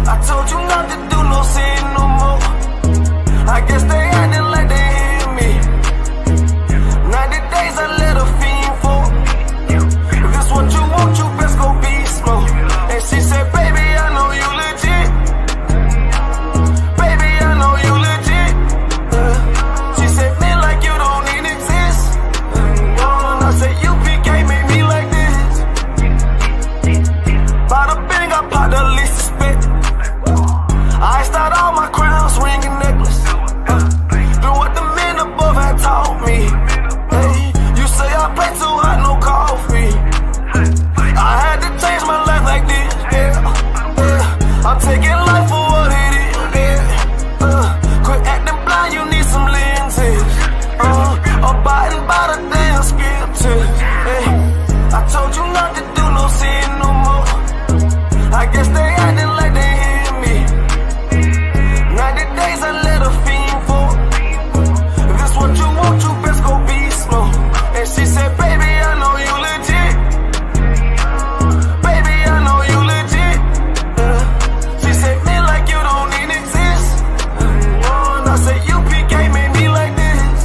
I told you not to do no sin no more. I guess they acting like they hear me. 90 days I let a fiend for. If this what you want, you best go beast mode. And she said, baby, I know you legit. Baby, I know you legit. She said, man, like you don't even exist. And I said, U.P.K made me like this. Bada bing, I popped the least suspected. I start all my crowns, ring and necklace. Do what the men above had taught me. Hey, you say I play too hot, no coffee. I had to change my life like this, yeah. I'm taking life for what it is, yeah. Quit acting blind, you need some lenses. Abiding by the damn scriptures, hey. I told you not to do no sin no more. I guess they acting like they hear me. 90 days I let a fiend for. If this what you want, you best go beast mode. And she said, baby, I know you legit. Baby, I know you legit. She said, man, like you don't even exist. And I said, U.P.K made me like this.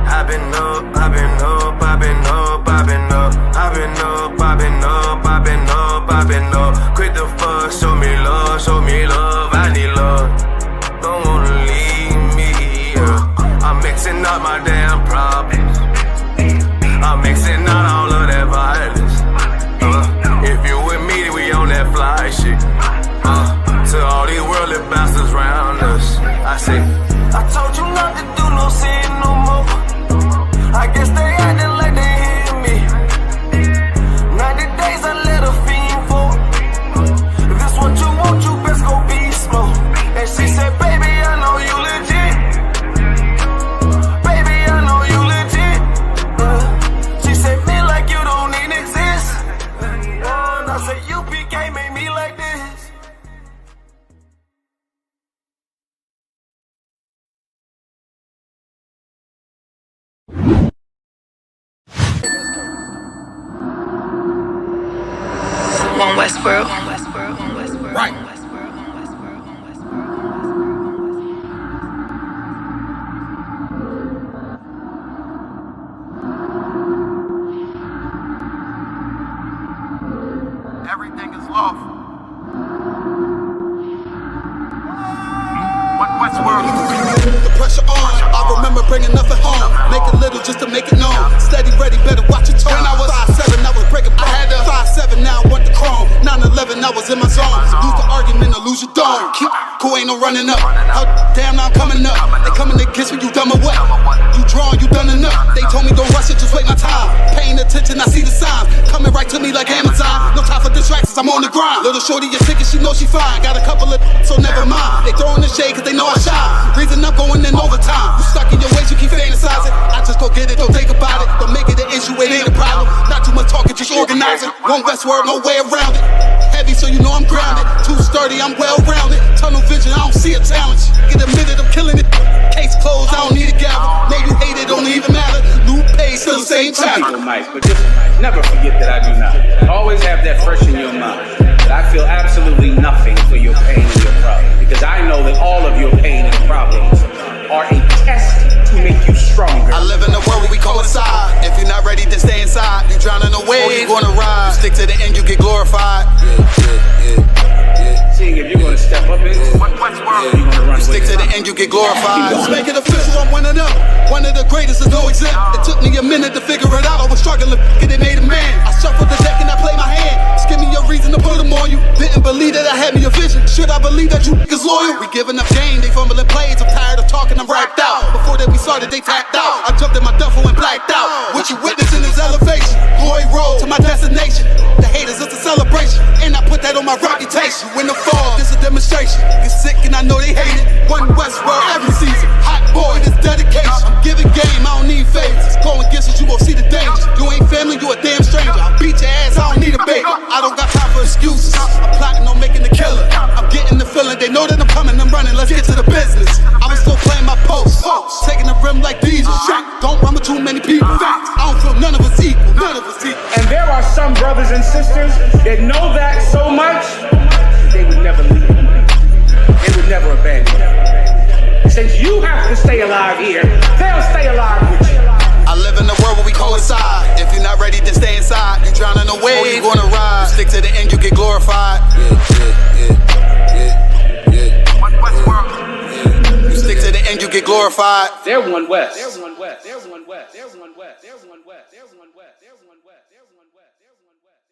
I've been up, I've been up, I've been up, I've been up, I've been up, I've been up, I've been up, I've been up. Quit the fuss, show me love, I need love. Don't wanna leave me, yeah. I'm mixing up my damn problems. I'm mixing out all of that violence. If you with me, we on that fly shit. To all these worldly bastards round us, I say, I told you not to do no sin no more. I guess they acting like they hear me. 90 days I let a fiend for. If this what you want, you best go beast mode. And she said, baby, I know you legit. Baby, I know you legit. She said, man, like you don't even exist. And I said, U.P.K made me like this. One Westworld. Right. Everything is lawful. Westworld. The pressure on. I remember bringing nothing home. Make it little just to make it known. Steady, ready, better watch your tone. When I was 5'7", I was breaking bone. I had 5'7", now I want the chrome. 9/11, I was in my zone. Lose the argument or lose your dome. Keep cool, ain't no running up. How damn, now I'm coming up. They coming against me, you dumb or what? You drawn, you done enough. They told me don't rush it, just wait my time. Paying attention, I see the signs. Coming right to me like Amazon. No time for distractions, I'm on the grind. Little shorty, your ticket, she knows she fine. Got a couple of so never mind. They throwing the shade cause they know I shine. Reason I'm going in overtime. You stuck in your ways, you keep fantasizing. I just go get it, don't think about it. Don't make it an issue, it ain't a problem. Not too much talking, just organizing. One Westworld, no way around it. Heavy, so you know I'm grounded. Too sturdy, I'm well rounded. Tunnel vision, I don't see a challenge. Get a minute, I'm killing it. Case closed, I don't need a gavel. Know you hate it, don't even matter. New page, still the same channel. People might, but just never forget that I do not. Always have that fresh in your mind. That I feel absolutely nothing for your pain and your problem. Because I know that all of your pain and problems are a test to make you stronger. I live in a world where we coincide. If you're not ready, then stay inside. You drowning away, or you gonna ride. You stick to the end, you get glorified. Seeing if you're gonna step up in Westworld, you're gonna run. You stick to the end, you get glorified. Let's make it official, I'm one of them. One of the greatest, is no exempt. It took me a minute to figure it out. I was struggling, get it made a man. I shuffled the deck and I played my hand. Just give me a reason to put them on you. Didn't believe that I had me a vision. Should I believe that you niggas loyal? We giving up game, they fumbling plays. I'm tired of talking, I'm racked out. Before that we started, they tapped out. I jumped in my duffel and blacked out. What you witnessing is elevation. Glory road to my destination. The haters, it's a celebration. And I put that on my reputation. When the fall, this a demonstration. Get sick and I know they hate it. One Westworld every season. Hot boy, this dedication. I'm giving game, I don't need favors. Go against us, you gon' see the danger. You ain't family, you a damn stranger. I'll beat your ass, I don't need a baby. I don't got time for excuses. I'm plotting on making the killer. I'm getting the feeling, they know that I'm coming, I'm running. Let's get to the business. I was still playing my post. Taking the rim like diesel. Don't run with too many people. I don't feel none of us equal. None of us equal. And there are some brothers and sisters that know that so much have to stay alive here. They'll stay alive with you. I live in a world where we coincide. If you're not ready to stay inside, you drown in a wave, you gonna ride. You stick to the end, you get glorified. You stick to the end, you get glorified. They're one West. They're one West. They're one West. They're one West. They're one West. They're one West. They're one West. They're one West. They're one West.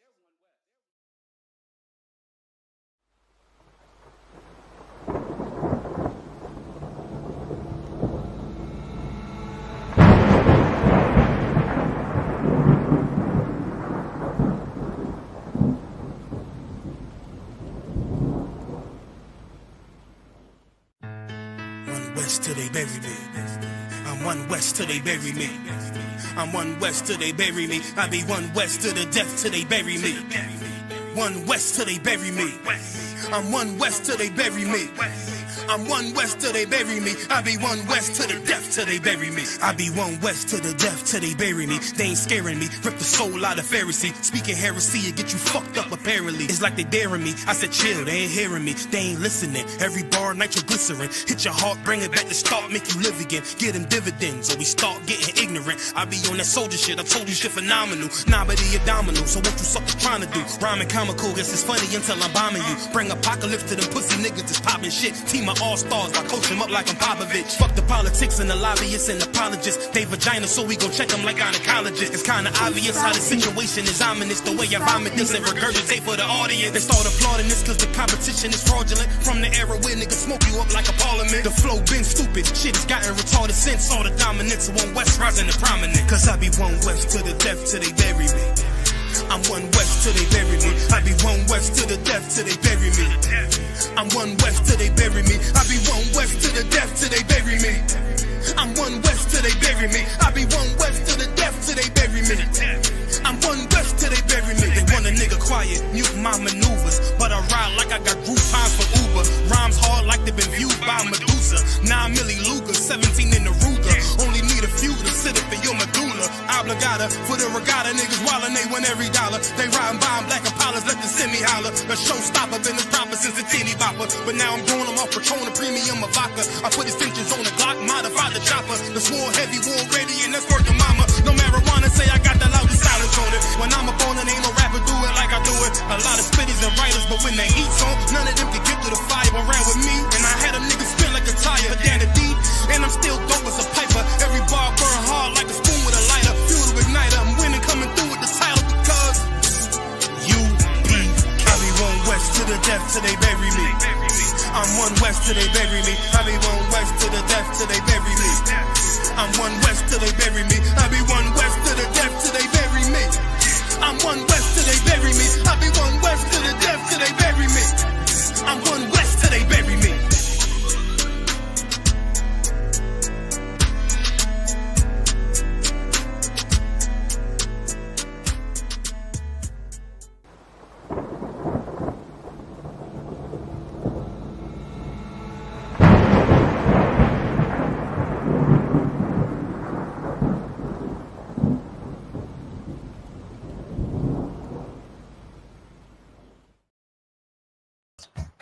West till they bury me. I'm one West till they bury me. I'm one West till they bury me. I be one West to the death till they bury me. One West till they bury me. I'm one West till they bury me. I'm one West till they bury me. I be one West to the death till they bury me. I be one West to the death till they bury me. They ain't scaring me. Rip the soul out of Pharisee. Speaking heresy, it get you fucked up apparently. It's like they daring me. I said chill, they ain't hearing me. They ain't listening. Every bar nitroglycerin. Hit your heart, bring it back to start, make you live again. Get them dividends or we start getting ignorant. I be on that soldier shit. I told you shit phenomenal. Nah, but he a domino. So what you suckers trying to do? Rhyming comical, guess it's funny until I'm bombing you. Bring apocalypse to them pussy niggas that's popping shit. Team of all-stars, I coach them up like I'm Popovich. Fuck the politics and the lobbyists and apologists. They vagina, so we gon' check them like gynecologists. It's kinda obvious how the situation is ominous. The way I vomit this and regurgitate for the audience. They start applauding this cause the competition is fraudulent. From the era where niggas smoke you up like a parliament. The flow been stupid, shit has gotten retarded since. All the dominance of one West rising to prominent. Cause I be one West to the death till they bury me. I'm one West till they bury me. I be one West to the death till they bury me. I'm one West till they bury me. I be one West to the death till they bury me. I'm one West till they bury me. I be one West to the death till they bury me. I'm one West till they bury me. They want a nigga quiet, mute my maneuvers, but I ride like I got Groupon for Uber. Rhymes hard like they been viewed by Medusa. 9 milli Luger, 17 in the Ruger. Only need a few to sit up in your medulla. Obligata for the regatta, niggas wildin', they win every dollar. They riding by in black Impalas, let the semi holler. A showstopper, been as proper since a teeny bopper. But now I'm doing them off Patron, a premium of vodka. I put extensions on the Glock, modified the chopper. The swore heavy, war ready, and that's working mama. No marijuana, say I got the loudest silence on it. When I'm up on it, ain't no rapper do it like I do it. A lot of spitties and writers, but when they heat's on, none of them can get to the fire around with me. And I had a nigga spin like a tire, down the deep, and I'm still dope as a piper. Every bar burn hard like a spoon with a lighter. Fuel to igniter, I'm winning, coming through with the title because U.P.K. I be one West to the death till they bury me. I'm one West till they bury me. I be one West to the death till they bury me. I'm one West till they bury me. I be one West to the death till they bury me. I'm one West till they bury me. I be one West to the death till they bury me. I'm one West till they bury me.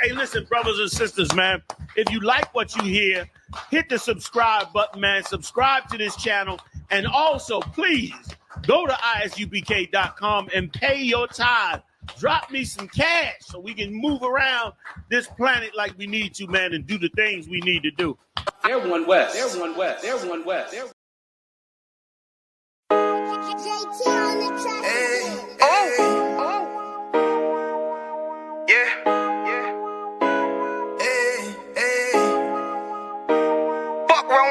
Hey, listen, brothers and sisters, man. If you like what you hear, hit the subscribe button, man. Subscribe to this channel. And also, please, go to ISUPK.com and pay your tithe. Drop me some cash so we can move around this planet like we need to, man, and do the things we need to do. They're one West. They're one West. They're one West. They're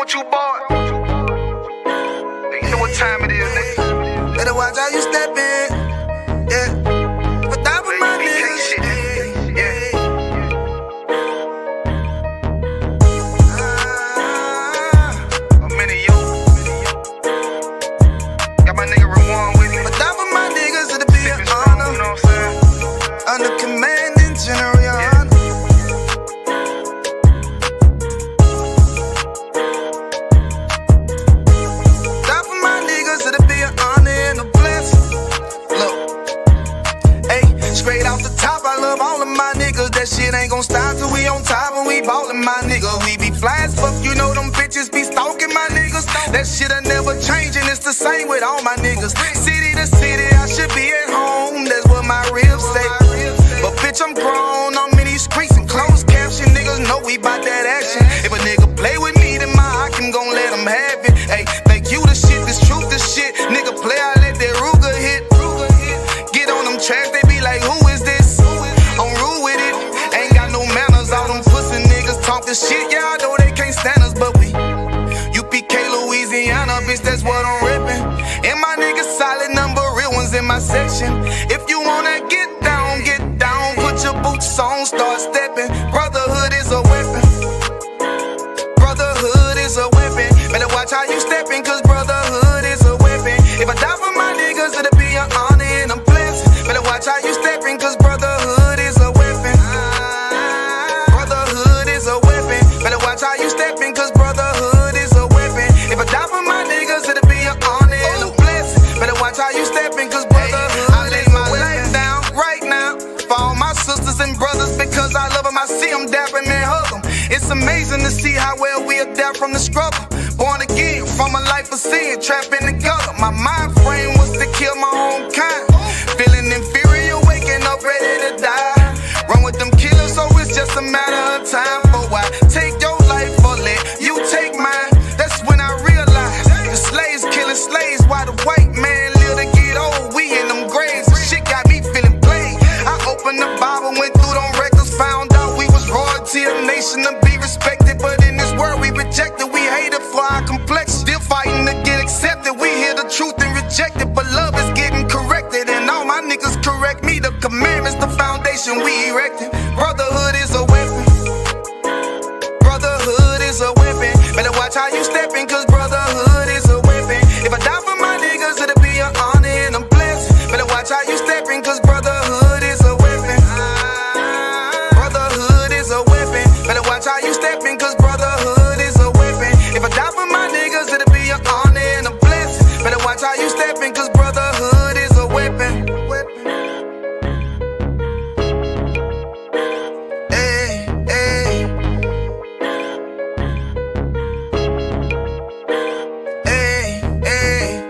You boy, you know what time it is, nigga. Better watch how you step in, yeah. But that was my nigga, yeah. I'm in you. Got my nigga Rewan with me. But that was my niggas, it'll be an honor. You know what I'm saying? Under commanding General Yahanna. niggas be stalking my niggas. That shit'll never change, and it's the same with all my niggas. City to city, I should be at home. That's what my ribs say. But bitch, I'm grown. I'm in these streets and closed caption. Niggas know we bout that action. If a nigga play with me, then my Hakim gon' let him have it. Hey, think you the shit, this truth the shit. Nigga play, I let that Ruger hit. Get on them tracks, they be like, who is this? I'm rude with it. Ain't got no manners. All them pussy niggas talk the shit. Yeah, I know they can't stand us, but we U.P.K, Louisiana, bitch, that's what I'm rippin'. And my niggas solid, number real ones in my section. If you wanna get down, put your boots on, start stepping. Brotherhood is a weapon. Brotherhood is a weapon. Better watch how you steppin', cause brotherhood is a weapon. If I die for my niggas, it'll be an honor and a blessing. Better watch how you steppin', cause brotherhood is a weapon. Brotherhood is a weapon. Better watch how you steppin', cause brotherhood is a weapon. If I die for my niggas, it'll be an honor and a blessing. Better watch how you steppin', cause brotherhood I lay my life down right now for all my sisters and brothers, because I love them. I see them dapping and hug them. It's amazing to see how well we adapt from the struggle. Born again from a life of sin, trapping together. My mind frame was to kill my own kind. Feeling inferior, waking up ready to die. Run with them killers, so it's just a matter of time. For why take your life or let you take mine? That's when I realized the slaves killing slaves while the white man live to get old. We in them graves, and shit got me feeling played. I opened the Bible, went through them records, found out we was royalty, a nation to be respected. But in this world we rejected, we hated for our complexion. Still fighting to get accepted. We hear the truth and reject it, but love is getting corrected. And all my niggas correct me. The commandments, the foundation we erected. Brotherhood is a weapon. Brotherhood is a weapon. Better watch how you steppin', cause brotherhood is a weapon. If I die for my niggas, it'll be an honor and a blessing. Better watch how you steppin', cause brotherhood is a weapon. Brotherhood is a weapon. Better watch how you steppin', cause brotherhood is a weapon. If I die for my niggas, it'll be an honor and a blessing. Better watch how you steppin', cause brotherhood is a weapon. Hey, hey. Hey, hey.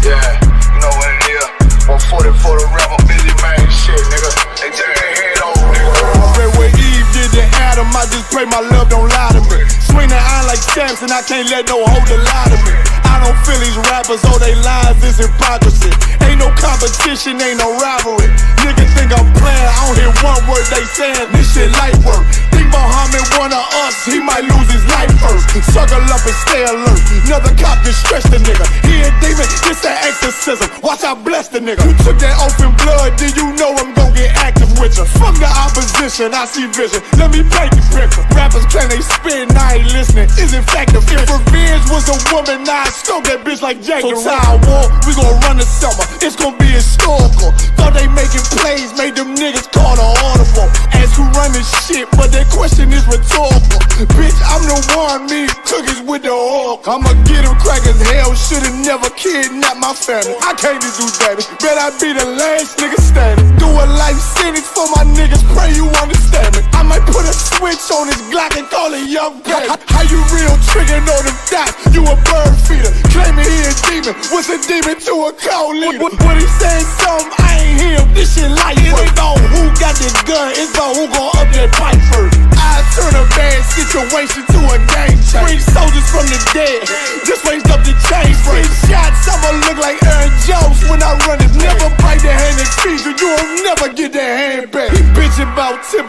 Yeah, you know what it is. 140 for the rebel, busy man, shit, nigga. They take their head over, nigga. I pray where Eve did to Adam, I just pray my love don't lie to me. Swing that iron like Samson, I can't let no hoe to lie to me. I don't feel these rappers, oh they lies is hypocrisy. Ain't no competition, ain't no rivalry. Niggas think I'm playing, I don't hear one word they saying, this shit light work. Think Muhammad one of us, he might lose his life first. Circle up and stay alert, another cop can stretch the nigga. He a demon, this an exorcism, watch I bless the nigga. You took that oath in blood, then you know I'm gon' get active with you. Fuck the opposition, I see vision, let me paint the picture. Rappers claim they spit, I ain't listening, is in fact the fear. If revenge was a woman, now I stroke that bitch like Jacob. So time war, we gon' run the summer, it's gon' be historical. Thought they making plays, made them niggas call the audible. Ask who run this shit, but that question is rhetorical. Bitch, I'm the one, me cookies with the oil. I'ma get them crackers, hell, should've never kidnapped my family. I can't do that, bet I be the last nigga standing. Do a life sentence for my niggas, pray you understand me. I might put a switch on his Glock and call it young baby. How you real trigger know them dots? You a bird feeder, claiming he a demon. What's a demon to a cold leader? What he saying something, I ain't hear him, this shit light work. It ain't about who got the gun, it's about who gon' up that pipe first. I turn a bad situation to a game changer. Bring soldiers from the dead, just raised up the chain frame. Shots, I'ma look like Aaron Jones when I run it. Never bite the hand that feeds you, you'll never get that hand back. He bitchin' about 10%,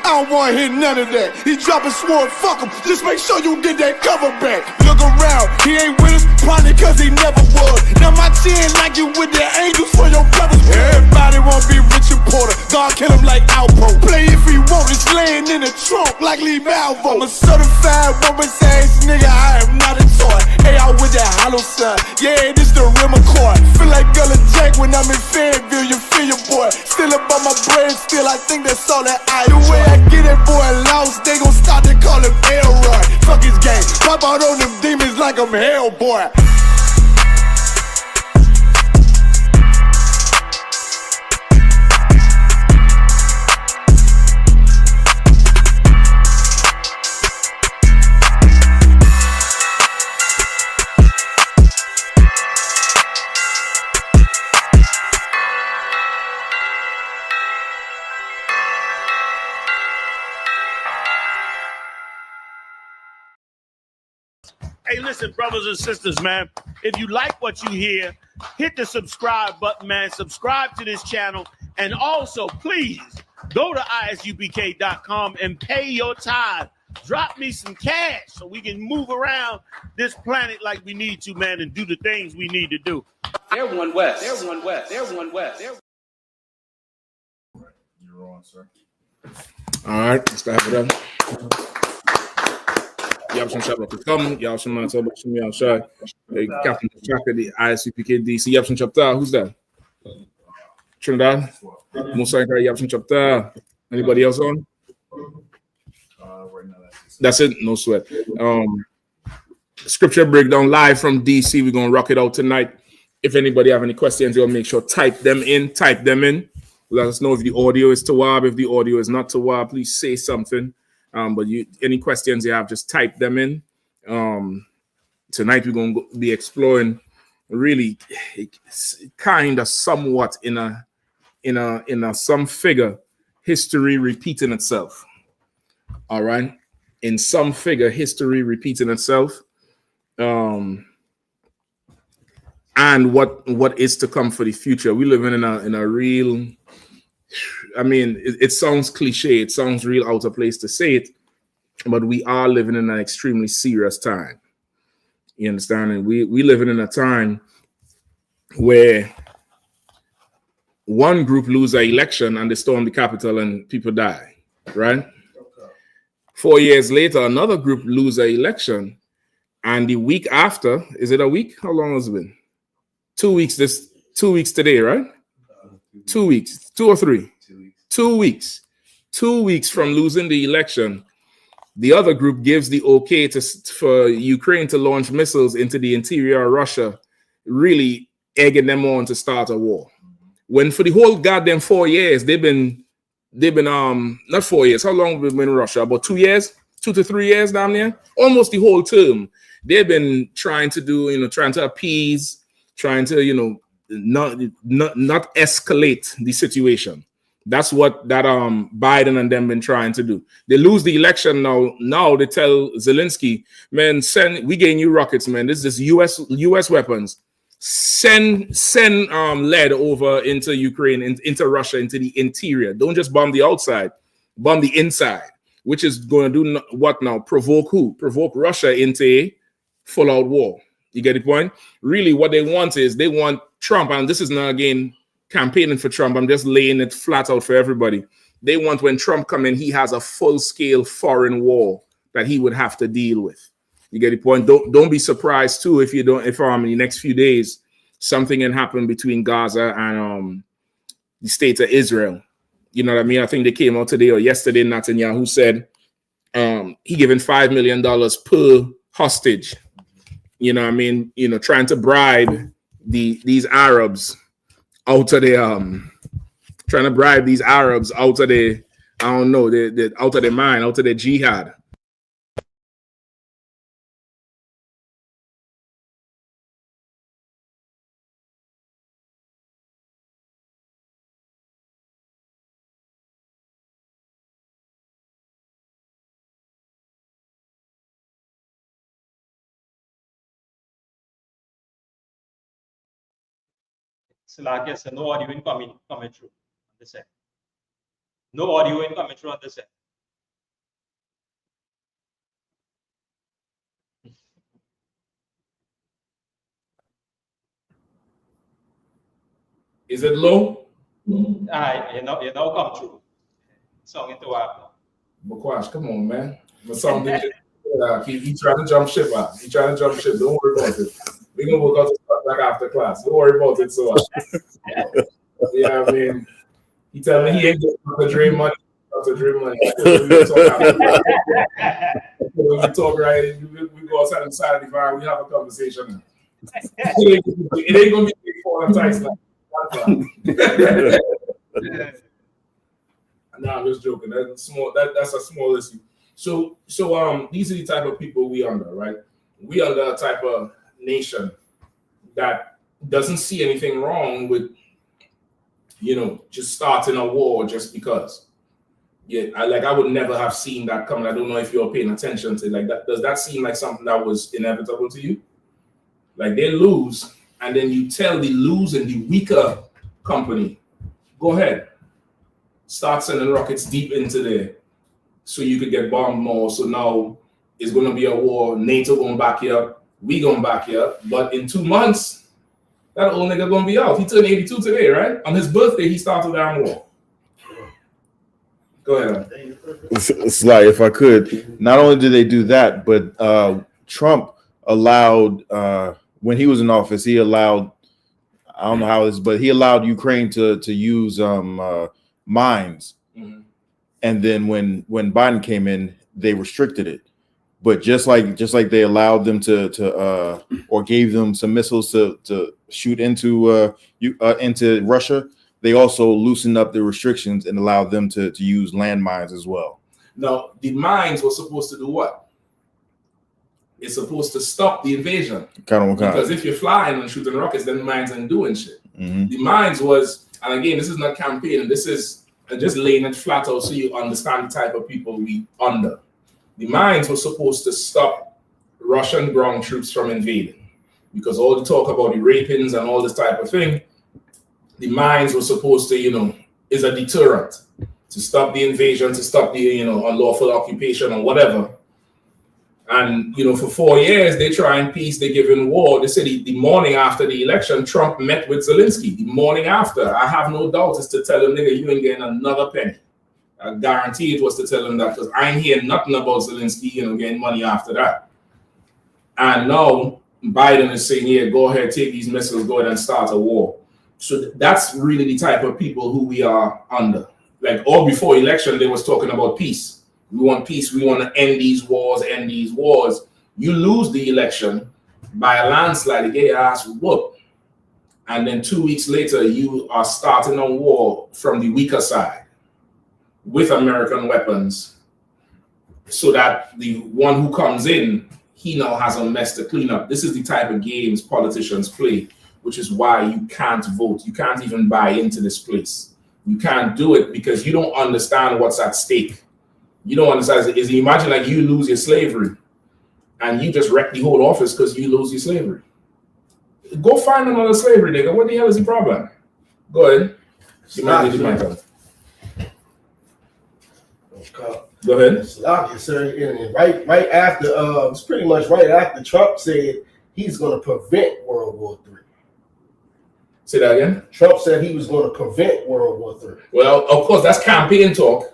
I don't wanna hear none of that. He dropping sword, fuck him, just make sure you get that cover back. Look around, he ain't with us, probably cause he never was. Now my chin like you with the angels for your brothers. Everybody wanna be Richard Porter, God kill him like Alpo. Play if he want, it's laying in the trunk like Lee Malvo. I'm a certified woman's ass nigga, I am not a toy. Hey, I with that hollow sign. Yeah, this the real McCoy. Feel like Gullah Jack when I'm in Fayetteville, you feel your boy. Still about my brain, still I think that's all that I do. The way I get it, boy, lost, they gon' start to call him Elroy. Fuck his game, pop out on them demons like I'm Hellboy. Hey, listen, brothers and sisters, man. If you like what you hear, hit the subscribe button, man. Subscribe to this channel. And also, please, go to ISUPK.com and pay your tithe. Drop me some cash so we can move around this planet like we need to, man, and do the things we need to do. They're one West. They're one West. They're one West. You're on, sir. All right, let's start it up. Y'all some come. Y'all some man talk some y'all shy. Captain Chaka, the I.S.U.P.K. DC. Y'all some chapter. Who's that? Trinidad. Musa y'all some chapter. Anybody else on? Right now, that's it. No sweat. Scripture breakdown live from DC. We're gonna rock it out tonight. If anybody have any questions, you'll make sure type them in. Let us know if the audio is Tawab. If the audio is not Tawab, please say something. But any questions you have, just type them in. Tonight we're going to be exploring really kind of somewhat in a some figure history repeating itself. All right, in some figure history repeating itself, and what is to come for the future. We live in a real. I mean, it sounds cliche. It sounds real out of place to say it, but we are living in an extremely serious time. You understand? And we living in a time where one group lose an election and they storm the Capitol and people die, right? Okay. 4 years later, another group lose an election, and the week after, is it a week? How long has it been? 2 weeks. 2 weeks today, right? 2 weeks, 2 or 3. 2 weeks. 2 weeks from losing the election, the other group gives the okay for Ukraine to launch missiles into the interior of Russia, really egging them on to start a war. When for the whole goddamn 4 years, they've been not 4 years. How long have we been in Russia? About 2 years, 2 to 3 years down there. Almost the whole term. They've been trying to appease, trying to, not escalate the situation. That's what that Biden and them been trying to do. They lose the election now. Now they tell Zelensky, man, we getting you rockets, man. This is US weapons. Send lead over into Ukraine, into Russia, into the interior. Don't just bomb the outside, bomb the inside, which is going to do what now? Provoke who? Provoke Russia into a full-out war. You get the point? Really, what they want is they want Trump, and this is not, again, campaigning for Trump. I'm just laying it flat out for everybody. They want when Trump come in, he has a full-scale foreign war that he would have to deal with. You get the point? Don't be surprised, too, if in the next few days, something can happen between Gaza and the state of Israel. You know what I mean? I think they came out today or yesterday, Netanyahu said he given $5 million per hostage. You know what I mean? Trying to bribe these Arabs out of the trying to bribe these Arabs out of the, I don't know, out of their mind, out of their jihad. Slack, so no audio coming through on this end. No audio coming through on this end. Is it low? You know come through. Song into what? Bakwash, come on, man. The sound He trying to jump ship, man. He trying to jump ship. Don't worry about it. We're going to work out the stuff back after class. Don't worry about it. So, yeah, I mean, he tell me he ain't getting to dream money. To dream money. When we talk, right, we go outside on Saturday, fine, we have a conversation. It ain't going to be big for tights now. No, I'm just joking. That's small. That's a small issue. So these are the type of people we under, right? We under a type of nation that doesn't see anything wrong with, just starting a war just because. Yeah, I would never have seen that coming. I don't know if you're paying attention to like that. Does that seem like something that was inevitable to you? Like they lose, and then you tell the losing, the weaker company, go ahead, start sending rockets deep into there, so you could get bombed more. So now it's going to be a war. NATO going to back you up. We going to back you up. But in 2 months, that old nigga going to be out. He turned 82 today, right? On his birthday, he started the damn war. Go ahead. Sly, if I could, not only did they do that, but Trump allowed, when he was in office, he allowed, I don't know how this, but he allowed Ukraine to use mines. Mm-hmm. And then when Biden came in, they restricted it. But just like they allowed them to or gave them some missiles to shoot into Russia, they also loosened up the restrictions and allowed them to use landmines as well. Now, the mines were supposed to do what? It's supposed to stop the invasion. Because if you're flying and shooting rockets, then the mines ain't doing shit. Mm-hmm. The mines was, and again, this is not campaigning. This is just laying it flat out so you understand the type of people we under. The mines were supposed to stop Russian ground troops from invading. Because all the talk about the rapings and all this type of thing, the mines were supposed to, is a deterrent to stop the invasion, to stop the, unlawful occupation or whatever. And, for 4 years, they try and peace, they give in war. They said the morning after the election, Trump met with Zelensky. The morning after, I have no doubt, is to tell him, nigga, you ain't getting another penny. I guarantee it was to tell him that, because I ain't hearing nothing about Zelensky, getting money after that. And now Biden is saying, yeah, go ahead, take these missiles, go ahead and start a war. So that's really the type of people who we are under. Like all before election, they was talking about peace. We want peace. We want to end these wars, You lose the election by a landslide, you get your ass whooped. And then 2 weeks later, you are starting a war from the weaker side with American weapons so that the one who comes in, he now has a mess to clean up. This is the type of games politicians play, which is why you can't vote. You can't even buy into this place. You can't do it because you don't understand what's at stake. You don't understand. Imagine like you lose your slavery and you just wreck the whole office because you lose your slavery. Go find another slavery, nigga. What the hell is the problem? Go ahead. Go ahead. Sir, right after, it's pretty much right after Trump said he's going to prevent World War III. Say that again? Trump said he was going to prevent World War III. Well, of course, that's campaign talk.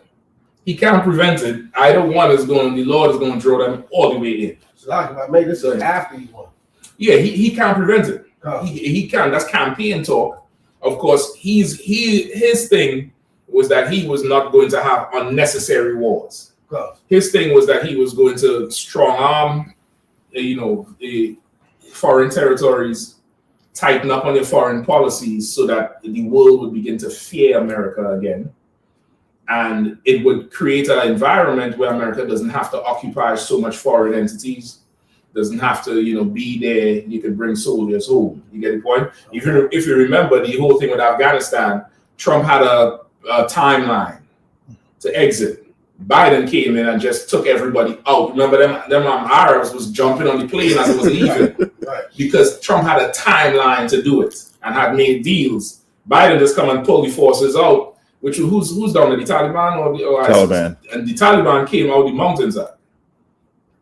He can't prevent it. Either one is going, the Lord is going to draw them all the way in. So I made this after he won. Yeah, he can't prevent it. He can. That's campaign talk. Of course, his thing was that he was not going to have unnecessary wars. His thing was that he was going to strong arm, the foreign territories, tighten up on their foreign policies so that the world would begin to fear America again. And it would create an environment where America doesn't have to occupy so much foreign entities, doesn't have to, be there. You could bring soldiers home. You get the point? If you remember the whole thing with Afghanistan, Trump had a timeline to exit. Biden came in and just took everybody out. Remember them Arabs was jumping on the plane as it was leaving. Right. Because Trump had a timeline to do it and had made deals. Biden just come and pull the forces out. Which who's down there, the Taliban or Taliban? And the Taliban came out the mountainside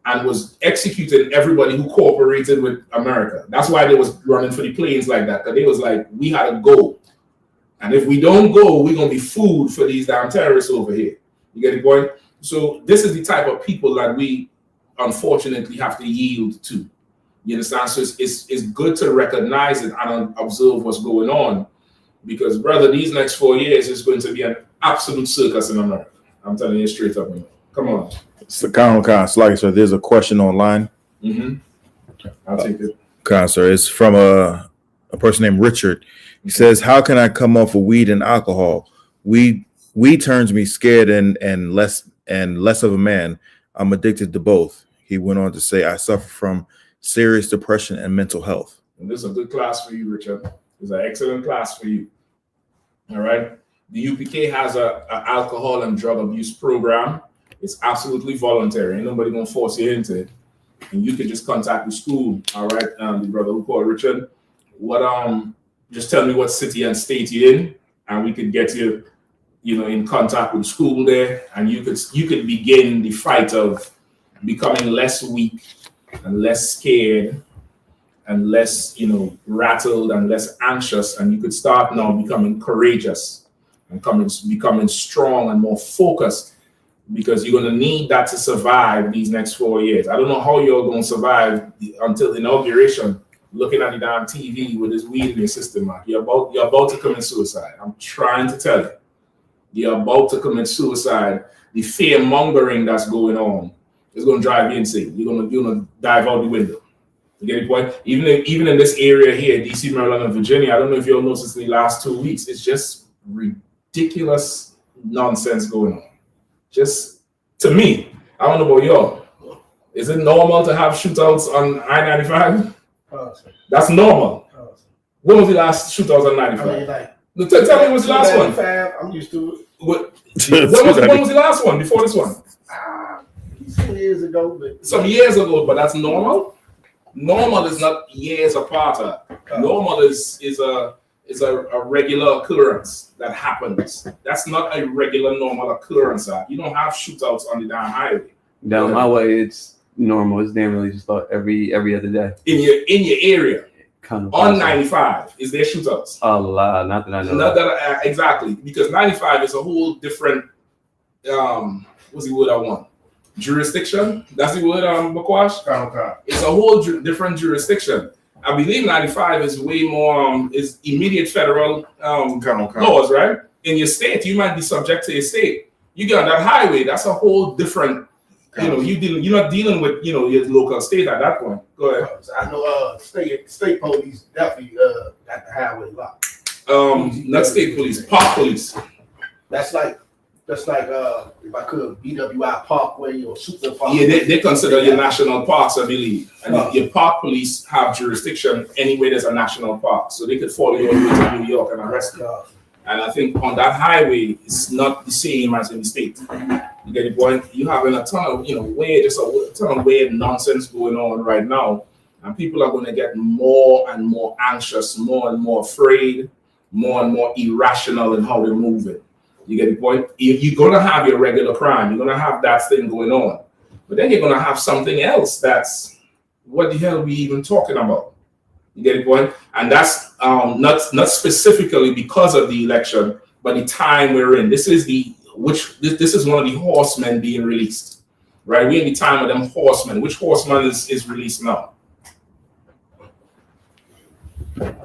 and was executing everybody who cooperated with America. That's why they was running for the planes like that. Because they was like, we had to go. And if we don't go, we're going to be food for these damn terrorists over here. You get the point? So this is the type of people that we unfortunately have to yield to. You understand? So it's good to recognize it and observe what's going on, because brother, these next 4 years is going to be an absolute circus in America. I'm telling you straight up. Come on. So, sir, there's a question online. I'll take it. Sir, it's from a person named Richard. He says, "How can I come off of weed and alcohol? Weed turns me scared and less of a man. I'm addicted to both." He went on to say, "I suffer from serious depression and mental health." And this is a good class for you, Richard. It's an excellent class for you. All right. The UPK has a alcohol and drug abuse program. It's absolutely voluntary. Ain't nobody gonna force you into it. And you can just contact the school. All right, the brother who called Richard. Just tell me what city and state you're in, and we could get you, in contact with the school there, and you could begin the fight of becoming less weak and less scared and less, rattled and less anxious, and you could start now becoming courageous and becoming strong and more focused, because you're going to need that to survive these next 4 years. I don't know how you're going to survive until inauguration, looking at the damn TV with this weed in your system, man. You're about to commit suicide. I'm trying to tell you. You're about to commit suicide. The fear mongering that's going on is going to drive you insane. You're going to dive out the window. You get the point? Even in this area here, DC, Maryland, and Virginia, I don't know if you'll notice in the last 2 weeks, it's just ridiculous nonsense going on. Just, to me, I don't know about y'all. Is it normal to have shootouts on I-95? That's normal. When was the last shootouts on 95? I mean, tell me what's the last one. I'm used to it. When was the last one before this one? Some years ago. Some years ago, but that's normal? Normal is not years apart. Normal is a regular occurrence that happens. That's not a regular normal occurrence. You don't have shootouts on the damn highway. Down my way, it's normal. It's damn really just about every other day. In your area. Kind of on 95, is there shootouts? A lot, not that I know. Not that exactly, because 95 is a whole different. What's the word I want? Jurisdiction. That's the word. Bakwash. It's a whole different jurisdiction. I believe 95 is way more is immediate federal laws, right? In your state, you might be subject to your state. You get on that highway, that's a whole different. You're not dealing with your local state at that point. Go ahead. I know state police definitely got the highway locked. Not state police, park police. That's like if I could BWI Parkway or Super Park. Yeah, they consider your national parks, I believe. And your park police have jurisdiction anywhere there's a national park. So they could follow you all the way to New York and arrest you. And I think on that highway, it's not the same as in the state. You get the point? You having a ton of, a ton of weird nonsense going on right now. And people are going to get more and more anxious, more and more afraid, more and more irrational in how they're moving. You get the point? You're going to have your regular crime. You're going to have that thing going on. But then you're going to have something else that's, what the hell are we even talking about? You get the point? And that's not specifically because of the election, but the time we're in. This is one of the horsemen being released, right? We're in the time of them horsemen. Which horseman is released now?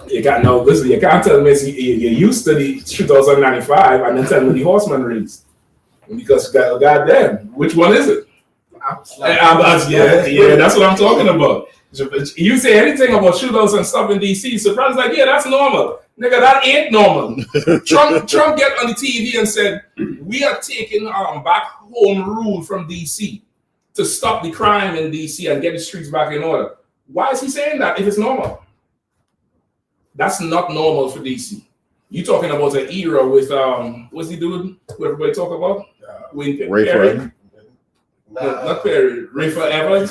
You can't tell me you're used to the 2095 and then tell me the horseman released. Because goddamn, which one is it? Yeah, that's what I'm talking about. You say anything about shootouts and stuff in DC, Surprise like, yeah, that's normal. Nigga, that ain't normal. Trump get on the TV and said, we are taking back home rule from DC to stop the crime in DC and get the streets back in order. Why is he saying that if it's normal? That's not normal for DC. You talking about an era with what's he doing? Who everybody talk about? Ray Perry. Not Perry. Ray Forever.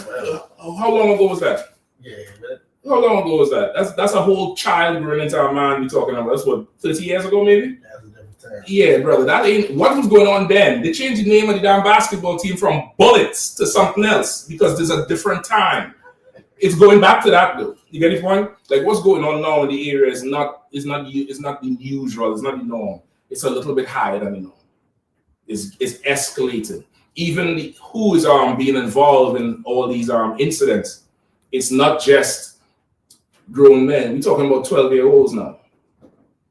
How long ago was that? Yeah, man. How long ago was that? That's a whole child growing into a man we talking about. That's what, 30 years ago maybe? That's a different time. Yeah, brother. That ain't what was going on then. They changed the name of the damn basketball team from Bullets to something else because there's a different time. It's going back to that though. You get the point? Like what's going on now in the area is not the usual, it's not the norm. It's a little bit higher than the norm. It's escalating. even who is being involved in all these incidents. It's not just grown men. We're talking about 12-year-olds now.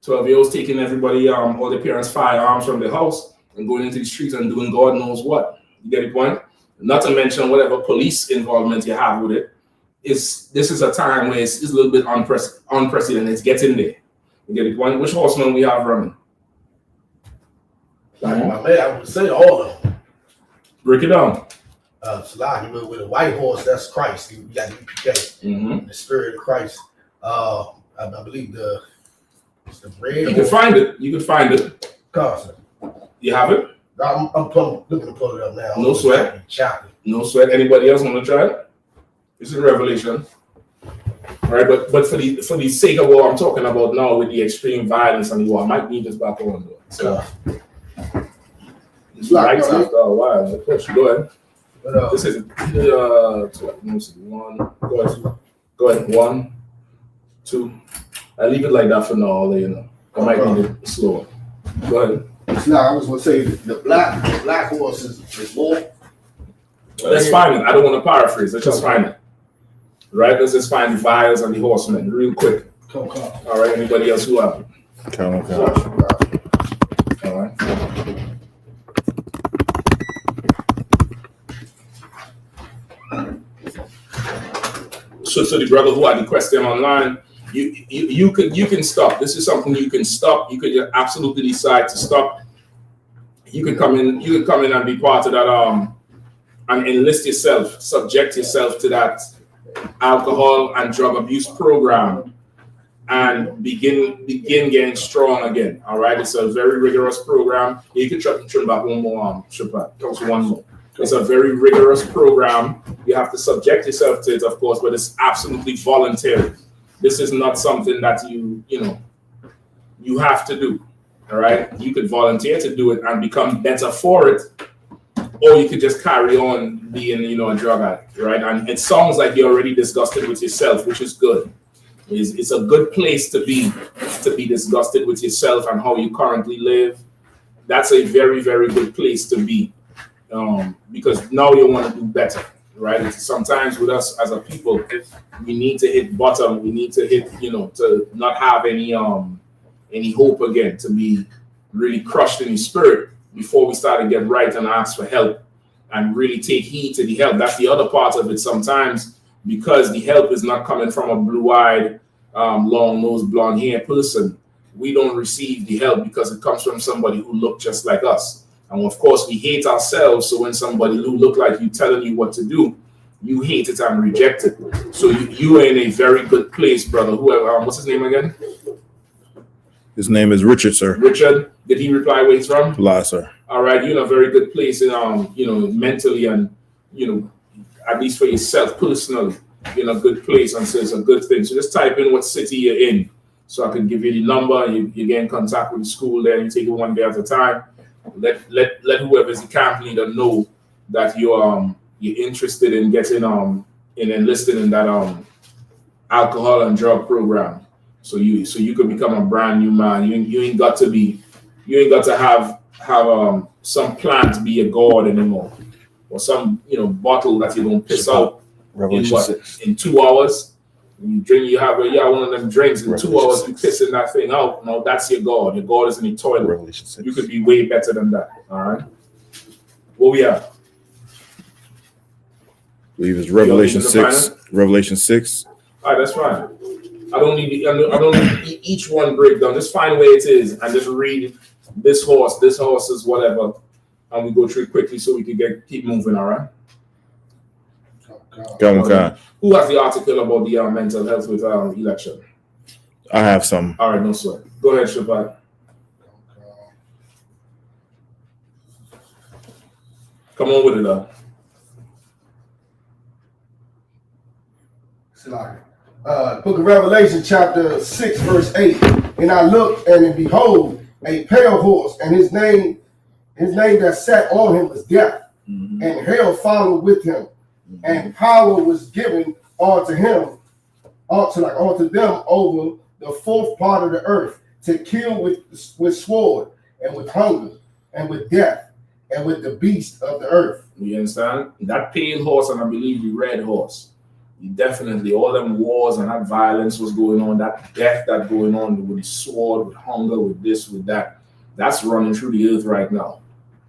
12-year-olds taking everybody, all their parents' firearms from their house and going into the streets and doing God knows what. You get the point? Not to mention whatever police involvement you have with it. This is a time where it's a little bit unprecedented. It's getting there. You get the point? Which horsemen we have running? My man, I would say all of them. Break it down. Salah, with a white horse, that's Christ. You got the I.S.U.P.K, the Spirit of Christ. I believe the red. You can find it. You can find it. Carson. You have it? I'm looking to pull it up now. No sweat. No sweat. Anybody else want to try it? It's in Revelation. All right, but for the sake of what I'm talking about now with the extreme violence and the war, I might need this back on. So it's lights after a while. Go ahead. This is one. Go ahead. 1, 2. I leave it like that for now. I'll let you know. I might need it slower. Go ahead. I was going to say the black horse is more. Let's find it. I don't want to paraphrase. Let's just find it. Right? Let's just find the vials and the horsemen real quick. Come. All right. Anybody else who have it? Come. All right. So the brother who had the question online, you can stop. This is something you can stop. You could just absolutely decide to stop. You can come in. You can come in and be part of that. And enlist yourself, subject yourself to that alcohol and drug abuse program, and begin getting strong again. All right, it's a very rigorous program. You can turn back one more, just one more. It's a very rigorous program. You have to subject yourself to it, of course, but it's absolutely voluntary. This is not something that you have to do. All right, you could volunteer to do it and become better for it, or you could just carry on being, a drug addict, right? And it sounds like you're already disgusted with yourself, which is good. It's a good place to be disgusted with yourself and how you currently live. That's a very, very good place to be, because now you want to do better, right? Sometimes with us as a people, we need to hit bottom. We need to hit, to not have any hope again, to be really crushed in the spirit before we start to get right and ask for help and really take heed to the help. That's the other part of it sometimes, because the help is not coming from a blue-eyed, long-nosed, blonde-haired person. We don't receive the help because it comes from somebody who looked just like us. And of course, we hate ourselves. So when somebody who look like you telling you what to do, you hate it and reject it. So you are in a very good place, brother. Whoever, what's his name again? His name is Richard, sir. Richard, did he reply where he's from? La, sir. All right, you're in a very good place, mentally and, at least for yourself personally, you're in a good place, and so it's a good thing. So just type in what city you're in, so I can give you the number. You get in contact with the school there. You take it one day at a time. Let whoever's the camp leader know that you're interested in getting in enlisting in that alcohol and drug program. So you could become a brand new man. You ain't got to have some plan to be a god anymore, or some bottle that you don't piss out in 2 hours. You drink, you have one of them drinks in 2 hours. You pissing that thing out. No, that's your god. Your god is in the toilet. You could be way better than that. All right. What we have? I believe it's Revelation 6. Revelation 6. All right, that's fine. I don't need each one breakdown. Just find where it is and just read this horse is whatever, and we go through it quickly so we can keep moving. All right. Okay. Who has the article about the mental health with election? I have some. All right, no sweat. Go ahead, Shapat. Come on with it, though. Book of Revelation, chapter 6, verse 8. And I looked, and behold, a pale horse, and his name that sat on him was Death, and hell followed with him, and power was given unto him, unto them over the fourth part of the earth, to kill with sword, and with hunger, and with death, and with the beasts of the earth. You understand? That pale horse and I believe the red horse. Definitely, all them wars and that violence was going on, that death that going on with the sword, with hunger, with this, with that. That's running through the earth right now,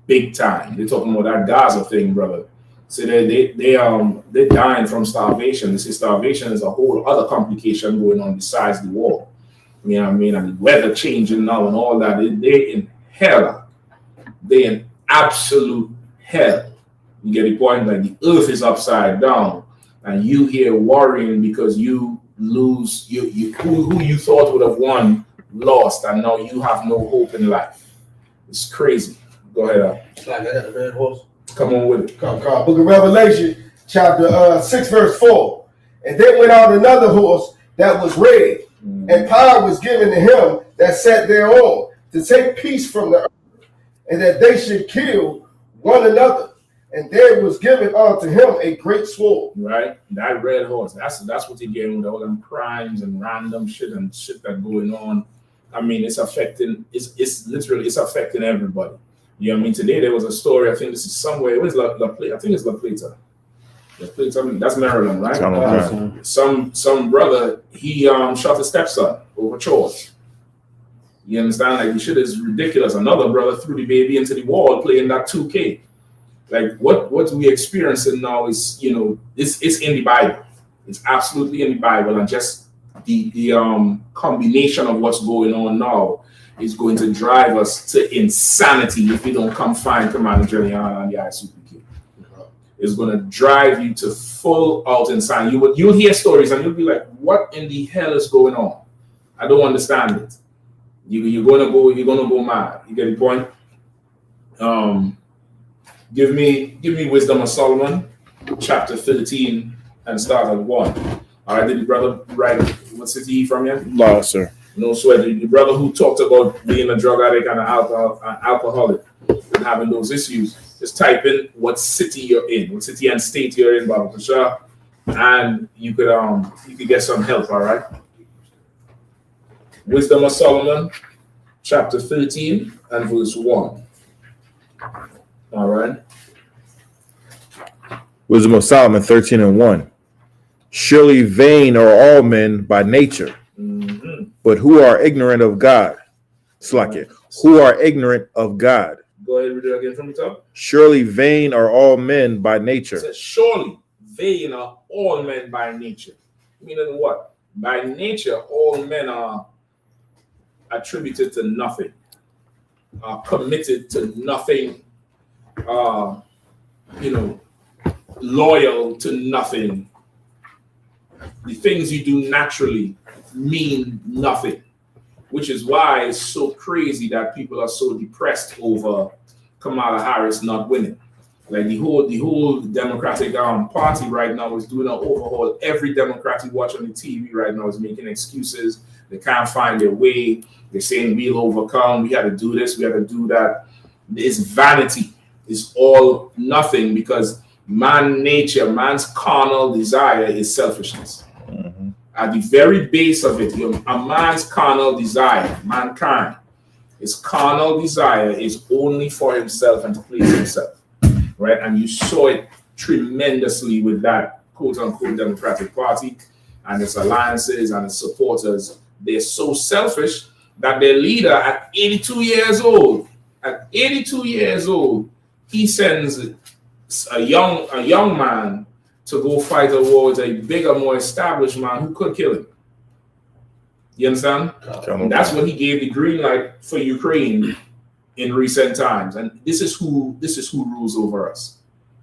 big time. They're talking about that Gaza thing, brother. So they're dying from starvation. They say starvation is a whole other complication going on besides the war. You know what I mean? And the weather changing now and all that. They're in hell. They're in absolute hell. You get the point? Like the earth is upside down. And you here worrying because you lose who you thought would have won, lost, and now you have no hope in life. It's crazy. Go ahead. Come on with it. Come. Book of Revelation, chapter 6, verse 4. And then went out another horse that was red, and power was given to him that sat thereon to take peace from the earth, and that they should kill one another. And there was given unto him a great sword. Right? That red horse. That's what you're getting with all them crimes and random shit and shit that going on. I mean, it's affecting, it's literally, it's affecting everybody. You know what I mean? Today there was a story, I think this is somewhere, where's La Plata? I think it's La Plata. La Plata, that's Maryland, right? Some brother, he shot his stepson over chores. You understand? Like, the shit is ridiculous. Another brother threw the baby into the wall playing that 2K. Like what we experiencing now is, you know, it's in the Bible. It's absolutely in the Bible, and just the combination of what's going on now is going to drive us to insanity if we don't come find Commander Yahanna and the I.S.U.P.K. It's going to drive you to full out insanity. You'll hear stories and you'll be like, what in the hell is going on? I don't understand it. You're gonna go mad. You get the point? Give me Wisdom of Solomon, chapter 13, and start at 1. All right, did the brother write what city he from here? No, sir. No sweat. The brother who talked about being a drug addict and an alcoholic and having those issues, just type in what city you're in, what city and state you're in, Baba Pasha, and you could get some help. All right. Wisdom of Solomon, chapter 13 and verse 1. All right. Wisdom of Solomon 13 and 1. Surely vain are all men by nature, but who are ignorant of God? Slack who are ignorant of God. Go ahead, read it again from the top. Surely vain are all men by nature. It says, surely vain are all men by nature. Meaning what? By nature, all men are attributed to nothing, are committed to nothing, loyal to nothing. The things you do naturally mean nothing, which is why it's so crazy that people are so depressed over Kamala Harris not winning. Like the whole Democratic Party right now is doing an overhaul. Every Democrat you watch on the TV right now is making excuses. They can't find their way. They're saying we'll overcome. We had to do this. We had to do that. It's vanity. It's all nothing, because man's carnal desire is selfishness. Mm-hmm. At the very base of it, a man's carnal desire, mankind, his carnal desire is only for himself and to please himself, right? And you saw it tremendously with that quote-unquote Democratic Party and its alliances and its supporters. They're so selfish that their leader at 82 years old, he sends a young man to go fight a war with a bigger, more established man who could kill him. You understand? And that's what he gave the green light for Ukraine in recent times. And this is who rules over us.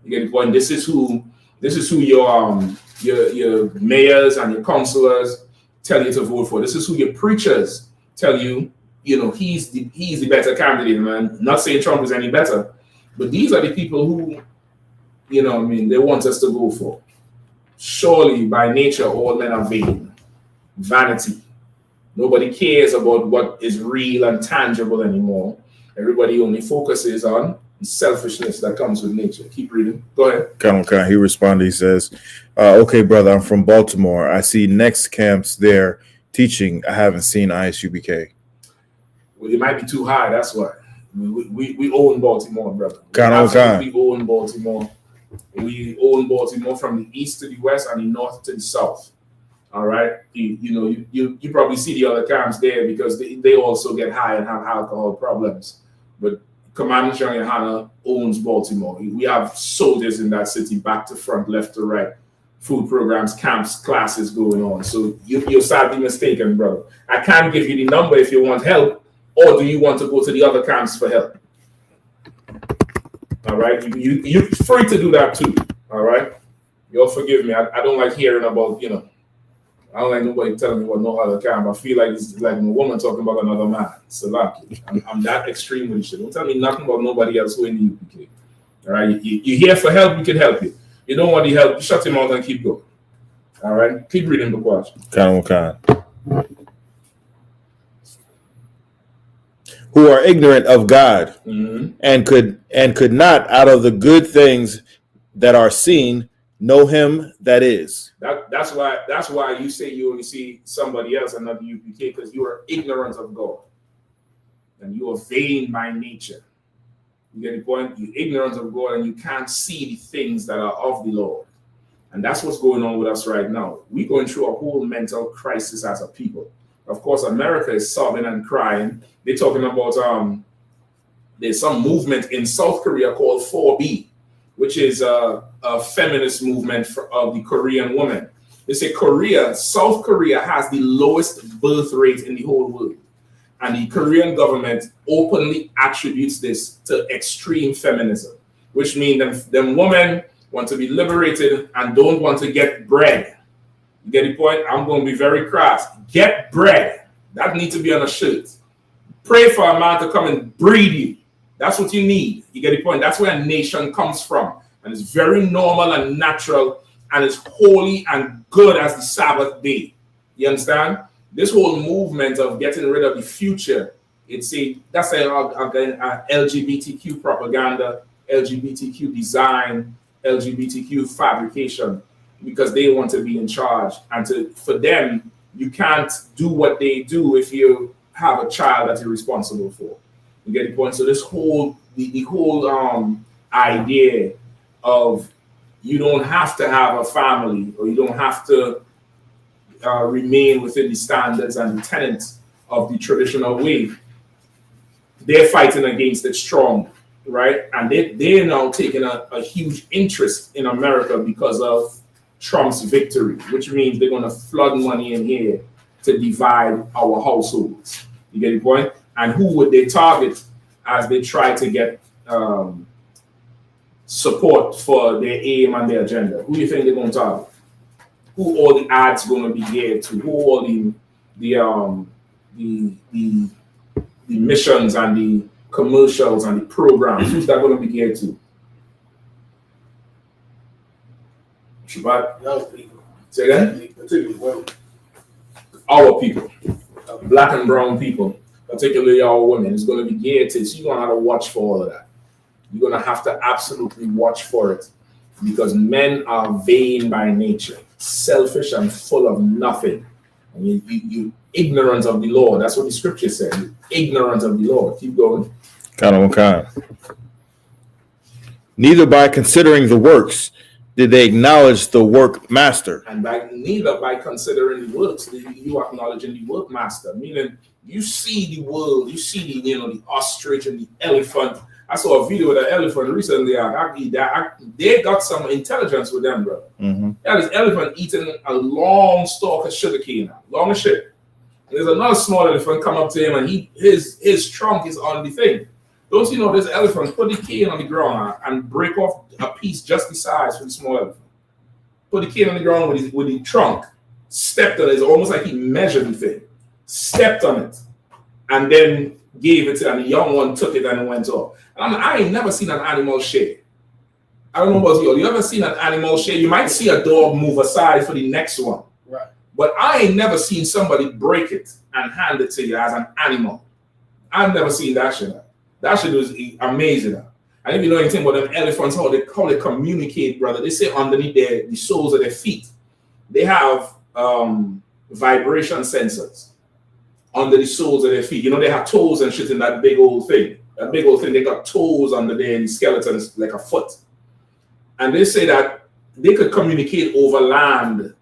You get the point? This is who your mayors and your councillors tell you to vote for. This is who your preachers tell you, he's the better candidate, man. Not saying Trump is any better, but these are the people who, they want us to go for. Surely by nature, all men are vain. Vanity. Nobody cares about what is real and tangible anymore. Everybody only focuses on the selfishness that comes with nature. Keep reading. Go ahead. Come on. He responded. He says, okay, brother, I'm from Baltimore. I see next camps there teaching. I haven't seen I.S.U.P.K. Well, it might be too high. That's why. We own Baltimore, brother. We own Baltimore. We own Baltimore from the east to the west and the north to the south. All right. You probably see the other camps there because they also get high and have alcohol problems. But Commander John Yahanna owns Baltimore. We have soldiers in that city, back to front, left to right, food programs, camps, classes going on. So you're sadly mistaken, brother. I can't give you the number if you want help, or do you want to go to the other camps for help? All right, you're free to do that too. All right, you'll forgive me. I don't like hearing about, I don't like nobody telling me what no other camp. I feel like it's like a woman talking about another man. So lucky. I'm that extreme with shit. Don't tell me nothing about nobody else who in the UPK. All right, you're here for help. We can help you. You don't want the help, shut him out and keep going. All right, keep reading the question. Who are ignorant of God, and could not, out of the good things that are seen, know him that is. That's why you say you only see somebody else and not the UPK, because you are ignorant of God. And you are vain by nature. You get the point? You're ignorant of God and you can't see the things that are of the Lord. And that's what's going on with us right now. We're going through a whole mental crisis as a people. Of course, America is sobbing and crying. They're talking about there's some movement in South Korea called 4B, which is a feminist movement of the Korean woman. They say South Korea has the lowest birth rate in the whole world. And the Korean government openly attributes this to extreme feminism, which means them women want to be liberated and don't want to get bread. You get the point? I'm going to be very crass. Get bread. That needs to be on a shirt. Pray for a man to come and breed you. That's what you need. You get the point? That's where a nation comes from. And it's very normal and natural, and it's holy and good as the Sabbath day. You understand? This whole movement of getting rid of the future, that's LGBTQ propaganda, LGBTQ design, LGBTQ fabrication, because they want to be in charge. And for them, you can't do what they do if you have a child that you're responsible for. You get the point? So this whole the whole idea of you don't have to have a family, or you don't have to remain within the standards and the tenets of the traditional way, they're fighting against it strong, right? And they're now taking a huge interest in America because of Trump's victory, which means they're going to flood money in here to divide our households. You get the point? And who would they target as they try to get support for their aim and their agenda? Who do you think they're going to target? Who all the ads going to be geared to? Who all the missions and the commercials and the programs? Who's that going to be geared to? Shabbat? Young people. Say that? Particularly women. Our people, black and brown people, particularly our women, is going to be geared to. So you're going to have to watch for all of that. You're going to have to absolutely watch for it, because men are vain by nature, selfish and full of nothing. And you ignorant of the law. That's what the scripture said. You're ignorant of the law. Keep going. Neither by considering the works did they acknowledge the work master. And neither by considering the works did you acknowledging the work master. Meaning, you see the world, you see the ostrich and the elephant. I saw a video with an elephant recently. They got some intelligence with them, bro. Mm-hmm. Yeah, this elephant eating a long stalk of sugar cane, long as shit. And there's another small elephant come up to him, and his trunk is on the thing. Don't you know this elephant put the cane on the ground and break off a piece just the size for the small elephant? Put the cane on the ground with the trunk, stepped on it. It's almost like he measured the thing, stepped on it, and then gave it to, and the young one took it and it went off. And I ain't never seen an animal share. I don't know about you. You ever seen an animal share? You might see a dog move aside for the next one. Right. But I ain't never seen somebody break it and hand it to you as an animal. I've never seen that shit. That shit was amazing. And if you know anything about them elephants, how they communicate, brother, they say underneath the soles of their feet, they have vibration sensors under the soles of their feet. You know, they have toes and shit in that big old thing. That big old thing. They got toes under there and skeletons like a foot. And they say that they could communicate over land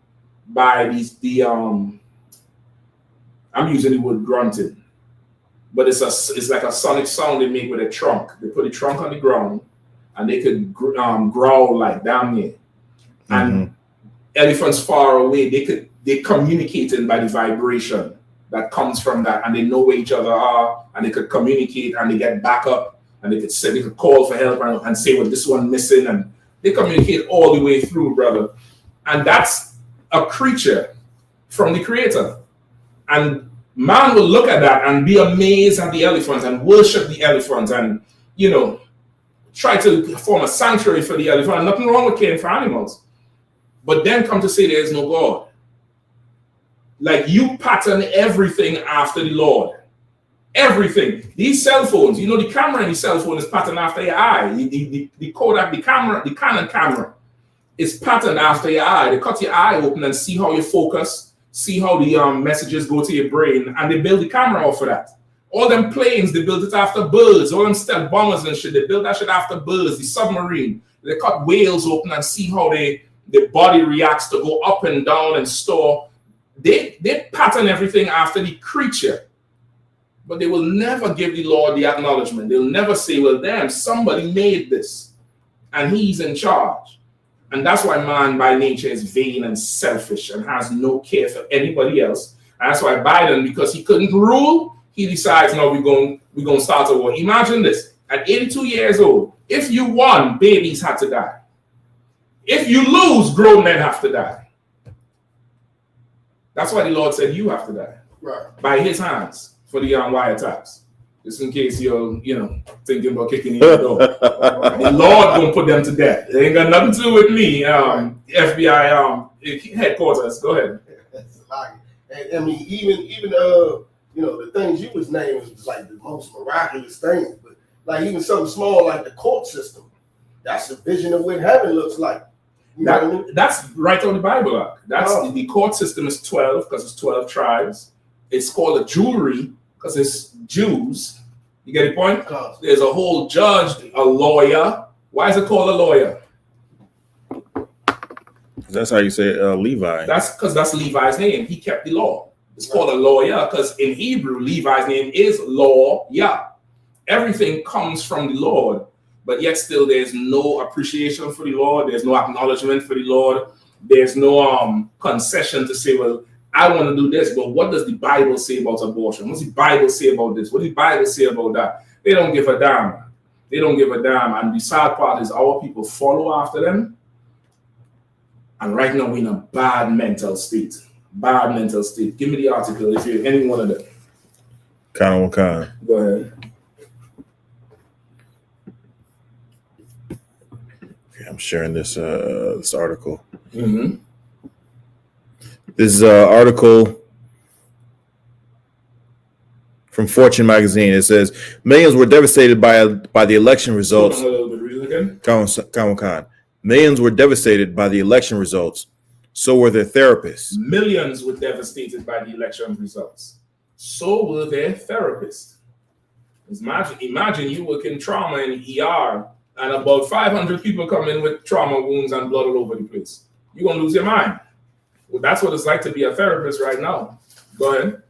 by I'm using the word grunting, but it's like a sonic sound they make with a trunk. They put a trunk on the ground and they could growl like damn near. And elephants far away, they communicating by the vibration that comes from that, and they know where each other are, and they could communicate, and they get back up, and they could call for help and say, well, this one missing, and they communicate all the way through, brother. And that's a creature from the Creator. And man will look at that and be amazed at the elephant and worship the elephant and, you know, try to form a sanctuary for the elephant. Nothing wrong with caring for animals. But then come to say there is no God. Like, you pattern everything after the Lord. Everything. These cell phones, you know, the camera in the cell phone is patterned after your eye. The Kodak, the Canon camera is patterned after your eye. They cut your eye open and see how you focus, see how the messages go to your brain, and they build the camera off of that. All them planes, they built it after birds. All them stealth bombers and shit, they built that shit after birds. The submarine, they cut whales open and see how the body reacts to go up and down and store. They pattern everything after the creature. But they will never give the Lord the acknowledgement. They'll never say, well, damn, somebody made this, and he's in charge. And that's why man by nature is vain and selfish and has no care for anybody else. And that's why Biden, because he couldn't rule, he decides, no, we're going to start a war. Imagine this. At 82 years old, if you won, babies had to die. If you lose, grown men have to die. That's why the Lord said you have to die. Right. By his hands. For the wiretaps, just in case you're, thinking about kicking in the door. The Lord gonna put them to death. It ain't got nothing to do with me. FBI headquarters. Go ahead. I mean, even the things you was naming was like the most miraculous things, but like even something small like the court system, that's a vision of what heaven looks like. You know what I mean? That's right on the Bible. That's the court system is 12 because it's 12 tribes. It's called a jury because it's Jews. You get the point? There's a whole judge, a lawyer. Why is it called a lawyer? That's how you say Levi. That's because that's Levi's name. He kept the law. It's called a lawyer because in Hebrew, Levi's name is law. Yeah. Everything comes from the Lord, but yet still there's no appreciation for the Lord. There's no acknowledgement for the Lord. There's no concession to say, well, I want to do this, but what does the Bible say about abortion? What's the Bible say about this? What does the Bible say about that? They don't give a damn. They don't give a damn. And the sad part is our people follow after them. And right now we're in a bad mental state. Bad mental state. Give me the article if you're any one of them. Go ahead. Okay, I'm sharing this article. Mm-hmm. This is an article from Fortune magazine. It says millions were devastated by the election results. Millions were devastated by the election results. So were their therapists. Millions were devastated by the election results. So were their therapists. Imagine you work in trauma and ER, and about 500 people come in with trauma wounds and blood all over the place. You're gonna lose your mind. Well, that's what it's like to be a therapist right now. Go ahead.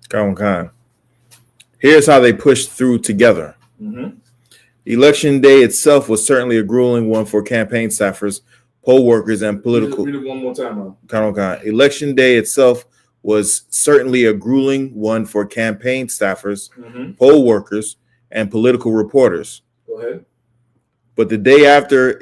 Here's how they pushed through together. Mm-hmm. Election day itself was certainly a grueling one for campaign staffers, poll workers, and political. Read it one more time. Election day itself was certainly a grueling one for campaign staffers, poll workers, and political reporters. Go ahead. But the day after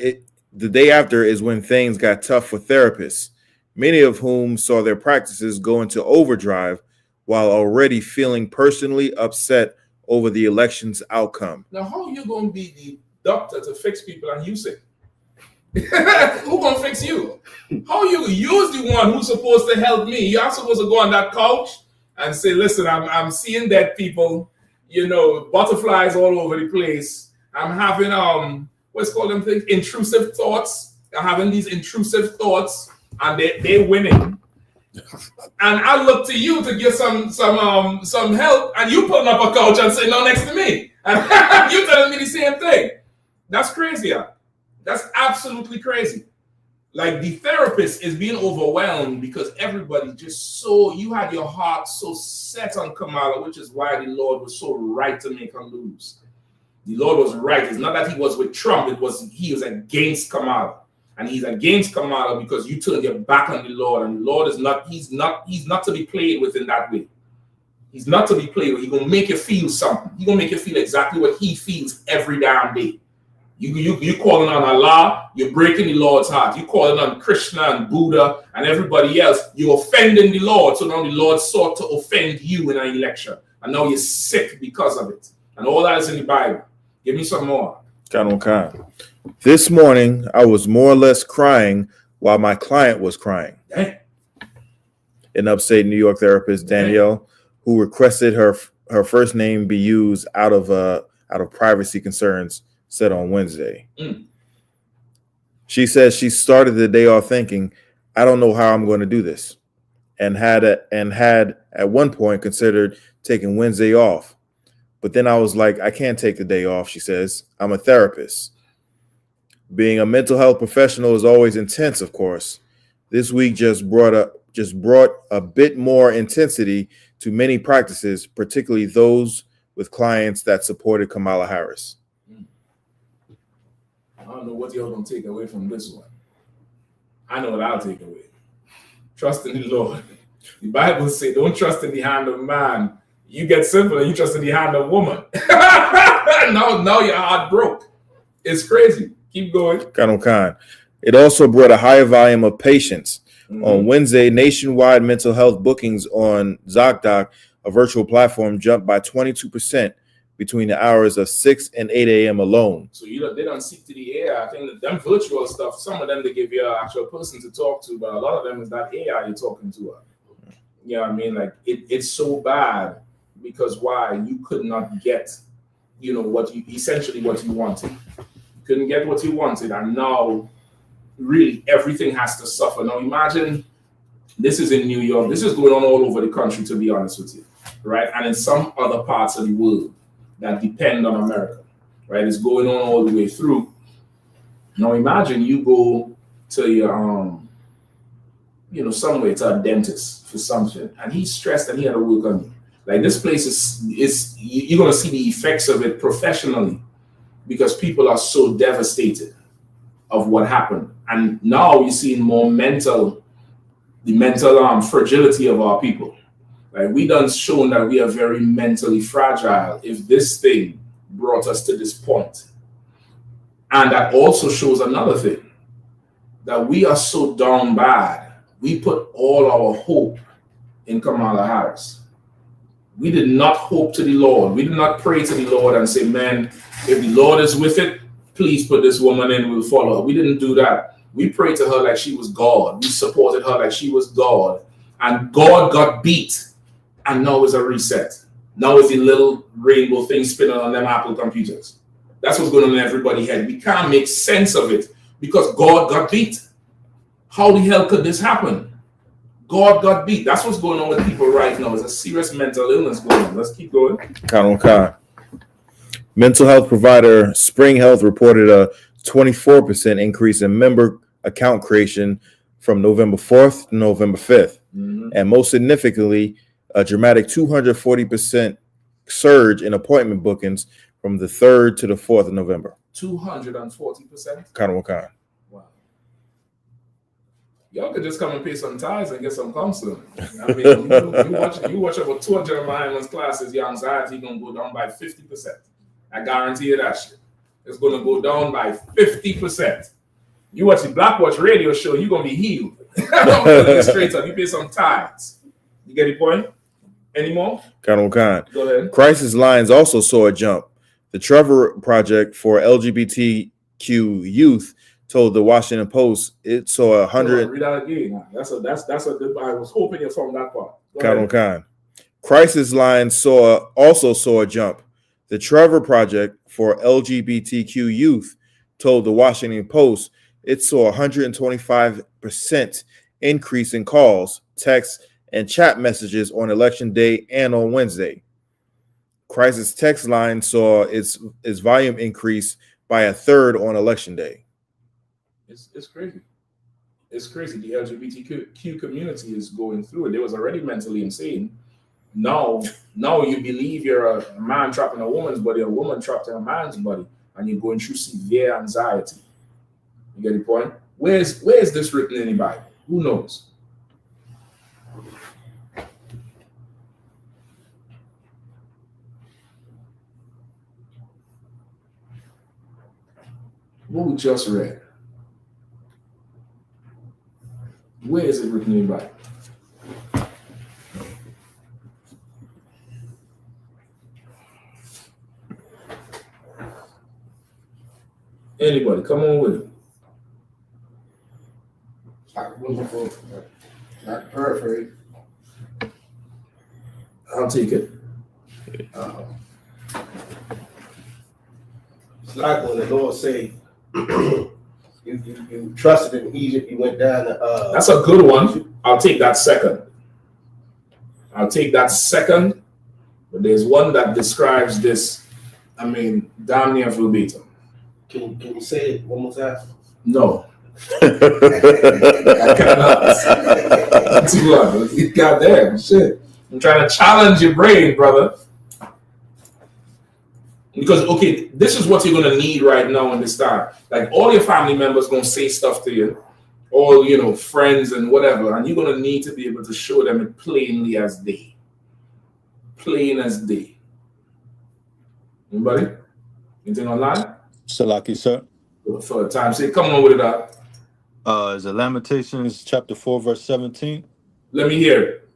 is when things got tough for therapists, many of whom saw their practices go into overdrive while already feeling personally upset over the election's outcome. Now, how are you going to be the doctor to fix people and you sick? Who going to fix you? How you's the one who's supposed to help me? You're supposed to go on that couch and say, listen, I'm seeing dead people, butterflies all over the place. I'm having, what's called them things? Intrusive thoughts. I'm having these intrusive thoughts. And they're winning, and I look to you to get some help, and you putting up a couch and sitting down next to me, And you telling me the same thing. That's crazy. That's absolutely crazy. Like the therapist is being overwhelmed because everybody just you had your heart so set on Kamala, which is why the Lord was so right to make her lose. The Lord was right. It's not that he was with Trump. He was against Kamala. And he's against Kamala because you turned your back on the Lord. And the Lord is not, he's not to be played with in that way. He's not to be played with. He's going to make you feel something. He's going to make you feel exactly what he feels every damn day. You calling on Allah, you're breaking the Lord's heart. You calling on Krishna and Buddha and everybody else, you're offending the Lord. So now the Lord sought to offend you in an election. And now you're sick because of it. And all that is in the Bible. Give me some more. This morning, I was more or less crying while my client was crying. Dang. An upstate New York therapist, Danielle, who requested her first name be used out of privacy concerns, said on Wednesday. She says she started the day off thinking, I don't know how I'm going to do this, and had at one point considered taking Wednesday off. But then I was like, I can't take the day off, she says. I'm a therapist. Being a mental health professional is always intense, of course. This week just brought a bit more intensity to many practices, particularly those with clients that supported Kamala Harris. I don't know what y'all gonna take away from this one. I know what I'll take away. Trust in the Lord. The Bible says, don't trust in the hand of man. You get simple and you trust in the hand of woman. now your heart broke. It's crazy. Keep going. It also brought a higher volume of patients. On Wednesday, nationwide mental health bookings on ZocDoc, a virtual platform, jumped by 22% between the hours of 6 and 8 a.m. alone. So they don't seek to the AI. I think that them virtual stuff, some of them they give you an actual person to talk to, but a lot of them is that AI you're talking to. You know what I mean? Like it's so bad because why? You could not get, what you wanted. You couldn't get what you wanted, and now really everything has to suffer. Now imagine this is in New York. This is going on all over the country, to be honest with you, right? And in some other parts of the world that depend on America, right? It's going on all the way through. Now imagine you go to your, somewhere to a dentist for something, and he's stressed and he had to work on you. Like this place is you're going to see the effects of it professionally because people are so devastated of what happened. And now you're seeing more the mental fragility of our people. Like we done shown that we are very mentally fragile if this thing brought us to this point. And that also shows another thing, that we are so down bad. We put all our hope in Kamala Harris. We did not hope to the Lord. We did not pray to the Lord and say, man, if the Lord is with it, please put this woman in, we'll follow her. We didn't do that. We prayed to her like she was God. We supported her like she was God. And God got beat. And now is a reset. Now is the little rainbow thing spinning on them Apple computers. That's what's going on in everybody's head. We can't make sense of it because God got beat. How the hell could this happen? God got beat. That's what's going on with people right now. There's a serious mental illness going on. Let's keep going. Mental health provider Spring Health reported a 24% increase in member account creation from November 4th to November 5th. And most significantly, a dramatic 240% surge in appointment bookings from the 3rd to the 4th of November. 240%? Wow. Y'all could just come and pay some tithes and get some counseling. I mean, you watch over 200 of my classes, your anxiety going to go down by 50%. I guarantee you that shit. It's going to go down by 50%. You watch the Black Watch radio show, you're going to be healed. I'm telling you straight up. You pay some tithes. You get the point? Any more? Go ahead. Crisis lines also saw a jump. The Trevor Project for LGBTQ youth told the Washington Post it saw 100. Read that again. That's a good. I was hoping you from that part. Crisis lines also saw a jump. The Trevor Project for LGBTQ youth told the Washington Post it saw 125% increase in calls, texts, and chat messages on election day and on Wednesday. Crisis text line saw its volume increase by 1/3 on election day. It's crazy. It's crazy. The LGBTQ community is going through it. They was already mentally insane. Now you believe you're a man trapped in a woman's body, a woman trapped in a man's body, and you're going through severe anxiety. You get the point? Where is this written in the Bible? Who knows? What we just read. Where is it written in the Bible? Anybody, come on with it. Not paraphrase. I'll take it. It's like when the Lord say, you trusted in Egypt, you went down to That's a good one. I'll take that second. But there's one that describes this, damn near verbatim. Can you say it one more time? No. I cannot. Too long. Goddamn shit. I'm trying to challenge your brain, brother. Because okay, this is what you're gonna need right now in this time. Like all your family members gonna say stuff to you, all friends and whatever, and you're gonna need to be able to show them it plainly as day. Plain as day. Anybody? Anything online? Salaki, sir. For a time, say, come on with it up. Is it Lamentations chapter 4, verse 17? Let me hear it.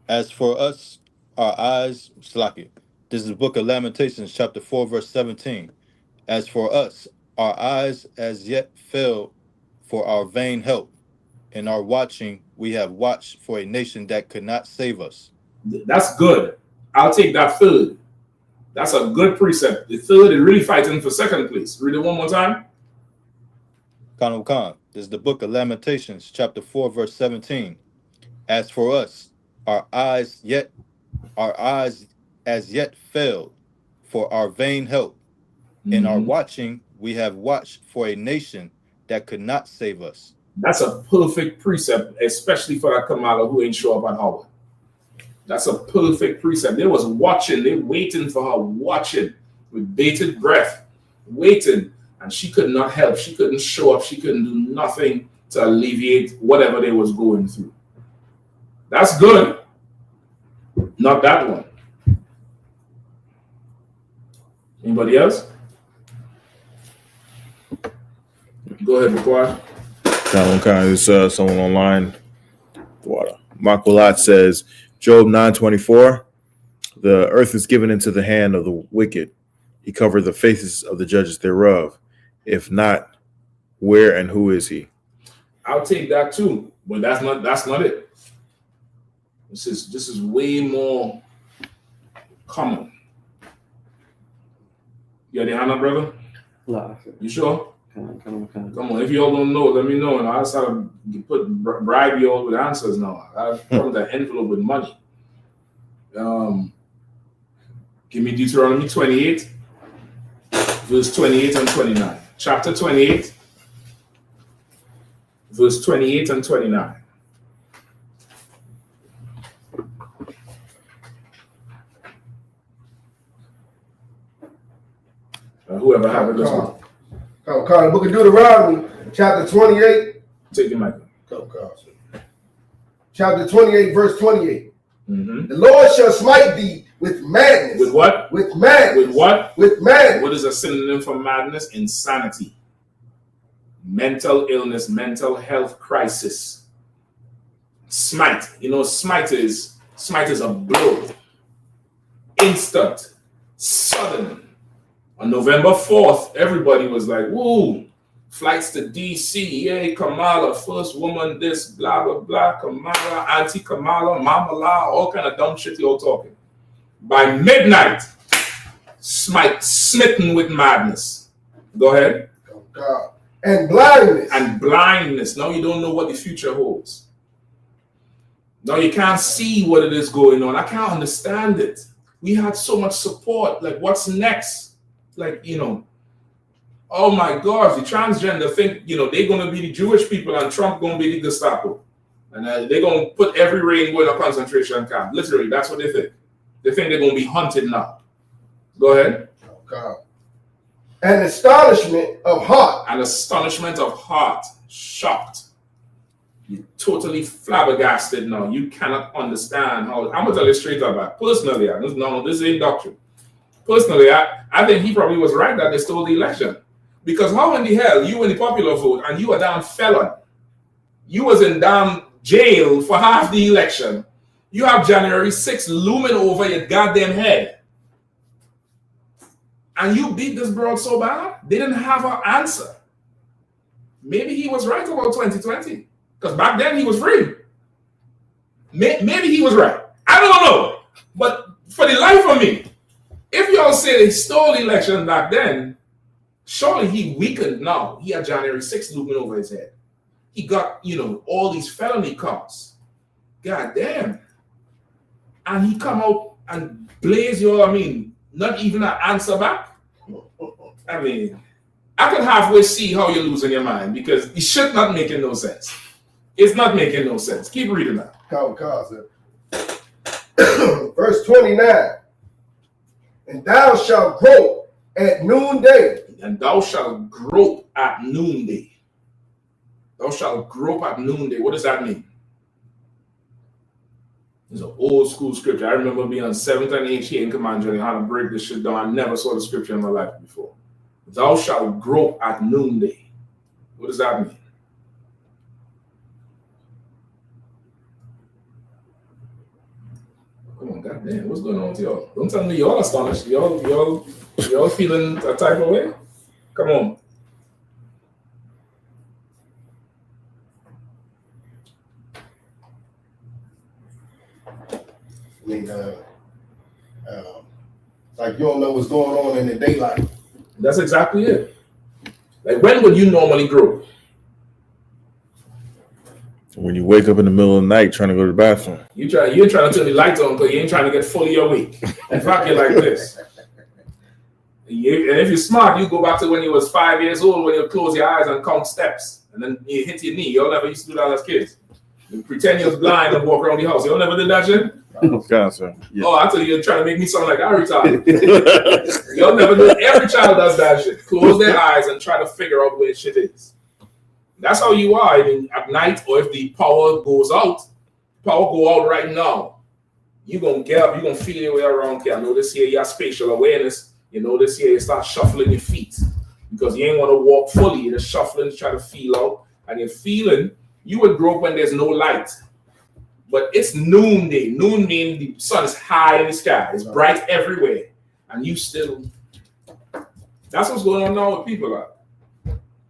As for us, our eyes, Salaki. This is the book of Lamentations, chapter 4, verse 17. As for us, our eyes as yet fail for our vain help. In our watching, we have watched for a nation that could not save us. That's good. I'll take that third. That's a good precept. The third is really fighting for second place. Read it one more time. Khan. This is the book of Lamentations, chapter 4, verse 17. As for us, our eyes as yet failed for our vain help. In our watching, we have watched for a nation that could not save us. That's a perfect precept, especially for that Kamala who ain't show up at Howard. That's a perfect precept. They was watching, they waiting for her, watching with bated breath, waiting, and she could not help. She couldn't show up. She couldn't do nothing to alleviate whatever they was going through. That's good. Not that one. Anybody else? Go ahead, McQuarrie. There's someone online. Water. Makulat says, Job 9:24, the earth is given into the hand of the wicked. He covered the faces of the judges thereof. If not, where and who is he? I'll take that too, but that's not it. This is way more common. You got Yahanna, brother? No. You sure? Come on. Come on, if you all don't know, let me know, and I'll start to bribe you all with answers now. I'll come with an envelope with money. Give me Deuteronomy 28, verse 28 and 29. Chapter 28, verse 28 and 29. Whoever have it, listen. Come, the book of Deuteronomy, chapter 28. Take your mic. Come. Chapter 28, verse 28. Mm-hmm. The Lord shall smite thee with madness. With what? With madness. With what? With madness. What is a synonym for madness? Insanity. Mental illness, mental health crisis. Smite. Smite is a blow. Instant. Sudden. On November 4th, everybody was like, woo, flights to DC, yay, Kamala, first woman, this, blah, blah, blah, Kamala, anti-Kamala, Mamala, all kind of dumb shit you're talking. By midnight, smitten with madness. Go ahead. Oh, God. And blindness. And blindness. Now you don't know what the future holds. Now you can't see what it is going on. I can't understand it. We had so much support. Like, what's next? Like, you know, oh my gosh, the transgender think, you know, they're going to be the Jewish people and Trump going to be the Gestapo. And they're going to put every rainbow in a concentration camp. Literally, that's what they think. They think they're going to be hunted now. Go ahead. Oh, God. An astonishment of heart. An astonishment of heart. Shocked. You're totally flabbergasted now. You cannot understand how. I'm going to tell you straight up. Personally, this ain't doctrine. Personally, I think he probably was right that they stole the election. Because how in the hell you in the popular vote and you a damn felon? You was in damn jail for half the election. You have January 6th looming over your goddamn head. And you beat this broad so bad, they didn't have an answer. Maybe he was right about 2020. Because back then he was free. Maybe he was right. I don't know. But for the life of me, if y'all say they stole the election back then, surely he weakened now. He had January 6th looming over his head. He got, you know, all these felony counts. God damn. And he come out and blaze your, I mean, not even an answer back. I mean, I can halfway see how you're losing your mind because it should not making no sense. It's not making no sense. Keep reading that. Verse 29. And thou shalt grope at noonday. And thou shalt grope at noonday. Thou shalt grope at noonday. What does that mean? It's an old school scripture. I remember being on 7th and 8th here in command journey, how to break this shit down. I never saw the scripture in my life before. Thou shalt grope at noonday. What does that mean? Come on, goddamn, what's going on with y'all? Don't tell me y'all astonished. Y'all feeling a type of way? Come on. I mean, like you don't know what's going on in the daylight. That's exactly it. Like, when would you normally grow? When you wake up in the middle of the night trying to go to the bathroom. You're trying to turn the lights on because you ain't trying to get fully awake. In fact, you're like this. And if you're smart, you go back to when you was 5 years old, when you close your eyes and count steps, and then you hit your knee. Y'all never used to do that as kids. You pretend you was blind and walk around the house. Y'all never did that shit? God, sir. Yeah. Oh, I tell you, you're trying to make me sound like I retarded. Y'all never do it. Every child does that shit. Close their eyes and try to figure out where shit is. That's how you are. I mean, at night, or if the power goes out, power go out right now. You're going to get up, you're going to feel your way around here. I know this here, you have spatial awareness. You know this here, you start shuffling your feet because you ain't want to walk fully. You're just shuffling, try to feel out. And you're feeling, you would grow up when there's no light. But it's noonday. Noon means the sun is high in the sky. It's bright everywhere. And you still, that's what's going on now with people.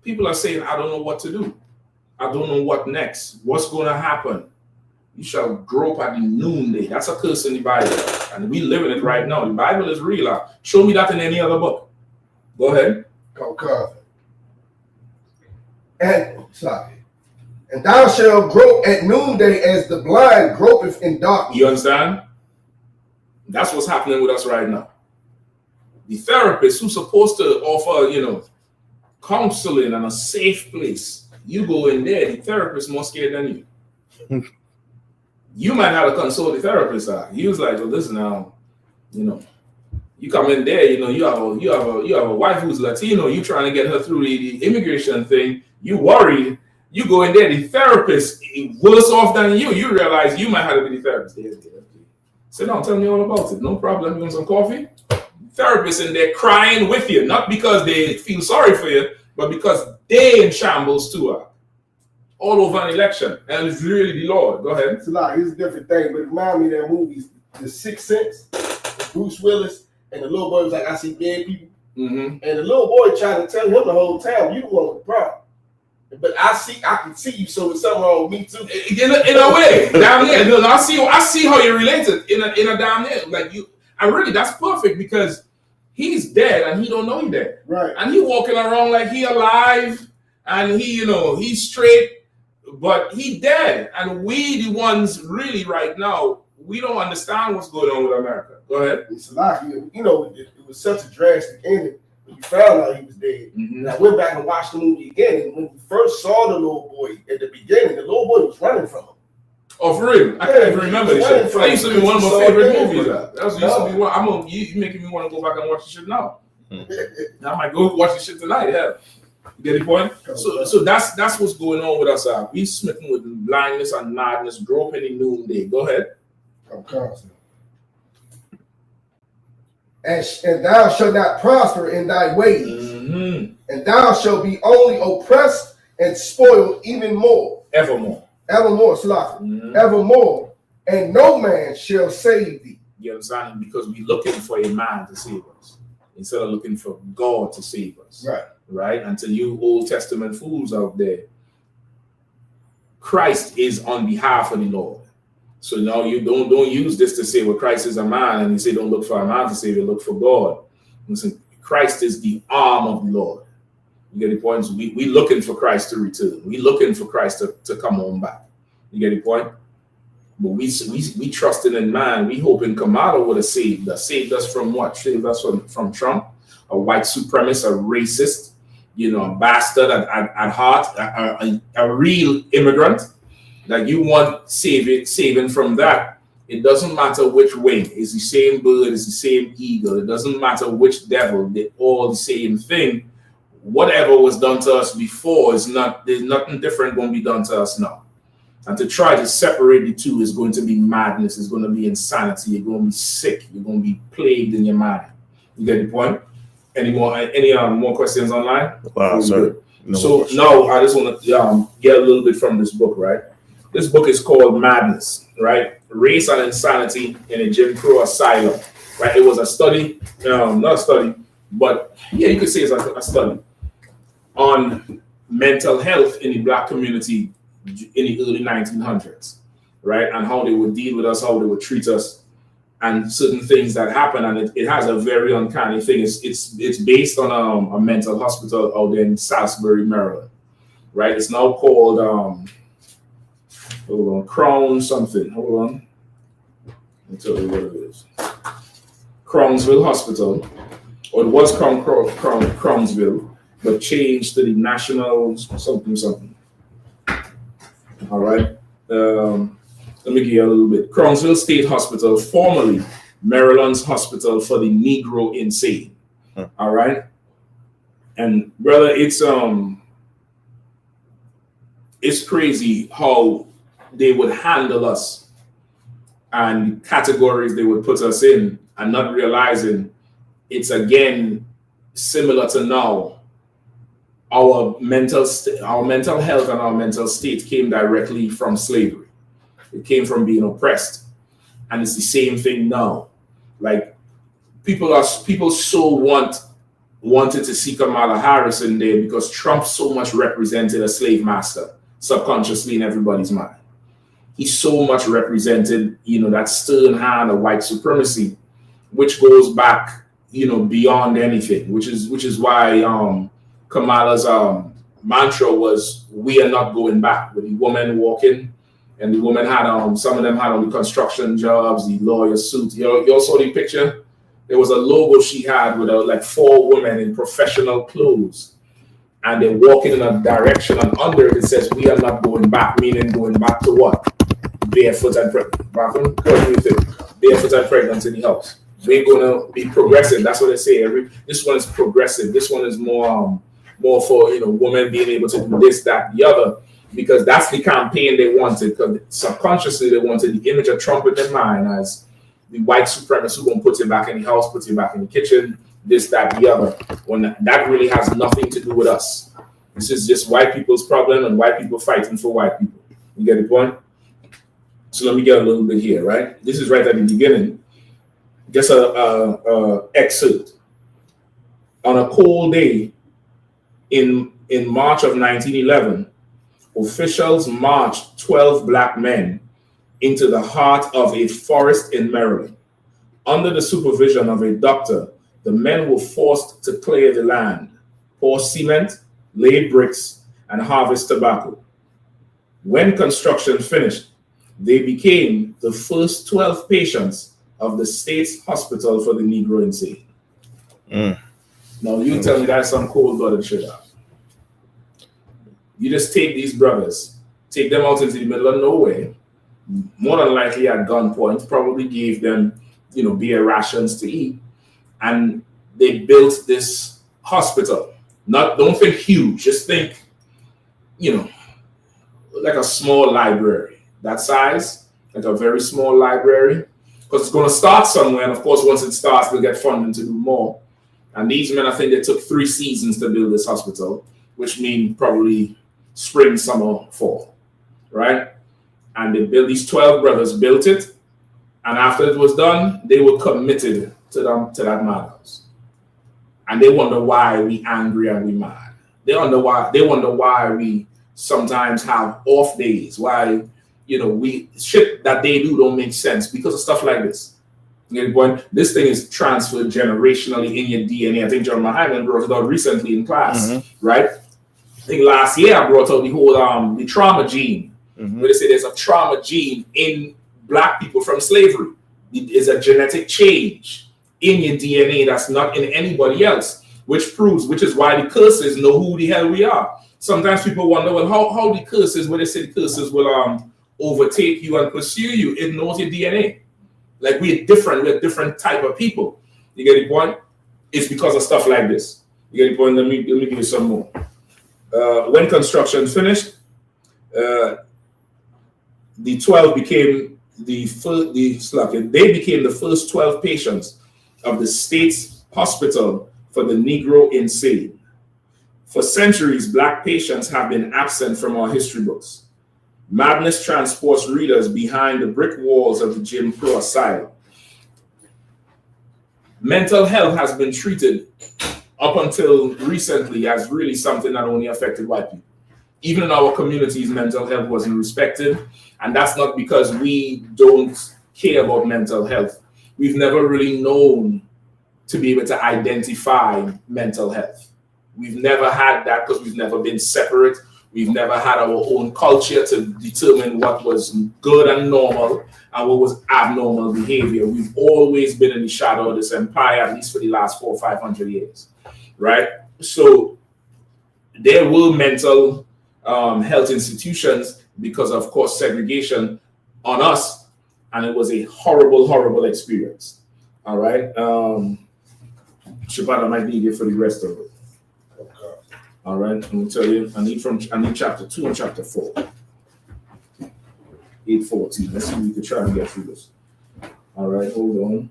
People are saying, I don't know what to do. I don't know what next. What's going to happen? You shall grope at the noonday. That's a curse in the Bible. And we live in it right now. The Bible is real. Show me that in any other book. Go ahead. And thou shalt grope at noonday as the blind gropeth in darkness. You understand? That's what's happening with us right now. The therapist who's supposed to offer, you know, counseling and a safe place. You go in there, the therapist more scared than you. You might have to consult the therapist. He was like, well, listen now, you know, you come in there, you know, you have a wife who's Latino, you trying to get her through the immigration thing, you worried, you go in there, the therapist worse off than you. You realize you might have to be the therapist. Sit down, tell me all about it. No problem. You want some coffee? Therapist in there crying with you, not because they feel sorry for you, but because they in shambles too. All over an election, and it's really the Lord. Go ahead. It's a lot. It's a different thing, but it reminds me of that movie, The Sixth Sense, Bruce Willis, and the little boy was like, I see dead people. Mm-hmm. And the little boy trying to tell him the whole time, you the one with the problem. But I can see you, so there's something wrong with me too. In a way, down there. No, I see how you relate it in a down there. Like you, and really that's perfect because he's dead and he don't know he's dead. Right. And he walking around like he alive and he, you know, he's straight, but he dead. And we the ones really right now, we don't understand what's going on with America. Go ahead. It's like, you know, it was such a drastic ending when you found out he was dead. And I went back and watched the movie again, and when you first saw the little boy at the beginning, the little boy was running from him. Oh, for real? I can't even remember this shit. That used to be one of my favorite movies. That used to be one. You making me want to go back and watch the shit now. I might go watch the shit tonight. Yeah, you get the point. So that's what's going on with us. We smitten with blindness and madness, groping in noonday. Go ahead. I'm constant. And thou shalt not prosper in thy ways, and thou shalt be only oppressed and spoiled even more. Evermore. Evermore, evermore, and no man shall save thee. You understand? Because we're looking for a man to save us instead of looking for God to save us. Right. Right? And to you Old Testament fools out there, Christ is on behalf of the Lord. So now you don't use this to say, well, Christ is a man, and you say don't look for a man to save you, look for God. Listen, Christ is the arm of the Lord. You get the point? So we looking for Christ to return. We looking for Christ to come home back. You get the point? But we trusting in man. We hoping Kamala would have saved us. Saved us from what? Saved us from Trump, a white supremacist, a racist, a bastard at heart, a real immigrant. Like you want saving from that. It doesn't matter which wing. It's the same bird. It's the same eagle. It doesn't matter which devil. They're all the same thing. Whatever was done to us before there's nothing different going to be done to us now. And to try to separate the two is going to be madness. It's going to be insanity. You're going to be sick. You're going to be plagued in your mind. You get the point? Any more questions online? Wow, sir. So now I just want to get a little bit from this book, right? This book is called Madness, right? Race and Insanity in a Jim Crow Asylum, right? It was a study, not a study, but yeah, you could say it's a study on mental health in the Black community in the early 1900s, right? And how they would deal with us, how they would treat us, and certain things that happen. And it has a very uncanny thing. It's based on a mental hospital out there in Salisbury, Maryland, right? It's now called hold on, Crown something. Hold on. I'll tell you what it is. Crownsville Hospital, or it was Crownsville, but changed to the National something. All right. Let me give you a little bit. Crownsville State Hospital, formerly Maryland's Hospital for the Negro Insane. All right. And brother, it's crazy how they would handle us and categories they would put us in, and not realizing it's again similar to now. Our mental health and our mental state came directly from slavery. It came from being oppressed, and it's the same thing now. Like people so wanted to see Kamala Harris in there because Trump so much represented a slave master subconsciously in everybody's mind. He so much represented, that stern hand of white supremacy, which goes back, beyond anything, which is why Kamala's mantra was, "We are not going back." With the woman walking, and the woman had some of them had on the construction jobs, the lawyer suit. You all saw the picture. There was a logo she had with like 4 women in professional clothes, and they're walking in a direction, and under it says, "We are not going back," meaning going back to what? Barefoot and pregnant. What do you think? Barefoot and pregnant in the house. We're gonna be progressive. That's what they say. This one is progressive. This one is more for women being able to do this, that, the other, because that's the campaign they wanted. Because subconsciously they wanted the image of Trump in their mind as the white supremacist who gonna put you back in the house, put you back in the kitchen, this, that, the other. When that really has nothing to do with us. This is just white people's problem and white people fighting for white people. You get the point? So let me get a little bit here, right? This is right at the beginning. Just a excerpt. On a cold day in March of 1911, officials marched 12 Black men into the heart of a forest in Maryland. Under the supervision of a doctor, the men were forced to clear the land, pour cement, lay bricks, and harvest tobacco. When construction finished, they became the first 12 patients of the state's hospital for the Negro insane. Now you tell me that's some cold-blooded shit out. You just take these brothers, take them out into the middle of nowhere, more than likely at gunpoint, probably gave them, beer rations to eat, and they built this hospital. Don't think huge, just think, like a small library, that size, like a very small library, because it's going to start somewhere, and of course, once it starts, they'll get funding to do more. And these men, I think they took 3 seasons to build this hospital, which means probably spring, summer, fall, right? And they built, these 12 brothers built it, and after it was done, they were committed to that madhouse. And they wonder why we angry and we mad. They wonder why we sometimes have off days, why we shit that they do don't make sense because of stuff like this. When this thing is transferred generationally in your DNA. I think John Mahaman brought it out recently in class, right? I think last year I brought out the whole the trauma gene, where they say there's a trauma gene in black people from slavery. It is a genetic change in your DNA that's not in anybody else, which is why the curses know who the hell we are. Sometimes people wonder, well, how the curses, when they say the curses will overtake you and pursue you, it knows your DNA. Like we're different type of people. You get the point? It's because of stuff like this. You get the point? Let me give you some more. When construction finished, the 12 became the first 12 patients of the state's hospital for the Negro insane. For centuries, black patients have been absent from our history books. Madness transports readers behind the brick walls of the Jim Crow asylum. Mental health has been treated up until recently as really something that only affected white people. Even in our communities, mental health wasn't respected. And that's not because we don't care about mental health. We've never really known to be able to identify mental health. We've never had that because we've never been separate. We've never had our own culture to determine what was good and normal and what was abnormal behavior. We've always been in the shadow of this empire, at least for the last 400 or 500 years, right? So there were mental health institutions because, of course, segregation on us, and it was a horrible, horrible experience, all right? Shabbat, I might need it for the rest of it. All right, I'm gonna tell you. I need chapter 2 and chapter 4. 8:14. Let's see if we can try and get through this. All right, hold on.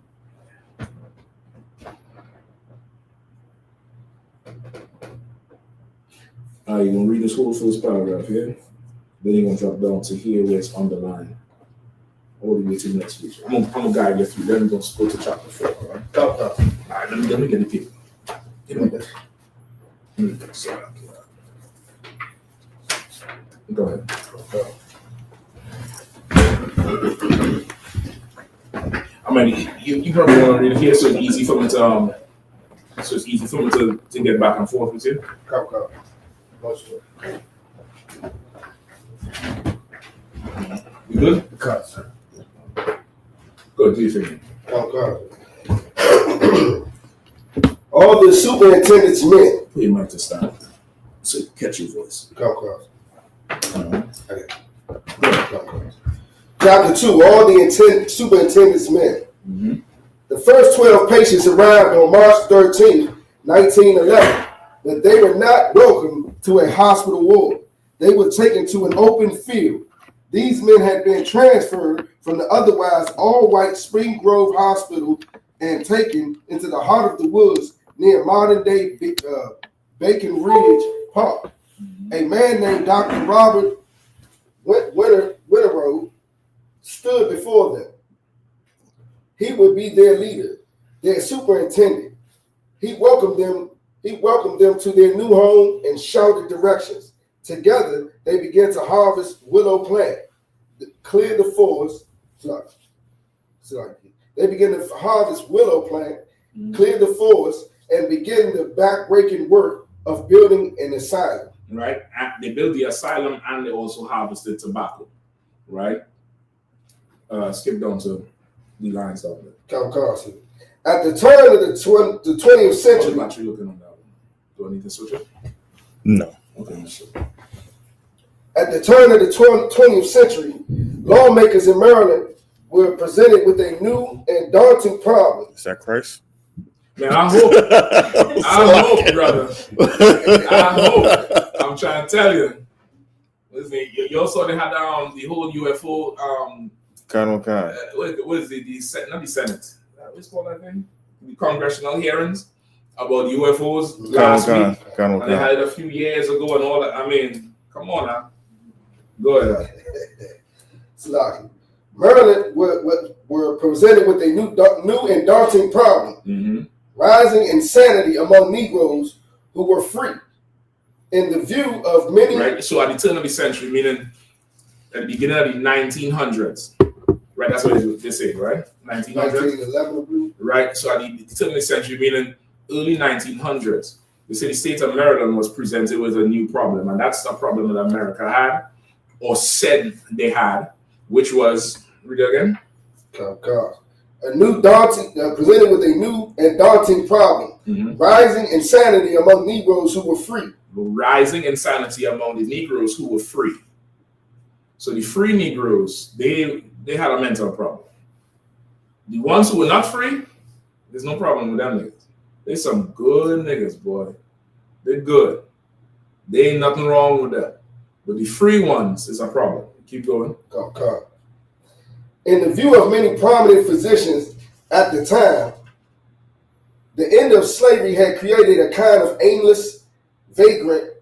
All right, you're gonna read this whole first paragraph here. Then you're gonna drop down to here where it's underlined. All the way to the next page. I'm gonna guide you through. Then we're gonna go to chapter 4. All right. All right. Let me get the paper. Go ahead. I mean, you probably want to read it here, so it's easy for me to get back and forth with you. Come. You good? Cut, sir. Good. Do you think? Come. All the superintendent's men. Put your mic to stop. So catch your voice. Come. Okay. Come. Chapter 2, all the superintendent's men. Mm-hmm. The first 12 patients arrived on March 13, 1911, but they were not welcome to a hospital ward. They were taken to an open field. These men had been transferred from the otherwise all-white Spring Grove Hospital and taken into the heart of the woods near modern-day Bacon Ridge Park. A man named Dr. Robert Winterow stood before them. He would be their leader, their superintendent. He welcomed them to their new home and shouted directions. Together, they began to harvest willow plant, clear the forest. They began to harvest willow plant, clear the forest, and begin the backbreaking work of building an asylum. Right? They built the asylum and they also harvested tobacco. Right? skip down to the lines down there. Caucasian. At the turn of the 20th century. I'm actually looking on that one. Do I need to switch it? No. Okay. At the turn of the 20th century, lawmakers in Maryland were presented with a new and daunting problem. Is that Christ? Man, I hope, brother. I hope. I'm trying to tell you. Listen, you also had the whole UFO. What is it? Not the Senate. What's called that thing? The congressional hearings about UFOs last week. And they had it a few years ago and all that. I mean, come on now. Go ahead. Slaki. Maryland were presented with a new and daunting problem. Mm-hmm. Rising insanity among Negroes who were free. In the view of many... Right, so at the turn of the century, meaning at the beginning of the 1900s. Right, that's what they say, right? 1911. Right, so at the turn of the century, meaning early 1900s, they say the state of Maryland was presented with a new problem, and that's the problem that America had, or said they had, which was, read it again? Presented with a new and daunting problem. Mm-hmm. Rising insanity among Negroes who were free. Rising insanity among the Negroes who were free. So the free Negroes, they had a mental problem. The ones who were not free, there's no problem with them niggas. They some good niggas, boy. They're good. There ain't nothing wrong with that. But the free ones is a problem. Keep going. Okay. In the view of many prominent physicians at the time, the end of slavery had created a kind of aimless vagrant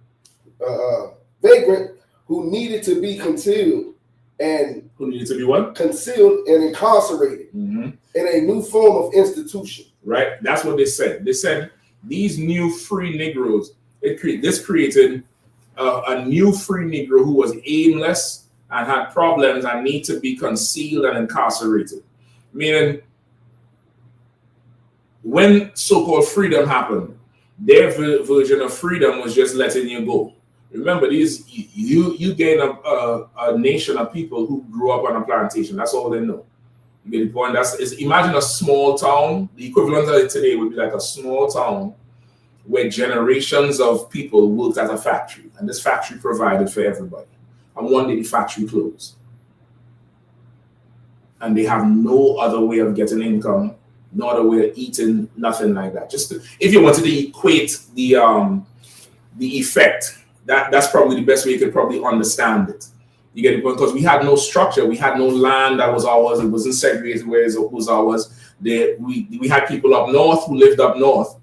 who needed to be concealed and concealed and incarcerated in a new form of institution. Right, that's what they said. They said these new free Negroes. This created a new free Negro who was aimless and had problems and need to be concealed and incarcerated. Meaning, when so-called freedom happened, their version of freedom was just letting you go. Remember, you gain a nation of people who grew up on a plantation. That's all they know. You get the point? Imagine a small town. The equivalent of it today would be like a small town where generations of people worked at a factory, and this factory provided for everybody. And one day the factory closed, and they have no other way of getting income, no other way of eating, nothing like that. If you wanted to equate the effect, that's probably the best way you could probably understand it. You get the point? Because we had no structure, we had no land that was ours. It wasn't segregated where it was ours. We had people up north who lived up north,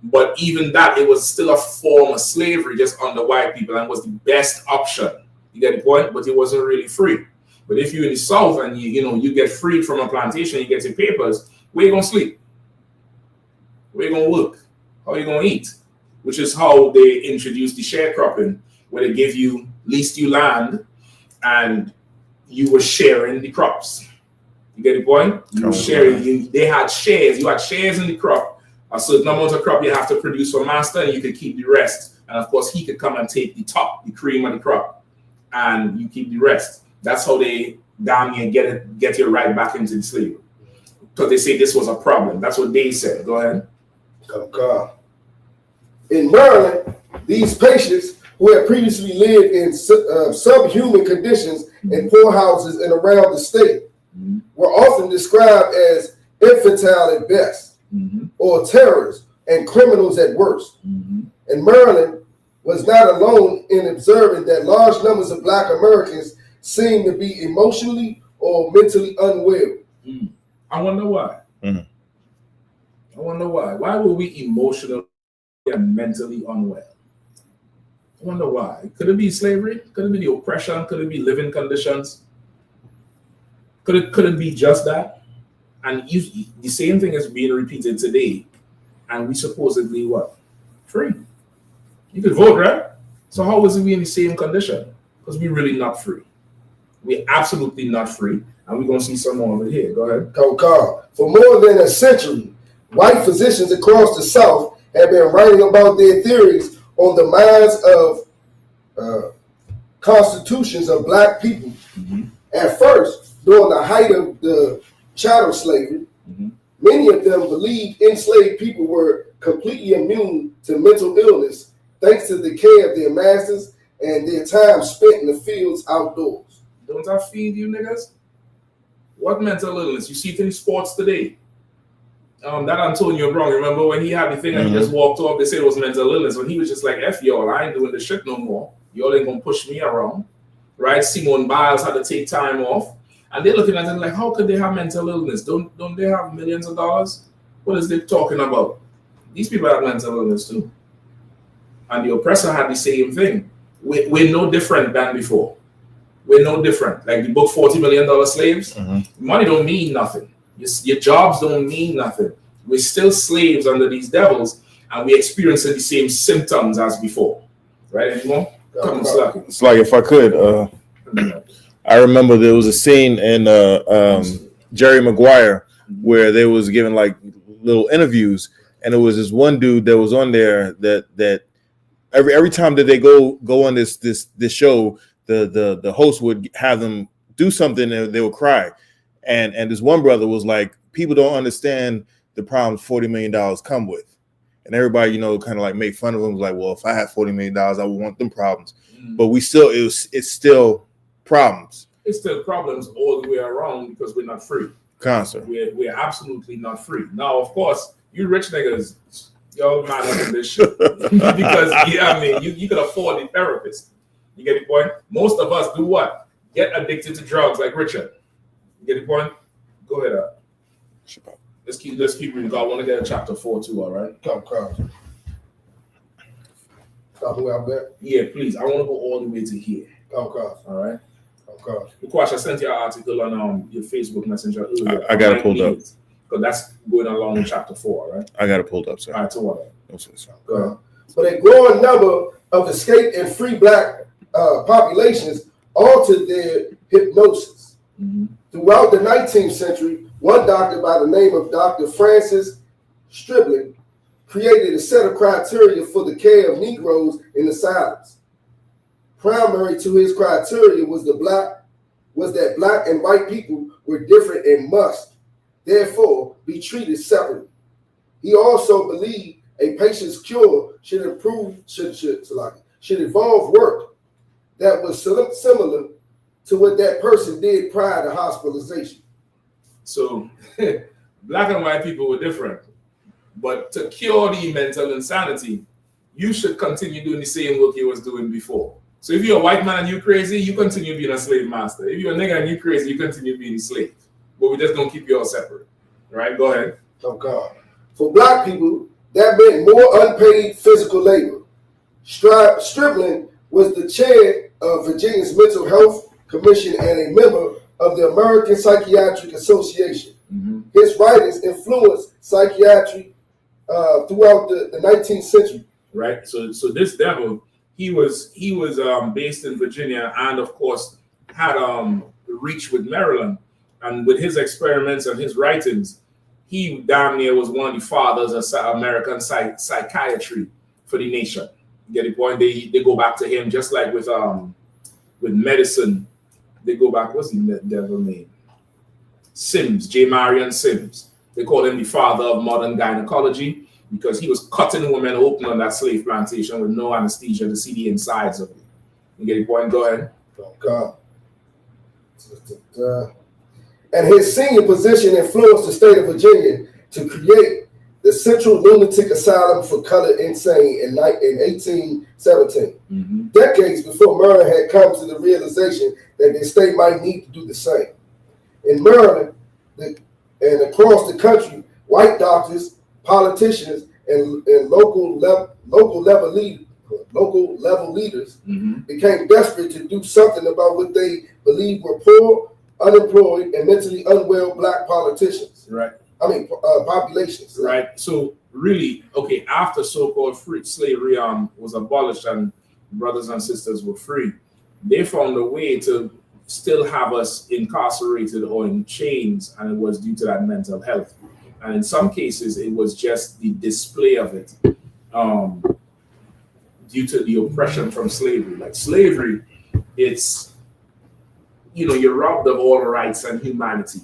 but even that, it was still a form of slavery just under white people, and was the best option. You get the point? But it wasn't really free. But if you're in the South and you get freed from a plantation, you get your papers, where you gonna sleep? Where you gonna work? How you gonna eat? Which is how they introduced the sharecropping, where they leased you land, and you were sharing the crops. You get the point? You were sharing. They had shares. You had shares in the crop. A certain amount of crop you have to produce for master, and you could keep the rest. And of course, he could come and take the top, the cream of the crop, and you keep the rest. That's how they damn you and get you right back into the slavery. Because they say this was a problem. That's what they said. Go ahead. Okay. In Maryland, these patients who had previously lived in subhuman conditions in poorhouses and around the state were often described as infantile at best, or terrorists and criminals at worst. And Maryland was not alone in observing that large numbers of Black Americans seemed to be emotionally or mentally unwell. I wonder why. I wonder why. Why were we emotionally and mentally unwell? I wonder why. Could it be slavery? Could it be the oppression? Could it be living conditions? Could it be just that? And the same thing is being repeated today, and we supposedly what? Free. You could vote, right? So how is it we in the same condition? Because we're really not free. We're absolutely not free, and we're going to see some more of it here. Go ahead. For more than a century, white physicians across the South have been writing about their theories on the minds of constitutions of Black people. At first, during the height of the chattel slavery, many of them believed enslaved people were completely immune to mental illness thanks to the care of their masters and their time spent in the fields outdoors. Don't I feed you niggas? What mental illness? You see it in sports today. That Antonio Brown, remember when he had the thing and he just walked off, they said it was mental illness. When he was just like, F y'all, I ain't doing this shit no more. Y'all ain't gonna push me around. Right? Simone Biles had to take time off. And they're looking at it like, how could they have mental illness? Don't they have millions of dollars? What is they talking about? These people have mental illness too. And the oppressor had the same thing. We're no different than before. We're no different. Like the book $40 Million Slaves, money don't mean nothing. Your jobs don't mean nothing. We're still slaves under these devils, and we experience the same symptoms as before. Right, anymore? Come on, Slack. It's like, if I could, I remember there was a scene in Jerry Maguire where they was giving like little interviews, and it was this one dude that was on there that every time that they go on this show, the host would have them do something and they would cry. And this one brother was like, people don't understand the problems $40 million come with. And everybody, you know, kind of like make fun of him. Was like, well, if I had $40 million, I would want them problems. But it's still problems. It's still problems all the way around because we're not free. Constantly. We're absolutely not free. Now, of course, you rich niggas, y'all mad at this shit. Because, yeah, I mean, you can afford a therapist. You get the point? Most of us do what? Get addicted to drugs like Richard. You get the point? Go ahead. Let's keep reading. I want to get a chapter 4 too, all right? Come. Yeah, please. I want to go all the way to here. Come. All right? Come. Ukwash, I sent you an article on your Facebook Messenger earlier. I got it pulled up. Because that's going along in chapter 4, all right? I got it pulled up, sir. All right, so what? Go ahead. But a growing number of escaped and free black populations altered their hypnosis. Throughout the 19th century, one doctor by the name of Dr. Francis Stribling created a set of criteria for the care of Negroes in asylums. Primary to his criteria was that black and white people were different and must, therefore, be treated separately. He also believed a patient's cure should involve work that was similar to what that person did prior to hospitalization. So, black and white people were different. But to cure the mental insanity, you should continue doing the same work you was doing before. So if you're a white man and you're crazy, you continue being a slave master. If you're a nigga and you're crazy, you continue being a slave. But we just don't keep you all separate. Right? Go ahead. Oh, God. For black people, that meant more unpaid physical labor. Stribling was the chair of Virginia's Mental Health Commission and a member of the American Psychiatric Association. His writings influenced psychiatry throughout the 19th century. Right. So this devil, he was based in Virginia and of course had reach with Maryland, and with his experiments and his writings, he damn near was one of the fathers of American psychiatry for the nation. You get the point? They go back to him just like with medicine. They go back. What's the devil name? Sims, J. Marion Sims. They call him the father of modern gynecology because he was cutting women open on that slave plantation with no anesthesia to see the insides of it. You get the point? Go ahead. Oh, God. And his senior position influenced the state of Virginia to create the Central Lunatic Asylum for Colored Insane in 1817. Decades before Maryland had come to the realization that the state might need to do the same. In Maryland and across the country, white doctors, politicians, and local level leaders became desperate to do something about what they believed were poor, unemployed, and mentally unwell black politicians. Right. Populations. Right. So really, okay, after so-called free slavery was abolished and brothers and sisters were free, they found a way to still have us incarcerated or in chains, and it was due to that mental health. And in some cases, it was just the display of it due to the oppression from slavery. Like slavery, it's you're robbed of all rights and humanity.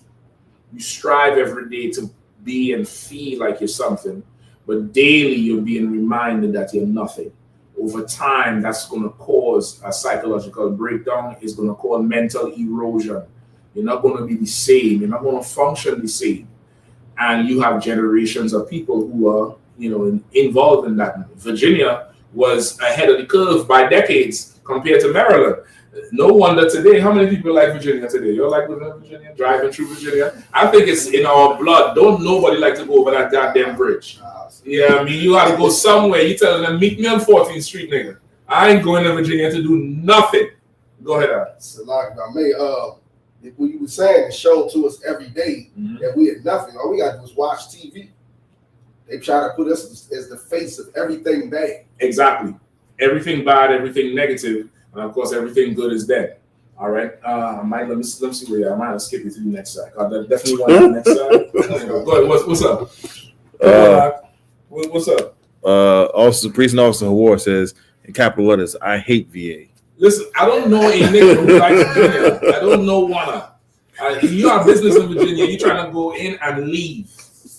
You strive every day to be and feel like you're something, but daily you're being reminded that you're nothing. Over time, that's going to cause a psychological breakdown. It's going to cause mental erosion. You're not going to be the same. You're not going to function the same. And you have generations of people who are, involved in that. Virginia was ahead of the curve by decades compared to Maryland. No wonder today, how many people like Virginia today? You like Virginia, driving through Virginia? I think it's in our blood. Don't nobody like to go over that goddamn bridge. Yeah, I mean, you got to go somewhere. You telling them, meet me on 14th Street, nigga. I ain't going to Virginia to do nothing. Go ahead, Al. What you were saying is shown to us every day that we had nothing. All we got to do is watch TV. They try to put us as the face of everything bad. Exactly. Everything bad, everything negative, and of course, everything good is dead. All right. Let me see where you are. I might have skipped you to the next side. I definitely want the next side. Go ahead. What's up? What's up? Officer, Priest and Officer Award says in capital letters, I hate VA. Listen, I don't know a nigga who likes Virginia. I don't know one. You have business in Virginia. You're trying to go in and leave.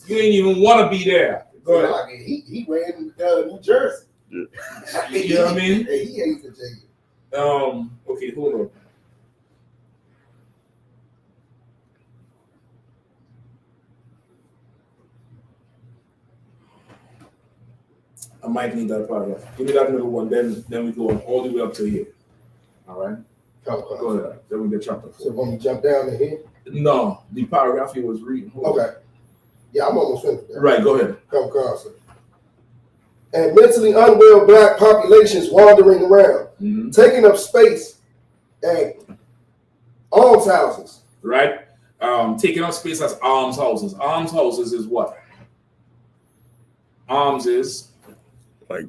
You ain't even want to be there. Go ahead. He ran New Jersey. You know what I mean? He hates Virginia. Okay, hold on. I might need that paragraph. Give me that middle one, then we go on all the way up to here. All right? Go ahead. Then we get chapter 4. So when we jump down to here? No, the paragraph he was reading. Okay. Yeah, I'm almost finished. Right, go ahead. Come, sir. And mentally unwell black populations wandering around, taking up space at almshouses. Right? Taking up space as almshouses. Almshouses is what? Alms is like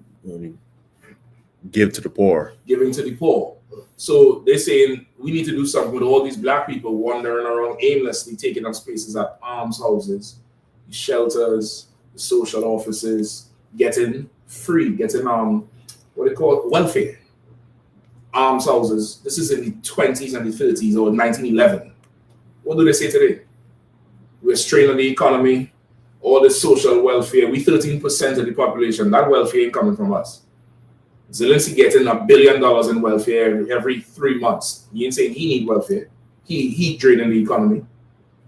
give to the poor. Giving to the poor. So they're saying we need to do something with all these black people wandering around aimlessly, taking up spaces at almshouses, shelters, the social offices, getting what they call welfare. Almshouses. This is in the 20s and the 30s or 1911. What do they say today? We're straining the economy, all the social welfare. We 13% of the population. That welfare ain't coming from us. Zelensky getting $1 billion in welfare every 3 months. He ain't saying he need welfare. He draining the economy.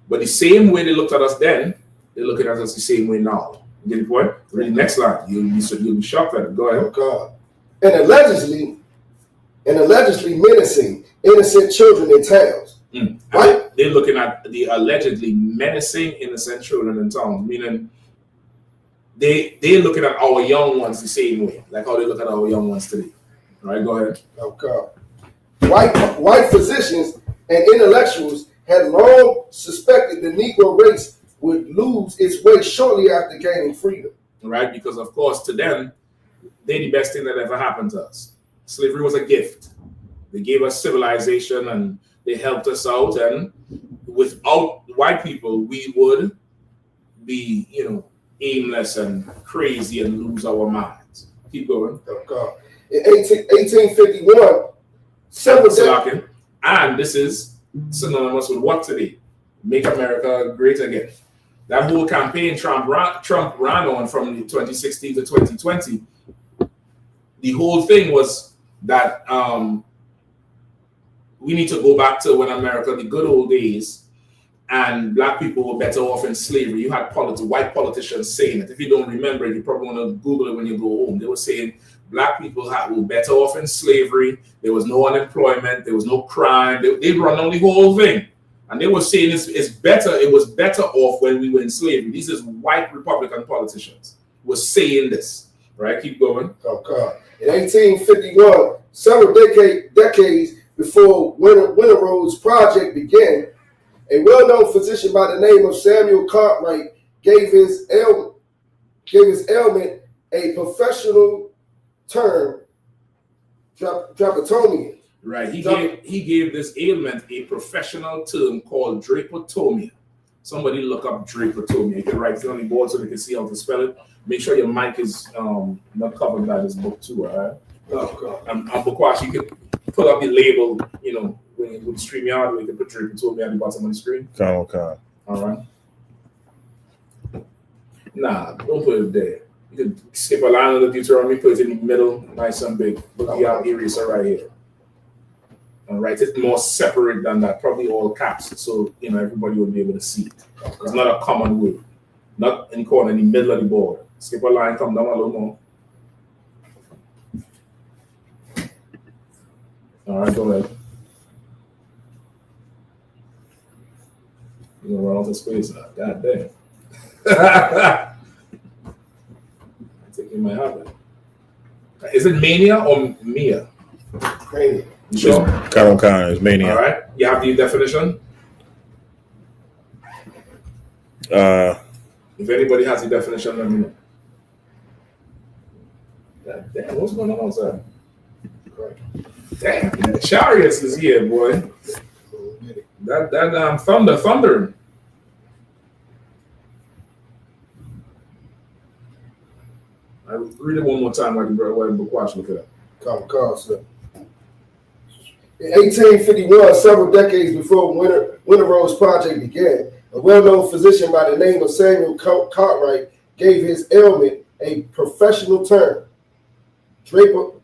But the same way they looked at us then, they're looking at us the same way now. You get the point? Read the next line. You'll be shocked at it. Go ahead. Oh God. And allegedly menacing innocent children in towns. Right? They're looking at the allegedly menacing innocent children in towns, meaning they're looking at our young ones the same way, like how they look at our young ones today. All right, go ahead. Oh God. White physicians and intellectuals had long suspected the Negro race would lose its way shortly after gaining freedom. Right, because of course to them, they're the best thing that ever happened to us. Slavery was a gift. They gave us civilization and they helped us out. And without white people, we would be, aimless and crazy and lose our minds. Keep going. Oh God. In 1851, several and this is synonymous with what today? Make America great again. That whole campaign Trump ran on from 2016 to 2020. The whole thing was that we need to go back to when America, the good old days, and black people were better off in slavery. You had white politicians saying it. If you don't remember it, you probably want to Google it when you go home. They were saying black people were better off in slavery. There was no unemployment. There was no crime. They run on the whole thing. And they were saying it's better. It was better off when we were in slavery. These is white Republican politicians were saying this. Right? Keep going. Oh God. In 1851, several decades before Winterroad's project began, a well-known physician by the name of Samuel Cartwright gave his ailment a professional term, drapetomia. Right. He gave this ailment a professional term called drapetomia. Somebody look up drapetomia. You can write it on the board so they can see how to spell it. Make sure your mic is not covered by this book too, all right? Oh God. And Bukwash, you can put up the label, when you go to StreamYard, we can put Drake told me at the bottom of the screen. Con. All right. Nah, don't put it there. You can skip a line of the Deuteronomy, put it in the middle, nice and big. Put the eraser right here. All right, it's more separate than that, probably all caps, so everybody will be able to see it. It's not a common word. Not in the corner, in the middle of the board. Skip a line, come down a little more. All right, go ahead. You're gonna run out of space now. God damn. I think you might have it. Is it Mania or Mia? Mania. You sure? Con is Mania. All right. You have the definition? If anybody has the definition, let me know. God damn, what's going on outside? Damn, Chariots is here, boy. That thundering. I read it one more time while you watch. Look at that. Sir. In 1851, several decades before Winter Rose Project began, a well-known physician by the name of Samuel Cartwright gave his ailment a professional term: drapetomania.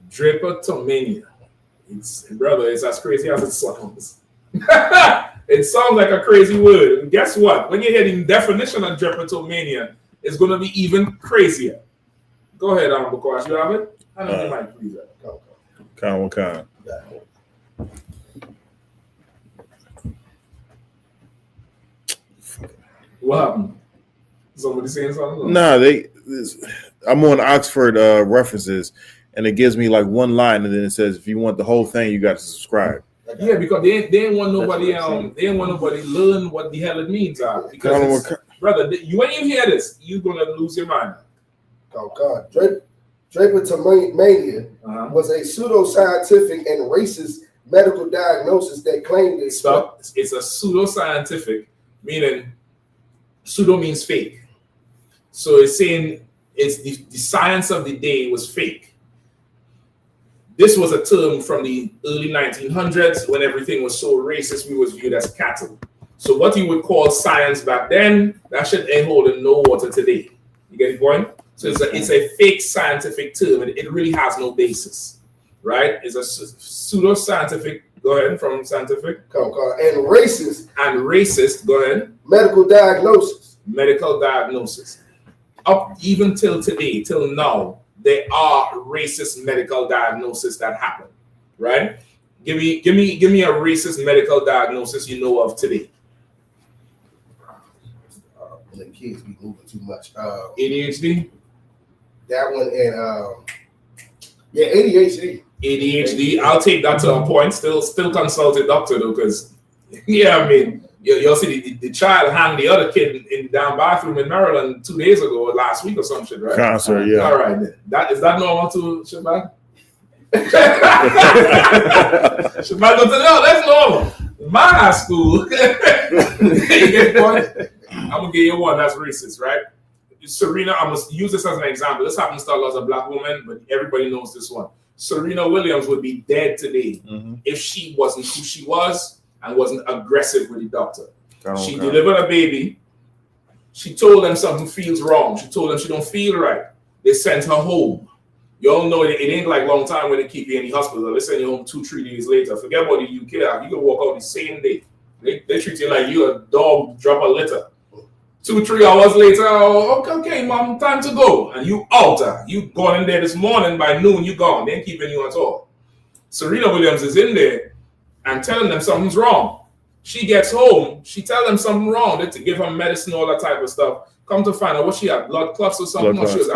Drapetomania. It's as crazy as it sounds. It sounds like a crazy word. And guess what? When you hear the definition of drapetomania, it's going to be even crazier. Go ahead, Bukwash. You have it? I know you might please that. Con. What happened? Somebody saying something? Nah, I'm on Oxford references, and it gives me like one line, and then it says, if you want the whole thing, you got to subscribe. Yeah, because they didn't want nobody learn what the hell it means. Because brother, when you hear this, you're gonna lose your mind. Oh God. Drapetomania was a pseudoscientific and racist medical diagnosis that claimed it's a pseudoscientific, meaning pseudo means fake. So it's saying it's the science of the day was fake. This was a term from the early 1900s when everything was so racist, we was viewed as cattle. So what you would call science back then, that shit ain't holding no water today. You get the point? So it's a fake scientific term, and it really has no basis, right? It's a pseudo-scientific, go ahead, from scientific. And racist, go ahead. Medical diagnosis. Up even till today, till now, there are racist medical diagnoses that happen, right? Give me a racist medical diagnosis you know of today. The kids be moving too much. ADHD. That one and ADHD. ADHD. I'll take that to a point. Still consult a doctor though, because I mean, you'll see the child hang the other kid in the damn bathroom in Maryland 2 days ago or last week or some shit, right? Concert, yeah. All right, then. Is that normal too, Shabbat? Shabbat goes, no, that's normal. My high school. You get the point? I'm gonna give you one that's racist, right? Serena, I'm gonna use this as an example. This happens to a lot of black women, but everybody knows this one. Serena Williams would be dead today if she wasn't who she was and wasn't aggressive with the doctor. She delivered a baby. She told them something feels wrong. She told them she don't feel right. They sent her home. You all know it ain't like long time when they keep you in the hospital. They send you home 2-3 days later. Forget about the UK. You can walk out the same day. They treat you like you a dog drop a litter. 2-3 hours later, okay, mom, time to go. And you out. You gone in there this morning, by noon, you gone. They ain't keeping you at all. Serena Williams is in there and telling them something's wrong. She gets home, she tells them something wrong. They to give her medicine, all that type of stuff. Come to find out what she had, blood clots or something. She was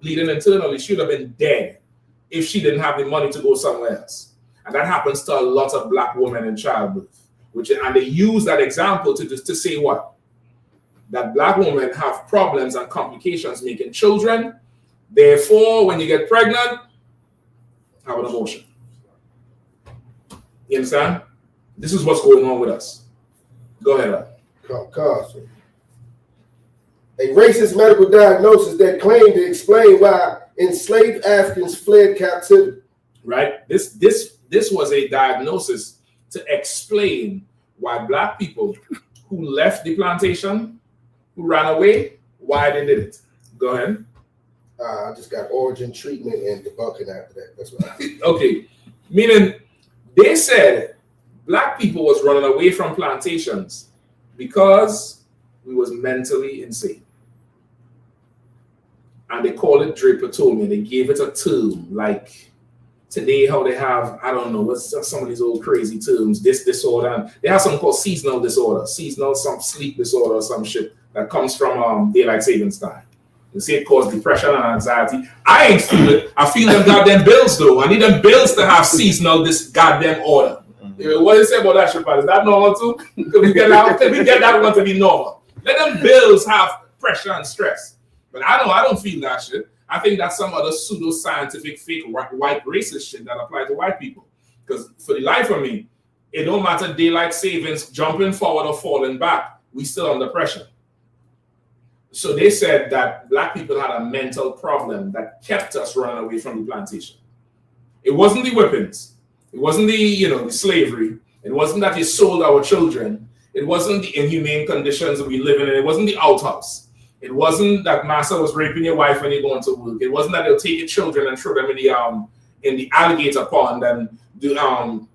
bleeding internally. She would have been dead if she didn't have the money to go somewhere else. And that happens to a lot of black women in childbirth. And they use that example to say what? That black women have problems and complications making children. Therefore, when you get pregnant, have an abortion. You understand? This is what's going on with us. Go ahead. A racist medical diagnosis that claimed to explain why enslaved Africans fled captivity. right? This was a diagnosis to explain why black people who left the plantation, who ran away, why they did it. Go ahead. I just got origin, treatment, and debunking after that. That's what I did. Okay. Meaning they said black people was running away from plantations because we was mentally insane. And they call it drapetomia. They gave it a term like today how they have, I don't know, what's some of these old crazy terms, this disorder. And they have something called seasonal disorder, some sleep disorder or some shit that comes from daylight savings time. They say it causes depression and anxiety. I ain't feel it. I feel them goddamn bills though. I need them bills to have seasonal this goddamn order. What do you say about that, Shepard? Is that normal too? Can we get that one to be normal? Let them bills have pressure and stress. But I don't feel that shit. I think that's some other pseudo-scientific, fake, white racist shit that apply to white people. Because for the life of me, it don't matter daylight savings, jumping forward or falling back, we still under pressure. So they said that black people had a mental problem that kept us running away from the plantation. It wasn't the whippings. It wasn't the slavery. It wasn't that you sold our children. It wasn't the inhumane conditions we live in. It wasn't the outhouse. It wasn't that massa was raping your wife when you're going to work. It wasn't that they'll take your children and throw them in the alligator pond and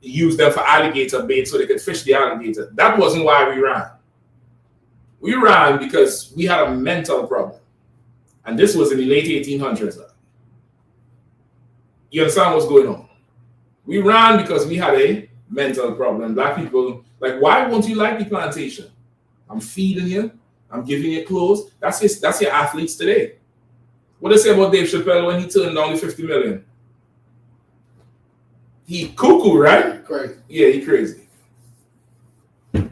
use them for alligator bait so they could fish the alligator. That wasn't why we ran. We ran because we had a mental problem. And this was in the late 1800s. You understand what's going on? We ran because we had a mental problem. Black people, like, why won't you like the plantation? I'm feeding you. I'm giving you clothes. That's your athletes today. What they say about Dave Chappelle when he turned down the 50 million? He cuckoo, right? Crazy. Yeah, he crazy.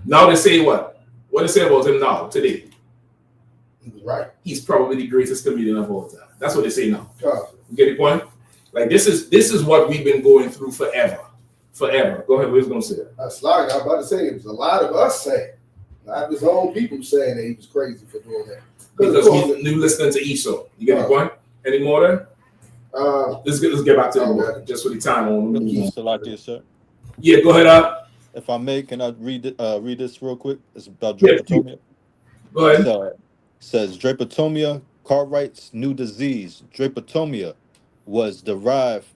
Now they say what? What they say about him now, today? He was right. He's probably the greatest comedian of all time. That's what they say now. Oh. You get the point? Like this is what we've been going through forever. Forever. Go ahead, what was going to say? That's like I was about to say, it was a lot of us saying. Not his own people saying that he was crazy for doing that. Because we knew listening to I.S.U.P.K. You get the point? Any more there? Let's get back to the just for the time on. Sir. Yeah, go ahead. If I may, can I read this real quick? It's about drapetomia. Go ahead. So, it says drapetomia, Cartwright's new disease. Drapetomia was derived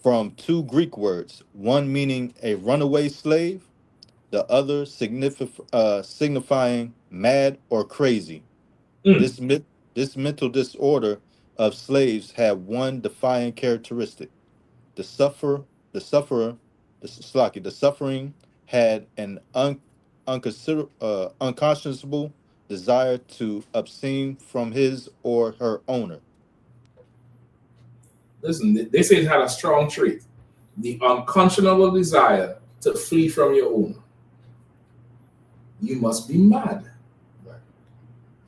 from two Greek words, one meaning a runaway slave, the other signifying mad or crazy. This mental disorder of slaves had one defining characteristic. The suffering had an unconscionable desire to abstain from his or her owner. Listen, they say it had a strong trait. The unconscionable desire to flee from your owner. You must be mad.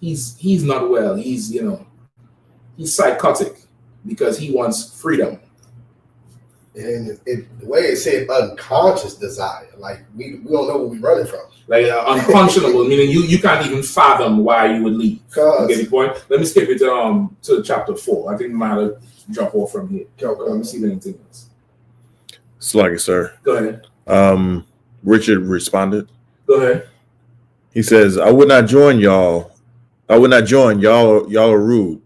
He's not well. He's psychotic because he wants freedom. And the way it said unconscious desire, like we don't know what we're running from. Like unconscionable, meaning you can't even fathom why you would leave. You get the point? Let me skip it to chapter 4. I think we might have to drop off from here. Let me see if anything else. Sluggy, sir. Go ahead. Richard responded. Go ahead. He says, I would not join y'all. Y'all are rude.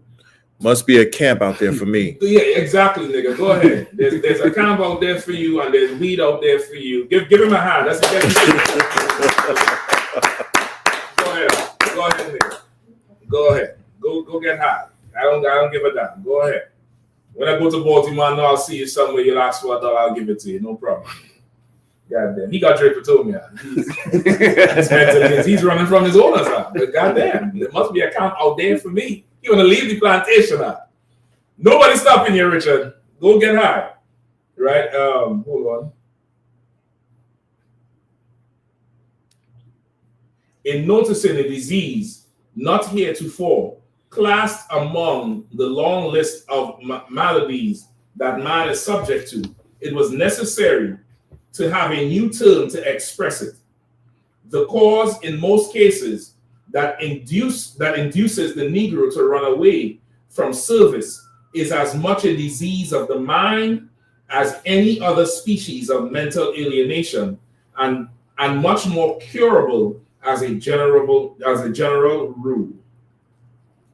Must be a camp out there for me. Yeah, exactly, nigga. Go ahead. There's a camp out there for you, and there's weed out there for you. Give him a hand. That's Go ahead, nigga. Go ahead. Go get high. I don't give a damn. Go ahead. When I go to Baltimore, I know I'll see you somewhere. You'll ask for $1, I'll give it to you. No problem. Goddamn, he got drapetomia. He's running from his owners out. But goddamn, there must be a camp out there for me. You want to leave the plantation out. Nobody's stopping you, Richard. Go get high. Right? Hold on. In noticing a disease not heretofore classed among the long list of maladies that man is subject to, it was necessary to have a new term to express it. The cause in most cases that induces the Negro to run away from service is as much a disease of the mind as any other species of mental alienation, and much more curable as a general rule.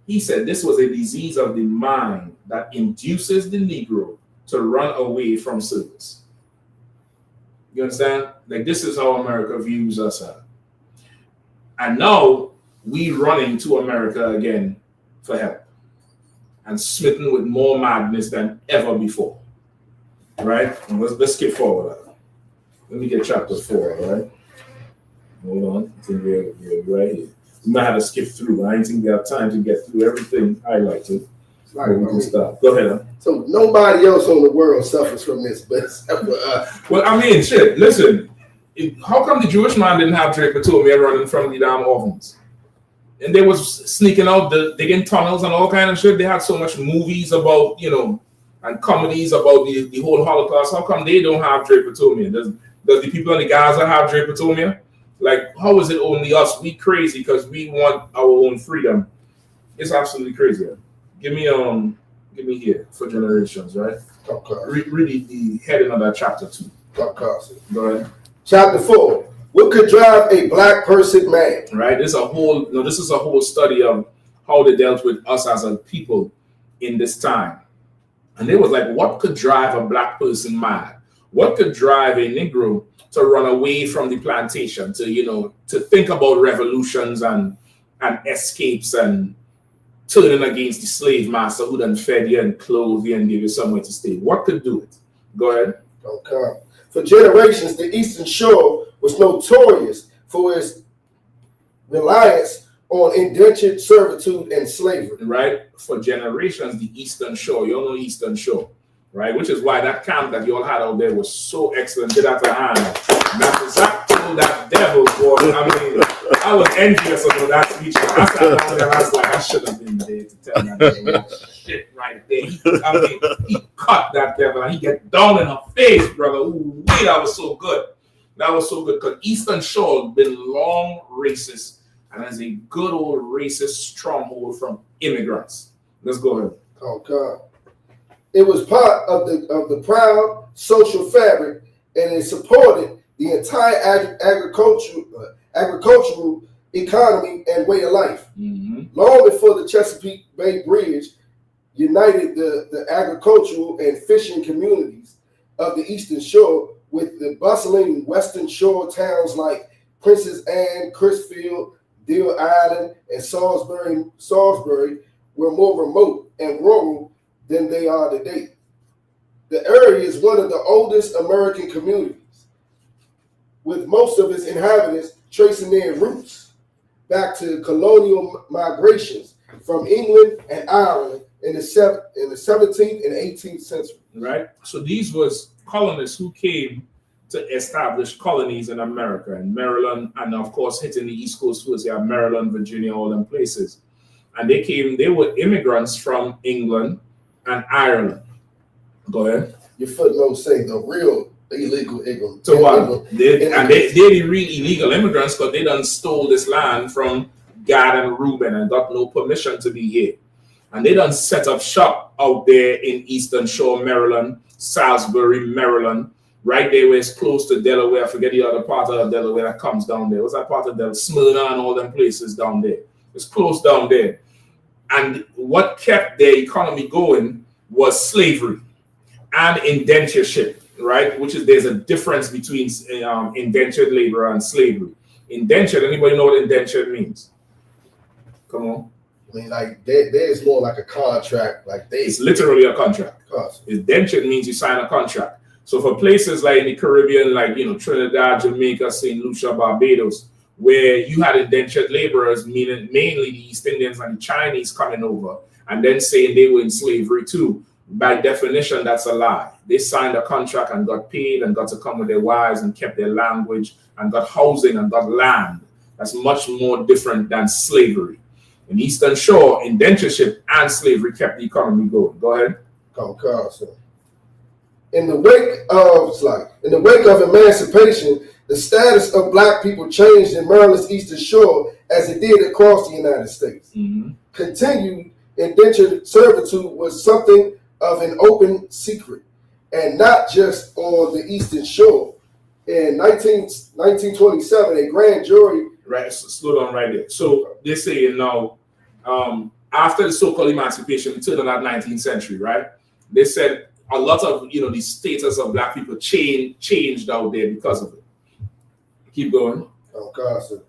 He said this was a disease of the mind that induces the Negro to run away from service. You understand? Like, this is how America views us. And now we running to America again for help and smitten with more madness than ever before. Right? And let's skip forward. Let me get chapter 4, all right? Hold on. I think we're right here. We might have to skip through. I didn't think we have time to get through everything highlighted. But we can stop. Go ahead. So nobody else on the world suffers from this, but well, I mean, shit. Listen, how come the Jewish man didn't have drapetomia running from the damn ovens? And they was sneaking out, digging tunnels and all kind of shit. They had so much movies about, and comedies about the whole Holocaust. How come they don't have drapetomia? Does the people in the Gaza have drapetomia? Like, how is it only us? We crazy because we want our own freedom. It's absolutely crazy. Give me here for generations, right? Read the heading of that chapter 2. Go ahead. Chapter 4. What could drive a black person mad? Right. This is a whole study of how they dealt with us as a people in this time. And it was like, what could drive a black person mad? What could drive a Negro to run away from the plantation, to think about revolutions and escapes and turning against the slave master who done fed you and clothed you and gave you somewhere to stay? What could do it? Go ahead. Okay. For generations, the Eastern Shore was notorious for its reliance on indentured servitude and slavery. Right? For generations, the Eastern Shore, you all know Eastern Shore, right? Which is why that camp that you all had out there was so excellent. Did that to Yahanna. Now, Zach told that devil, boy, I mean, I was envious of that speech. I was like, I should have been there to tell that shit right there. He cut that devil and he get down in her face, brother. Ooh, that was so good. That was so good because Eastern Shore been long racist and has a good old racist stronghold from immigrants. Let's go ahead. Okay. It was part of the proud social fabric, and it supported the entire agricultural economy and way of life. Mm-hmm. Long before the Chesapeake Bay Bridge united the agricultural and fishing communities of the Eastern Shore with the bustling Western Shore towns like Princess Anne, Crisfield, Deal Island, and Salisbury were more remote and rural than they are today. The area is one of the oldest American communities, with most of its inhabitants tracing their roots back to colonial migrations from England and Ireland in the 17th and 18th century. Right? So these was colonists who came to establish colonies in America, in Maryland, and of course hitting the East Coast first. You have Maryland, Virginia, all them places. And they were immigrants from England and Ireland. Go ahead. Your footnotes say the real illegal immigrants. So what? They're the real illegal immigrants because they done stole this land from Gad and Reuben and got no permission to be here. And they done set up shop out there in Eastern Shore, Maryland, Salisbury, Maryland, right there where it's close to Delaware. I forget the other part of Delaware that comes down there. What's that part of Delaware? Smyrna and all them places down there. It's close down there. And what kept their economy going was slavery and indentureship, right? There's a difference between indentured labor and slavery. Indentured, anybody know what indentured means? Come on. I mean, like, there's more like a contract. It's literally a contract. Indentured means you sign a contract. So for places like in the Caribbean, like, Trinidad, Jamaica, St. Lucia, Barbados, where you had indentured laborers, meaning mainly the East Indians and the Chinese coming over, and then saying they were in slavery too. By definition, that's a lie. They signed a contract and got paid and got to come with their wives and kept their language and got housing and got land. That's much more different than slavery. In Eastern Shore, indentureship and slavery kept the economy going. Go ahead. In the wake of emancipation, the status of black people changed in Maryland's Eastern Shore as it did across the United States. Mm-hmm. Continued indentured servitude was something of an open secret, and not just on the Eastern Shore. In 1927, a grand jury. Right, so slow down right there. So they say now, after the so-called emancipation, until the 19th century, right? They said a lot of the status of black people changed out there because of it. Keep going. Oh God, sir.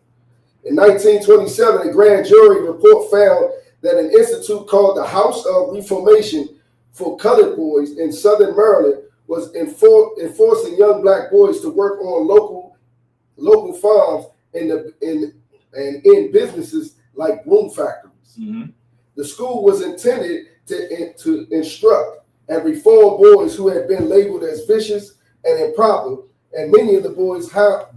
In 1927, a grand jury report found that an institute called the House of Reformation for Colored Boys in Southern Maryland was enforcing young black boys to work on local farms and in businesses like broom factories. Mm-hmm. The school was intended to instruct and reform boys who had been labeled as vicious and improper, and many of the boys housed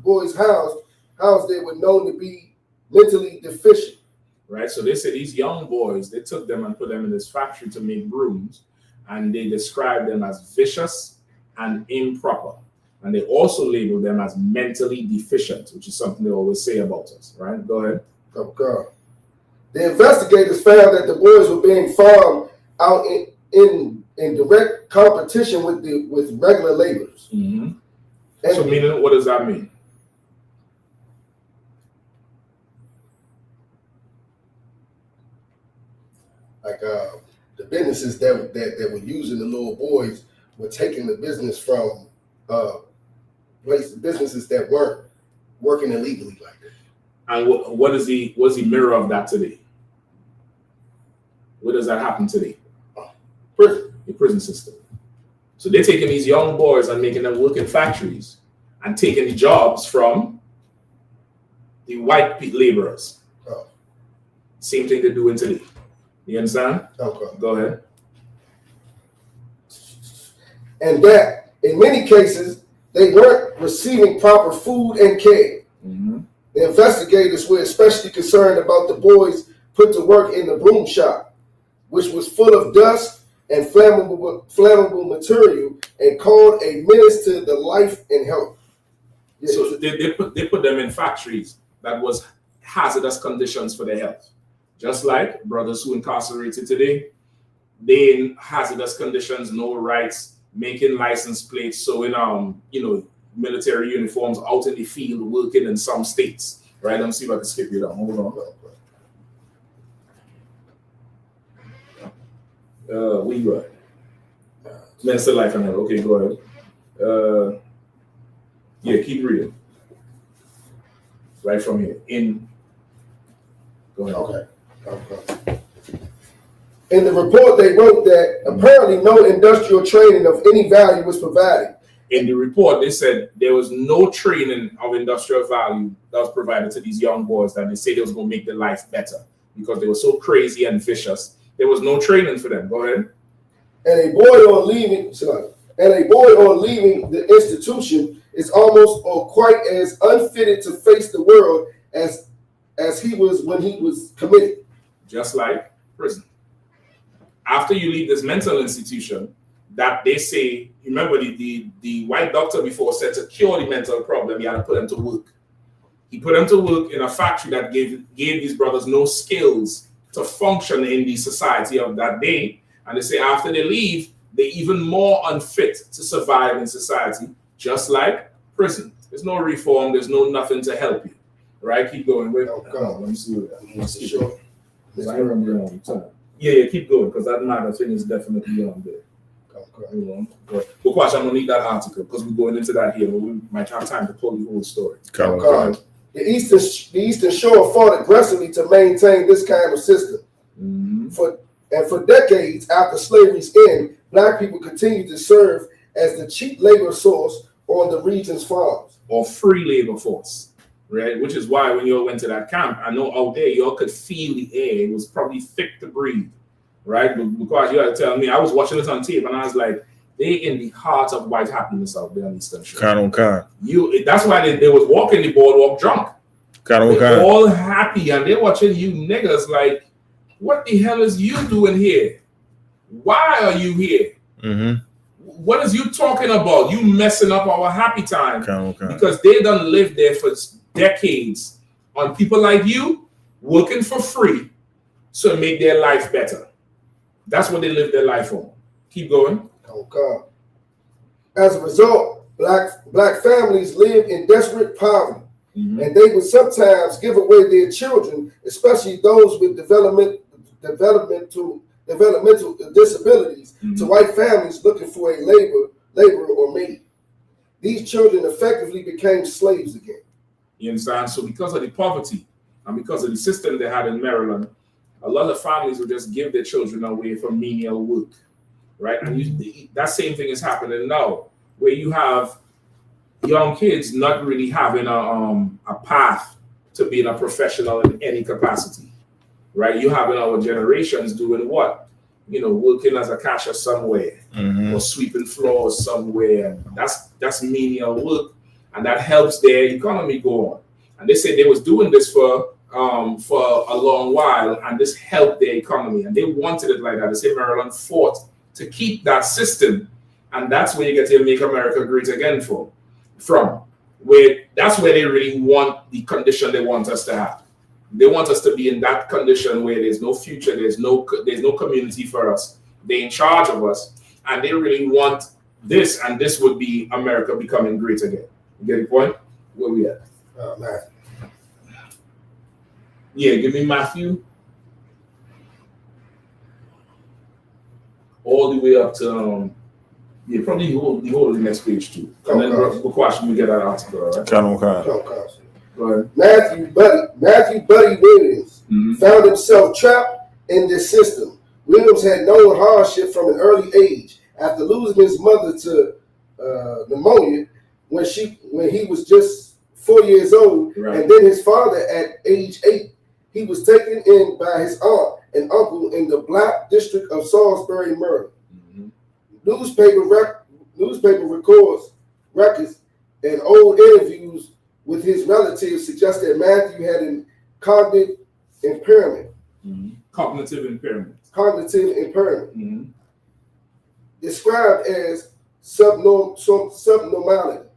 there were known to be mentally deficient. Right, so they said these young boys, they took them and put them in this factory to make brooms, and they described them as vicious and improper. And they also labeled them as mentally deficient, which is something they always say about us, right? Go ahead. Oh, God. The investigators found that the boys were being farmed out in direct competition with regular laborers. Mm-hmm. So meaning, what does that mean? Like the businesses that were using the little boys were taking the business from businesses that weren't working illegally like that. And what's the mirror of that today? Where does that happen today? Prison. The prison system. So they're taking these young boys and making them work in factories and taking the jobs from the white laborers. Oh. Same thing they're doing today. You understand? Okay. Go ahead. And that, in many cases, they weren't receiving proper food and care. Mm-hmm. The investigators were especially concerned about the boys put to work in the broom shop, which was full of dust and flammable material and called a menace to the life and health. Yeah. So they put them in factories that was hazardous conditions for their health. Just like brothers who incarcerated today, they in hazardous conditions, no rights, making license plates, sewing military uniforms out in the field, working in some states. Right? Let me see if I can skip you down. Hold on. Where you at? Minister Life and Health. Okay, go ahead. Yeah, keep reading. Right from here. Go ahead. Okay. In the report, they wrote that apparently no industrial training of any value was provided. In the report, they said there was no training of industrial value that was provided to these young boys that they say they was going to make their life better because they were so crazy and vicious. There was no training for them. Go ahead. And a boy on leaving the institution is almost or quite as unfitted to face the world as he was when he was committed. Just like prison. After you leave this mental institution, that they say, remember the white doctor before said to cure the mental problem, you had to put them to work. He put them to work in a factory that gave these brothers no skills to function in the society of that day. And they say after they leave, they're even more unfit to survive in society, just like prison. There's no reform, there's no nothing to help you. Right? Keep going. Wait, let me see what I remember time. Yeah, keep going, because that matter thing is definitely on there. But watch, I'm gonna need that article because we're going into that here, but we might have time to pull the whole story. The Eastern Shore fought aggressively to maintain this kind of system. Mm-hmm. For decades after slavery's end, black people continued to serve as the cheap labor source on the region's farms. Or free labor force, right? Which is why when you all went to that camp, I know out there you all could feel the air. It was probably thick to breathe, right? But because you had to tell me, I was watching it on tape and I was like, they in the heart of white happiness out there on Eastern Shore. That's why they was walking the boardwalk drunk. They're all happy and they're watching you niggas like, what the hell is you doing here? Why are you here? Mm-hmm. What is you talking about? You messing up our happy time. Because they done lived there for decades on people like you working for free to make their life better. That's what they live their life on. Keep going. Oh God. As a result, black families lived in desperate poverty, and they would sometimes give away their children, especially those with developmental disabilities, to white families looking for a laborer or maid. These children effectively became slaves again. You understand? So because of the poverty and because of the system they had in Maryland, a lot of families would just give their children away for menial work, right? And that same thing is happening now, where you have young kids not really having a path to being a professional in any capacity, right? You having our generations doing what? You know, working as a cashier somewhere or sweeping floors somewhere. That's menial work, and that helps their economy go on. And they said they was doing this for a long while, and this helped their economy, and they wanted it like that. They say Maryland fought to keep that system, and that's where you get to Make America Great Again from. Where that's where they really want the condition they want us to have. They want us to be in that condition where there's no future, there's no community for us. They're in charge of us, and they really want this, and this would be America becoming great again. You get the point? Where we at? Matthew. Yeah, give me Matthew. All the way up to probably the whole next page too. And then we'll question we get that article, all right? Go ahead. Matthew Buddy Williams found himself trapped in this system. Williams had known hardship from an early age. After losing his mother to pneumonia when he was just 4 years old, and then his father at age 8, he was taken in by his aunt and uncle in the Black District of Salisbury, Maryland. Newspaper records and old interviews with his relatives suggest that Matthew had a cognitive impairment. Cognitive impairment. Described as subnormality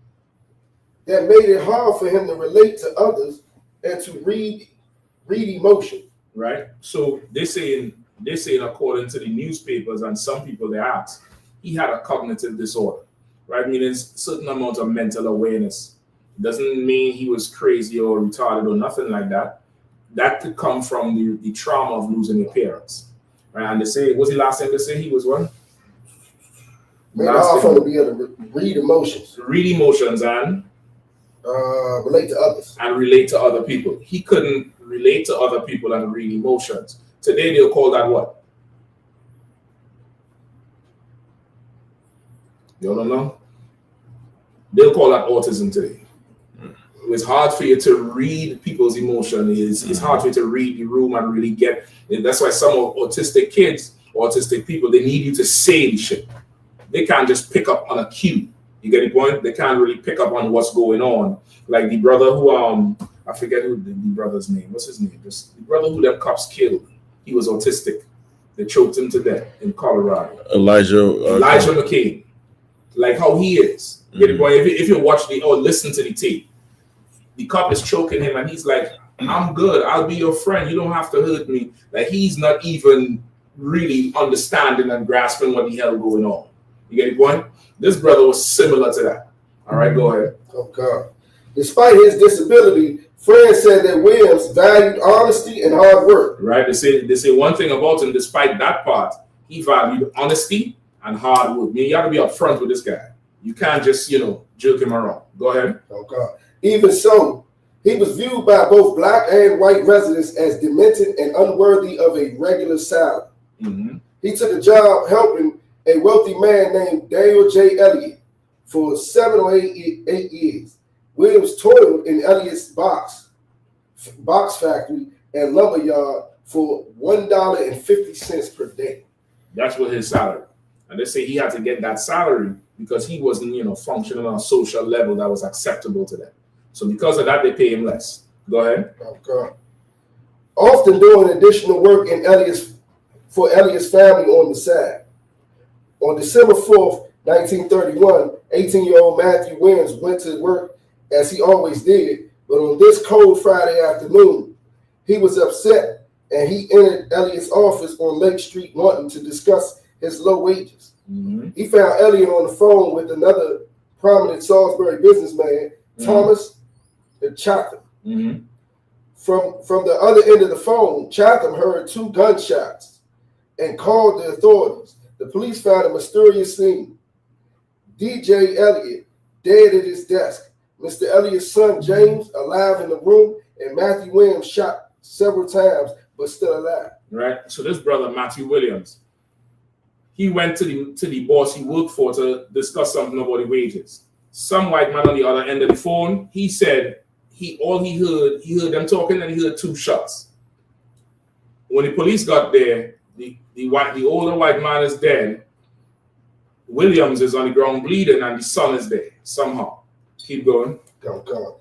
that made it hard for him to relate to others and to read emotion. Right. So they're saying according to the newspapers and some people they asked, he had a cognitive disorder, right? Meaning certain amount of mental awareness. Doesn't mean he was crazy or retarded or nothing like that. That could come from the trauma of losing your parents, right? And they say, what's the last time they say he was what? Made it hard for him to be able to read emotions. Read emotions and relate to others. And relate to other people. He couldn't relate to other people and read emotions. Today they'll call that what? You don't know? They'll call that autism today. It's hard for you to read people's emotion. It's hard for you to read the room and really get. That's why some autistic kids, autistic people, they need you to say the shit. They can't just pick up on a cue. You get the point? They can't really pick up on what's going on. Like the brother who I forget who the brother's name. What's his name? Just the brother who them cops killed. He was autistic. They choked him to death in Colorado. Elijah McCain. Like how he is. You get the point? If you watch or listen to the tape, the cop is choking him and he's like, I'm good. I'll be your friend. You don't have to hurt me. Like he's not even really understanding and grasping what the hell going on. You get the point? This brother was similar to that. All right, go ahead. Oh, God. Despite his disability, friends said that Williams valued honesty and hard work. Right. They say one thing about him, despite that part, he valued honesty and hard work. I mean, you got to be upfront with this guy. You can't just, jerk him around. Go ahead. Oh, God. Even so, he was viewed by both black and white residents as demented and unworthy of a regular salary. He took a job helping a wealthy man named Daniel J. Elliott for 7 or 8 years. Williams toiled in Elliott's box factory and lumber yard for $1.50 per day. That's what his salary. And they say he had to get that salary because he wasn't, functioning on a social level that was acceptable to them. So because of that, they pay him less. Go ahead. Oh, God. Often doing additional work for Elliott's family on the side. On December 4th, 1931, 18-year-old Matthew Williams went to work as he always did, but on this cold Friday afternoon, he was upset and he entered Elliott's office on Lake Street wanting to discuss his low wages. He found Elliott on the phone with another prominent Salisbury businessman, Thomas Chatham. From the other end of the phone, Chatham heard 2 gunshots and called the authorities. The police found a mysterious scene. DJ Elliott dead at his desk. Mr. Elliott's son, James, alive in the room, and Matthew Williams shot several times, but still alive. Right? So this brother, Matthew Williams, he went to the boss he worked for to discuss something about the wages. Some white man on the other end of the phone, he said he heard them talking and he heard 2 shots. When the police got there, the older white man is dead. Williams is on the ground bleeding and the son is there somehow. Keep going. Go.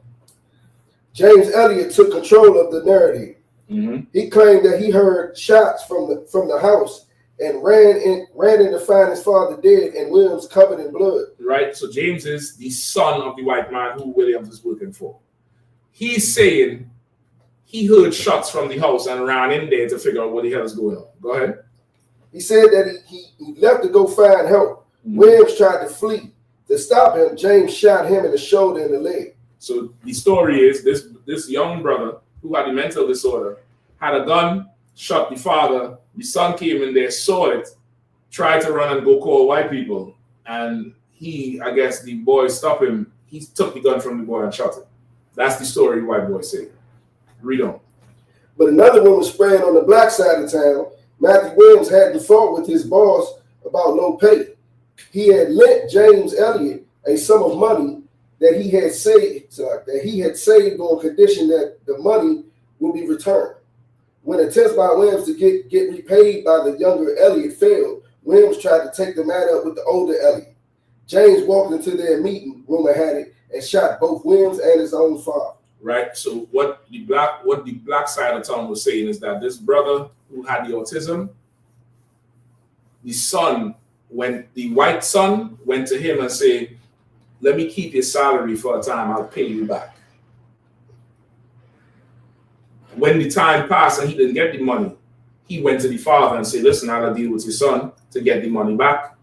James Elliott took control of the narrative. He claimed that he heard shots from the house and ran in to find his father dead and Williams covered in blood. Right. So James is the son of the white man who Williams is working for. He's saying he heard shots from the house and ran in there to figure out what the hell is going on. Go ahead. He said that he left to go find help. Williams tried to flee. To stop him, James shot him in the shoulder and the leg. So the story is this young brother who had a mental disorder had a gun, shot the father. The son came in there, saw it, tried to run and go call white people. And I guess the boy stopped him. He took the gun from the boy and shot him. That's the story white boy said. Read on. But another rumor spread on the black side of town. Matthew Williams had to fought with his boss about low pay. He had lent James Elliott a sum of money that he had saved on condition that the money will be returned. When attempts by Williams to get repaid by the younger Elliott failed, Williams tried to take the matter up with the older Elliott. James walked into their meeting, rumor had it, and shot both Williams and his own father. Right. So what the black side of town was saying is that this brother who had the autism, the white son went to him and said, "Let me keep your salary for a time. I'll pay you back." When the time passed and he didn't get the money, he went to the father and said, "Listen, I'll deal with your son to get the money back."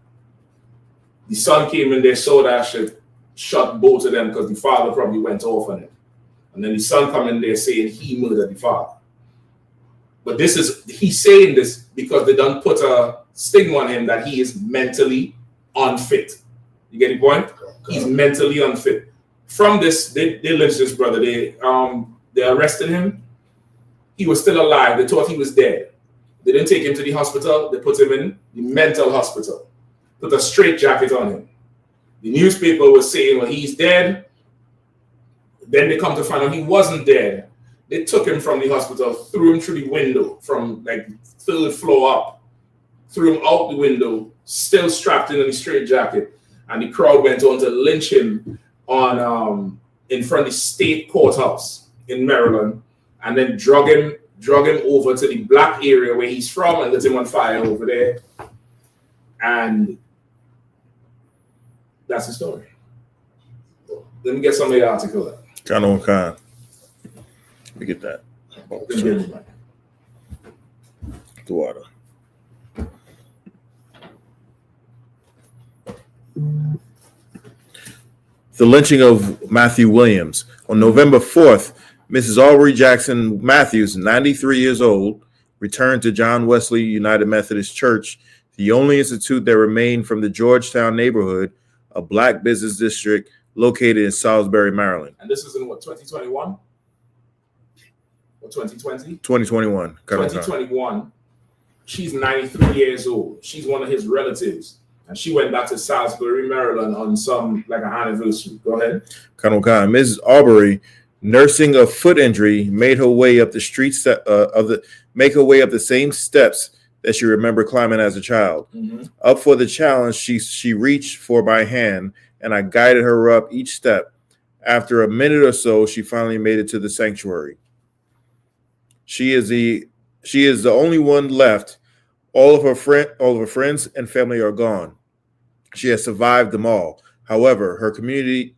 The son came in there, saw that shit, shot both of them because the father probably went off on it. And then the son come in there saying he murdered the father. But he's saying this because they don't put a stigma on him that he is mentally unfit. You get the point? He's mentally unfit. From this, they lynched this brother. They arrested him. He was still alive. They thought he was dead. They didn't take him to the hospital. They put him in the mental hospital. Put a straitjacket on him. The newspaper was saying, well, he's dead. Then they come to find out he wasn't dead. They took him from the hospital, threw him through the window from like 3rd floor up, threw him out the window, still strapped in a straitjacket. And the crowd went on to lynch him in front of the state courthouse in Maryland, and then drug him over to the black area where he's from and lit him on fire over there. And that's the story. Let me get some of the article. Kind on kind. Let me get that. The water. The lynching of Matthew Williams. On November 4th, Mrs. Aubrey Jackson Matthews, 93 years old, returned to John Wesley United Methodist Church, the only institute that remained from the Georgetown neighborhood, a black business district located in Salisbury, Maryland. And this is in what, 2021? Or 2020? 2021. 2021. She's 93 years old. She's one of his relatives. And she went back to Salisbury, Maryland on an anniversary. Go ahead. Mrs. Aubrey, nursing a foot injury, made her way up the same steps that she remembered climbing as a child. Mm-hmm. Up for the challenge, she reached for my hand, and I guided her up each step. After a minute or so, she finally made it to the sanctuary. She is the only one left. All of her friends and family are gone. She has survived them all. However, her community's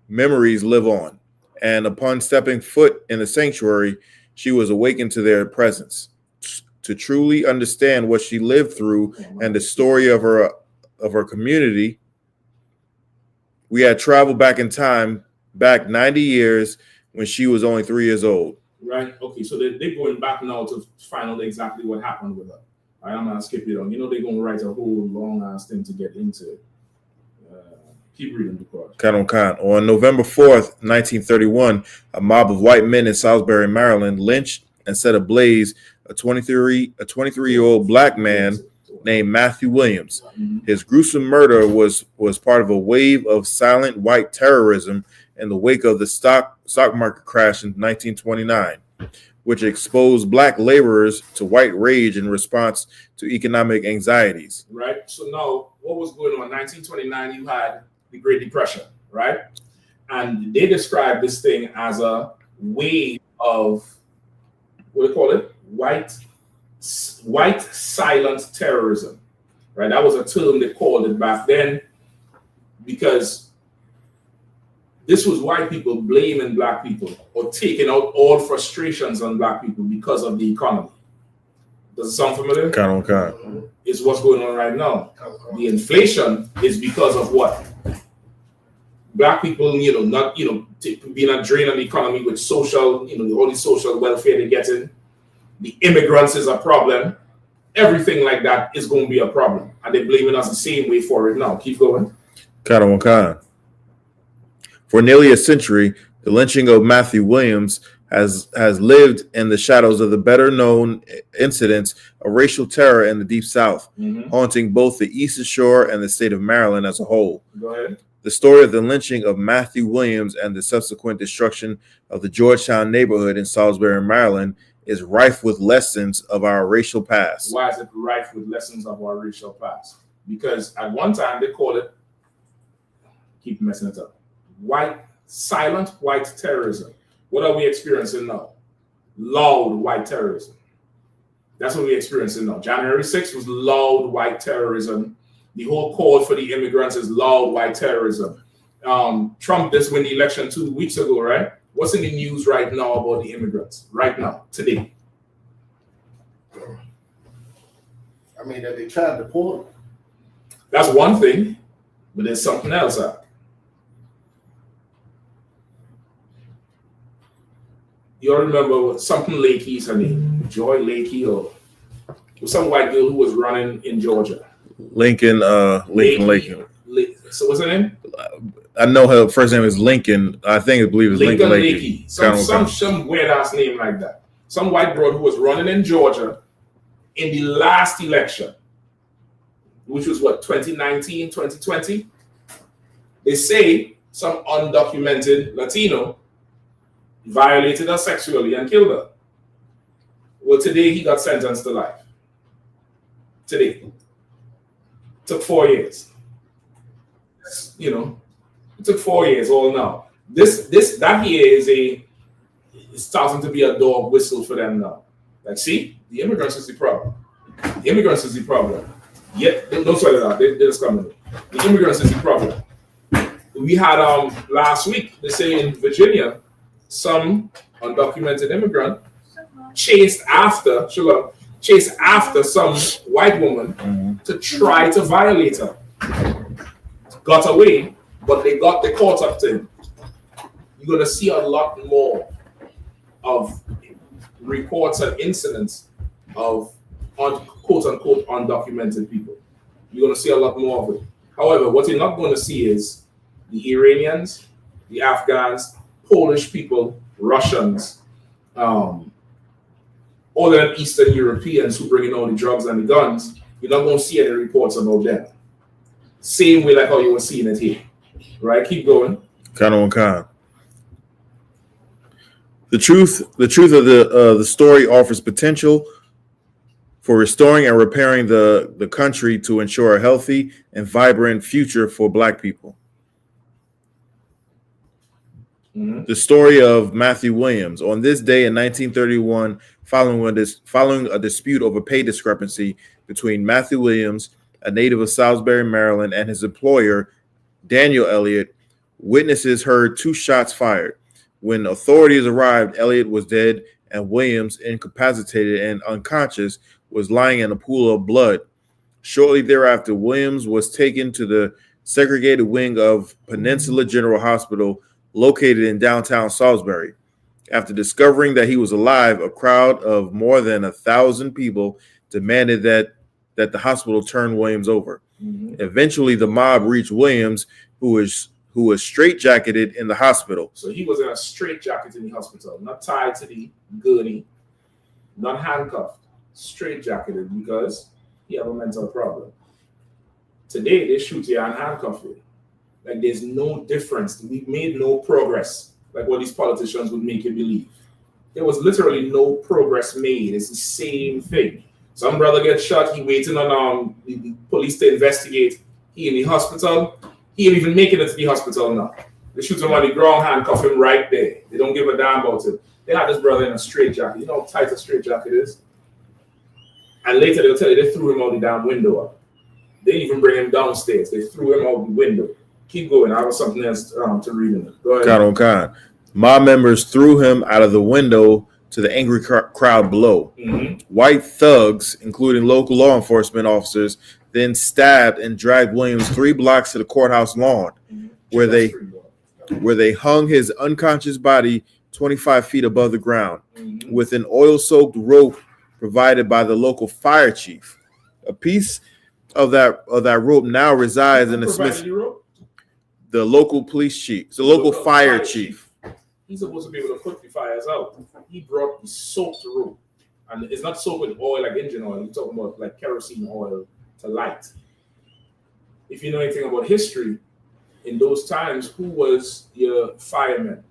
memories live on. And upon stepping foot in the sanctuary, she was awakened to their presence. to truly understand what she lived through and the story of her community, we had traveled back in time, back 90 years when she was only 3 years old. Right. Okay. So they're going back now to find out exactly what happened with her. I'm gonna skip it on. You know they're gonna write a whole long ass thing to get into it. Keep reading the quote. On November 4th, 1931, a mob of white men in Salisbury, Maryland, lynched and set ablaze a 23-year-old black man named Matthew Williams. His gruesome murder was part of a wave of silent white terrorism in the wake of the stock market crash in 1929, which exposed black laborers to white rage in response to economic anxieties. Right. So now, what was going on? 1929, you had the Great Depression, right? And they described this thing as a wave of, what do you call it? White silent terrorism, right? That was a term they called it back then, because this was white people blaming black people or taking out all frustrations on black people because of the economy. Does it sound familiar? It's what's going on right now. The inflation is because of what? Black people, not being a drain on the economy with social, all the social welfare they get in. The immigrants is a problem. Everything like that is going to be a problem, and they're blaming us the same way for it now. Keep going. For nearly a century, the lynching of Matthew Williams has lived in the shadows of the better-known incidents of racial terror in the Deep South, haunting both the Eastern Shore and the state of Maryland as a whole. Go ahead. The story of the lynching of Matthew Williams and the subsequent destruction of the Georgetown neighborhood in Salisbury, Maryland, is rife with lessons of our racial past. Why is it rife with lessons of our racial past? Because at one time they called it, keep messing it up, silent white terrorism. What are we experiencing now? Loud white terrorism. That's what we're experiencing now. January 6th was loud white terrorism. The whole call for the immigrants is loud white terrorism. Trump just won the election 2 weeks ago, right? What's in the news right now about the immigrants? Right now, today. I mean, that they tried to deport. That's one thing, but there's something else out. You all remember something Lakey's her name? Joy Lakey, or some white girl who was running in Georgia. Lincoln. So what's her name? I know her first name is Lincoln. I believe it's Lincoln Lakey. Some weird ass name like that. Some white broad who was running in Georgia in the last election, which was what, 2019, 2020? They say some undocumented Latino violated her sexually and killed her. Well, today he got sentenced to life. Today. Took 4 years. It took 4 years all now. That here is starting to be a dog whistle for them now. Like, see, the immigrants is the problem. The immigrants is the problem. Yet, don't sweat it out. They're just coming. The immigrants is the problem. We had last week, they say in Virginia, some undocumented immigrant chased after some white woman to try to violate her. Got away, but they caught up to him. You're gonna see a lot more of reports and incidents of quote unquote undocumented people. You're gonna see a lot more of it. However, what you're not going to see is the Iranians, the Afghans, Polish people, Russians, all them Eastern Europeans who bring in all the drugs and the guns. You're not going to see any reports about them. Same way like how you were seeing it here. Right? Keep going. The truth of the story offers potential for restoring and repairing the country to ensure a healthy and vibrant future for Black people. The story of Matthew Williams. On this day in 1931, following a dispute over pay discrepancy between Matthew Williams, a native of Salisbury, Maryland, and his employer, Daniel Elliott, witnesses heard 2 shots fired. When authorities arrived, Elliott was dead and Williams, incapacitated and unconscious, was lying in a pool of blood. Shortly thereafter, Williams was taken to the segregated wing of Peninsula General Hospital, located in downtown Salisbury. After discovering that he was alive, a crowd of more than 1,000 people demanded that the hospital turn Williams over. Eventually, the mob reached Williams, who was straitjacketed in the hospital. So he was in a straitjacket in the hospital, not tied to the gurney, not handcuffed, straitjacketed because he had a mental problem. Today, they shoot you and handcuff you. Like there's no difference. We've made no progress, like what these politicians would make you believe. There was literally no progress made. It's the same thing. Some brother gets shot, he waiting on the police to investigate. He in the hospital. He ain't even making it to the hospital now. They shoot him on the ground, handcuff him right there. They don't give a damn about him. They had this brother in a straitjacket. You know how tight a straitjacket is? And later they'll tell you they threw him out the damn window. They didn't even bring him downstairs. They threw him out the window. Keep going. I have something else to read in it. Go ahead. Khan on Khan. Mob members threw him out of the window to the angry crowd below. White thugs, including local law enforcement officers, then stabbed and dragged Williams 3 blocks to the courthouse lawn, where they hung his unconscious body 25 feet above the ground with an oil-soaked rope provided by the local fire chief. A piece of that rope now resides in the local police chief, the local fire chief. He's supposed to be able to put the fires out. He brought the soaked rope, and it's not soaked with oil like engine oil. We're talking about like kerosene oil to light. If you know anything about history, in those times, who was your fireman?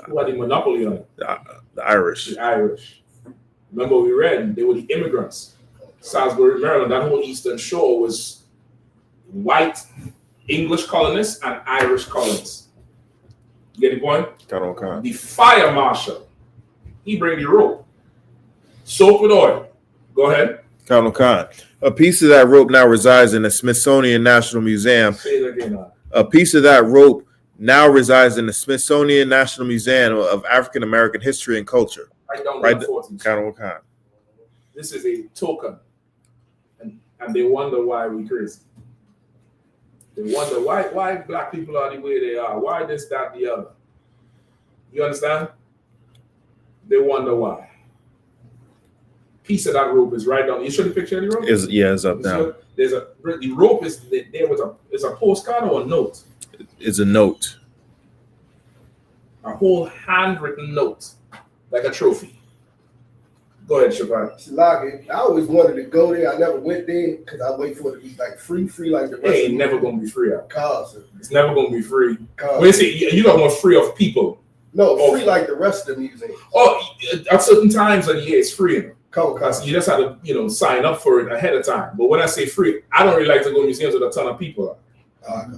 Who had the monopoly on it? The Irish. The Irish. Remember we read, they were the immigrants. Salisbury, Maryland, that whole eastern shore was white English colonists and Irish colonists. You get the point? The fire marshal, he bring the rope. Soaked with oil. Go ahead. A piece of that rope now resides in the Smithsonian National Museum. Say it again. A piece of that rope now resides in the Smithsonian National Museum of African American History and Culture. Right down This is a token. And they wonder why we crazy. They wonder why black people are the way they are. Why this, that, the other. You understand? They wonder why. Piece of that rope is right down. You show the picture of the rope? It's up now. The rope is there with a postcard or a note? It's a note. A whole handwritten note, like a trophy. Go ahead, Shabbat. I always wanted to go there. I never went there because I wait for it to be like free like the rest. It ain't never gonna be free. Cause it's never gonna be free. When you say you don't want free of people. No, free like the rest of the museum. Oh, at certain times of the year it's free. You just have to, sign up for it ahead of time. But when I say free, I don't really like to go to museums with a ton of people.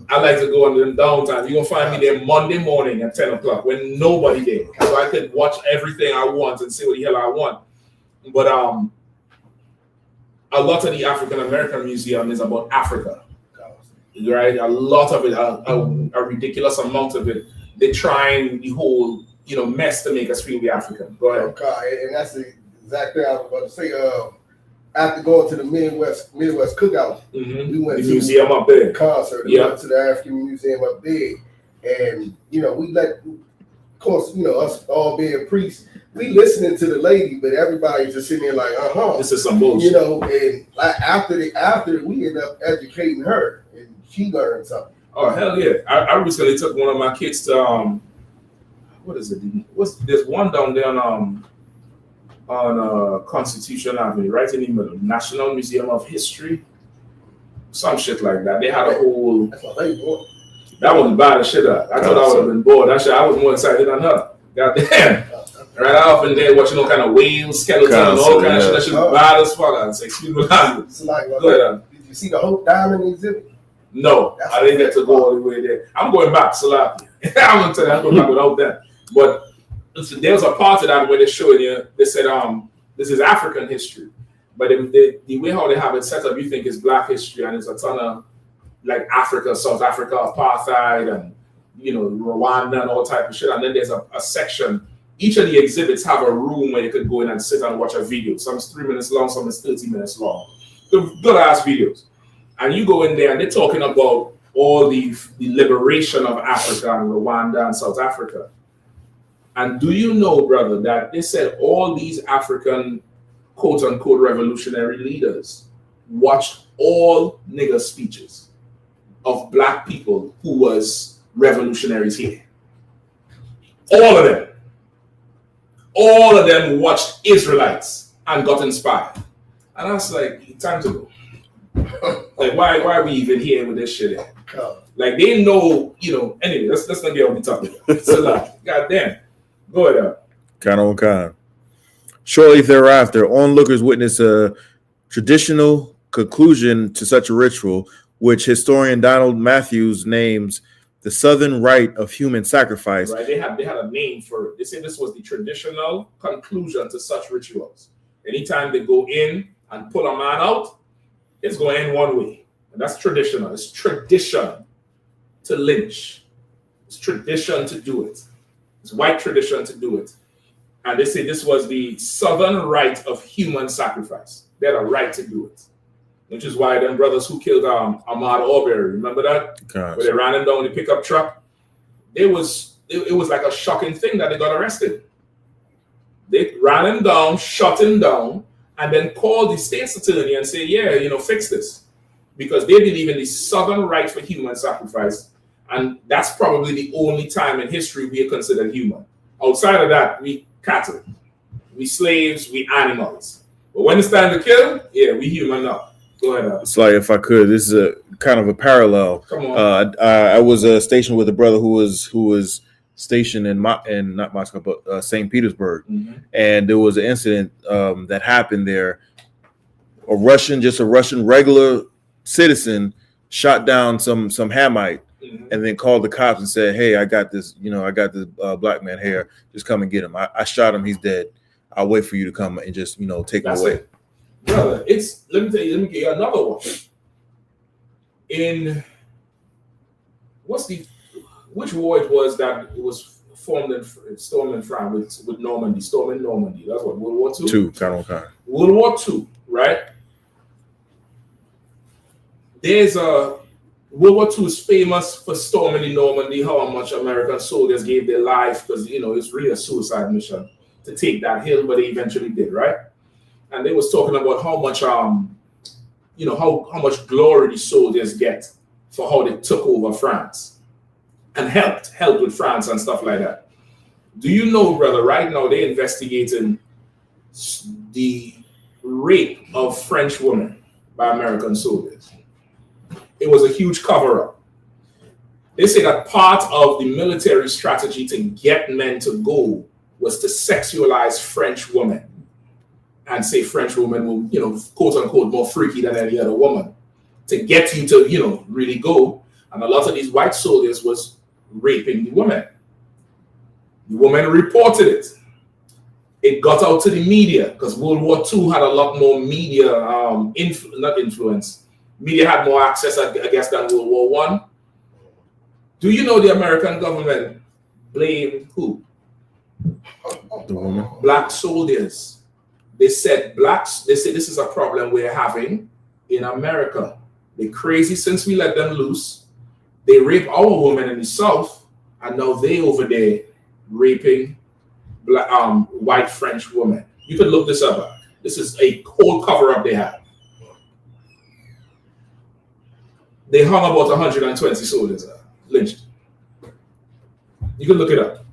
I like to go on the downtime. You're gonna find me there Monday morning at 10 o'clock when nobody there, so I could watch everything I want and see what the hell I want. But a lot of the African American Museum is about Africa, right? A lot of it, a ridiculous amount of it, they're trying the whole mess to make us feel the African. Go ahead. Okay, and that's the exact thing I was about to say. After going to the Midwest Cookout, we went the to museum up there. Concert. We went to the African Museum up there, and we let, of course, us all being priests, we listening to the lady, but everybody's just sitting there like, this is some bullshit. And after we ended up educating her, and she learned something. Oh hell yeah! I recently took one of my kids to what is it? There's one down there on Constitution Avenue, right in the middle, National Museum of History, some shit like that. They had a whole. That was bad as shit. I thought I would have been bored. That shit, I was more excited than her. Goddamn. Right out in there watching all kind of whales, skeletons, and all kind of shit. That shit was bad as fuck. I'd say, excuse me. Did you see the Hope Diamond exhibit? No, I didn't get to go all the way there. I'm going back, Salaki. I'm gonna tell you, I'm going back without that. But there was a part of that where they're showing you. They said, this is African history, but the way how they have it set up, you think it's Black history, and there's a ton of like Africa, South Africa, apartheid, and Rwanda and all type of shit. And then there's a section each of the exhibits have a room where you could go in and sit and watch a video. Some is 3 minutes long, some is 30 minutes long. Good ass videos. And you go in there and they're talking about all the liberation of Africa and Rwanda and South Africa. And do you know, brother, that they said all these African quote unquote revolutionary leaders watched all nigger speeches of black people who was revolutionaries here. All of them. All of them watched Israelites and got inspired. And I was like, time to go. Like, why are we even here with this shit? Like, they know, anyway, let's not get on the topic. It's a lot. God damn. Go ahead. Kind on kind. Shortly thereafter, onlookers witnessed a traditional conclusion to such a ritual, which historian Donald Matthews names the Southern Rite of Human Sacrifice. Right, they had a name for it. They say this was the traditional conclusion to such rituals. Anytime they go in and pull a man out, it's going to end one way. And that's traditional. It's tradition to lynch. It's tradition to do it. It's white tradition to do it. And they say this was the Southern Rite of Human Sacrifice. They had a right to do it. Which is why them brothers who killed Ahmaud Arbery, remember that? Gosh. Where they ran him down in the pickup truck. It was like a shocking thing that they got arrested. They ran him down, shot him down, and then called the state's attorney and say, yeah, fix this. Because they believe in the Southern Rite for Human Sacrifice. And that's probably the only time in history we are considered human. Outside of that, we cattle. We slaves, we animals. But when it's time to kill, yeah, we human now. Go ahead. It's like, if I could, this is a kind of a parallel. Come on. I was stationed with a brother who was stationed in not Moscow, but St. Petersburg, and there was an incident that happened there. A Russian regular citizen shot down some Hamite, and then called the cops and said, "Hey, I got this black man here. Just come and get him. I shot him. He's dead. I'll wait for you to come and just take him away." Brother, let me give you another one. Which war it was that it was formed in storming France with Normandy, storming Normandy. That's what, World War II? Two, kind of kind. World War II, right? There's World War II is famous for storming in Normandy, how much American soldiers gave their life, because it's really a suicide mission to take that hill, but they eventually did, right? And they was talking about how much how much glory the soldiers get for how they took over France and helped with France and stuff like that. Do you know, brother, right now they're investigating the rape of French women by American soldiers. It was a huge cover-up. They say that part of the military strategy to get men to go was to sexualize French women and say French women were, quote unquote, more freaky than any other woman to get you to, really go. And a lot of these white soldiers was raping the women. The women reported it. It got out to the media because World War II had a lot more media, not influence. Media had more access, I guess, than World War I. Do you know the American government blamed who? The woman. Black soldiers. They said this is a problem we're having in America. They're crazy since we let them loose. They rape our women in the South, and now they over there raping white French women. You can look this up. This is a whole cover-up they have. They hung about 120 soldiers lynched. You can look it up.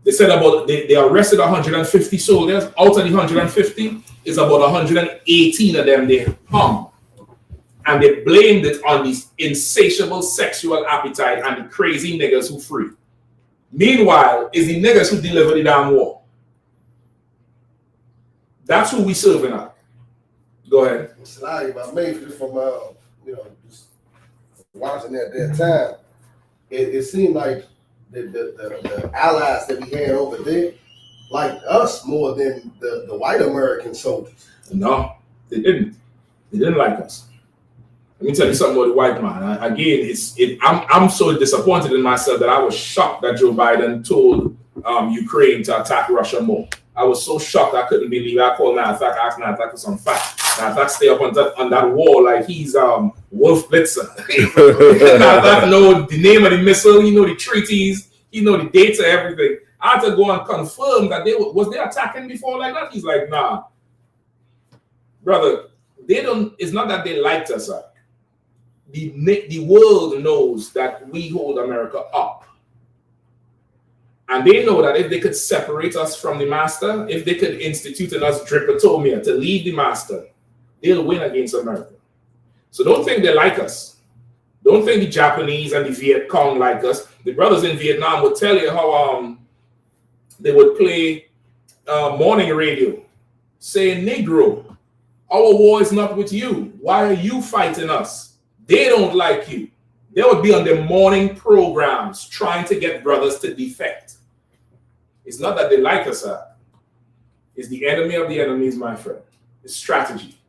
They said they arrested 150 soldiers. Out of the 150, is about 118 of them they hung. And they blamed it on this insatiable sexual appetite and the crazy niggas who free. Meanwhile, it's the niggas who deliver the damn war. That's who we serving at. Go ahead. It's like my mate from just watching at that time. It seemed like the allies that we had over there liked us more than the white American soldiers. No, they didn't. They didn't like us. Let me tell you something about the white man. Again, I'm so disappointed in myself that I was shocked that Joe Biden told Ukraine to attack Russia more. I was so shocked I couldn't believe it. I called Nathak, asked Nathak for some facts. Nathak stay up on that wall like he's Wolf Blitzer. Nathak know the name of the missile, he know the treaties, he know the dates and everything. I had to go and confirm that was they attacking before like that. He's like, nah, brother, they don't. It's not that they liked us. The world knows that we hold America up. And they know that if they could separate us from the master, if they could institute in us dripotomia to leave the master, they'll win against America. So don't think they like us. Don't think the Japanese and the Viet Cong like us. The brothers in Vietnam would tell you how they would play morning radio saying, Negro, our war is not with you. Why are you fighting us? They don't like you. They would be on the morning programs trying to get brothers to defect. It's not that they like us, it's the enemy of the enemies, my friend. It's strategy.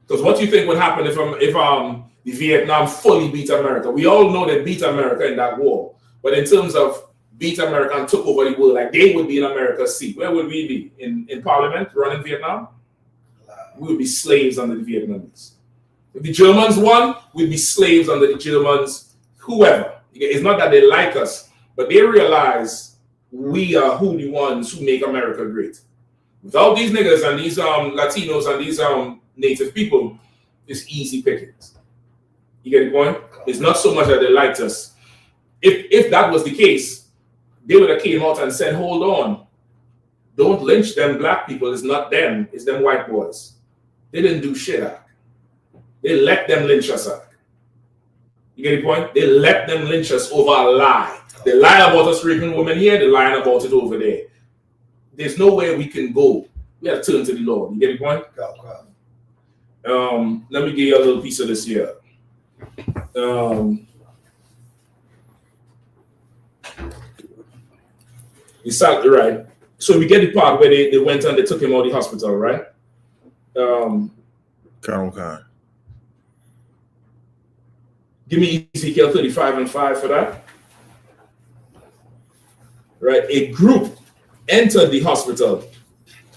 Because what do you think would happen if the Vietnam fully beat America? We all know they beat America in that war. But in terms of beat America and took over the world, like they would be in America's seat, where would we be? In Parliament running Vietnam? We would be slaves under the Vietnamese. If the Germans won, we'd be slaves under the Germans, whoever. It's not that they like us, but they realize we are the ones who make America great. Without these niggas and these Latinos and these native people, it's easy pickings. You get the point? It's not so much that they liked us. If that was the case, they would have came out and said, hold on, don't lynch them black people. It's not them, it's them white boys. They didn't do shit. They let them lynch us. You get the point? They let them lynch us over a lie. They lie about us raping women here, they're lying about it over there. There's no way we can go. We have to turn to the Lord. You get the point? Let me give you a little piece of this here. Exactly right. So we get the part where they went and they took him out of the hospital, right? Give me Ezekiel 35:5 for that. Right, a group entered the hospital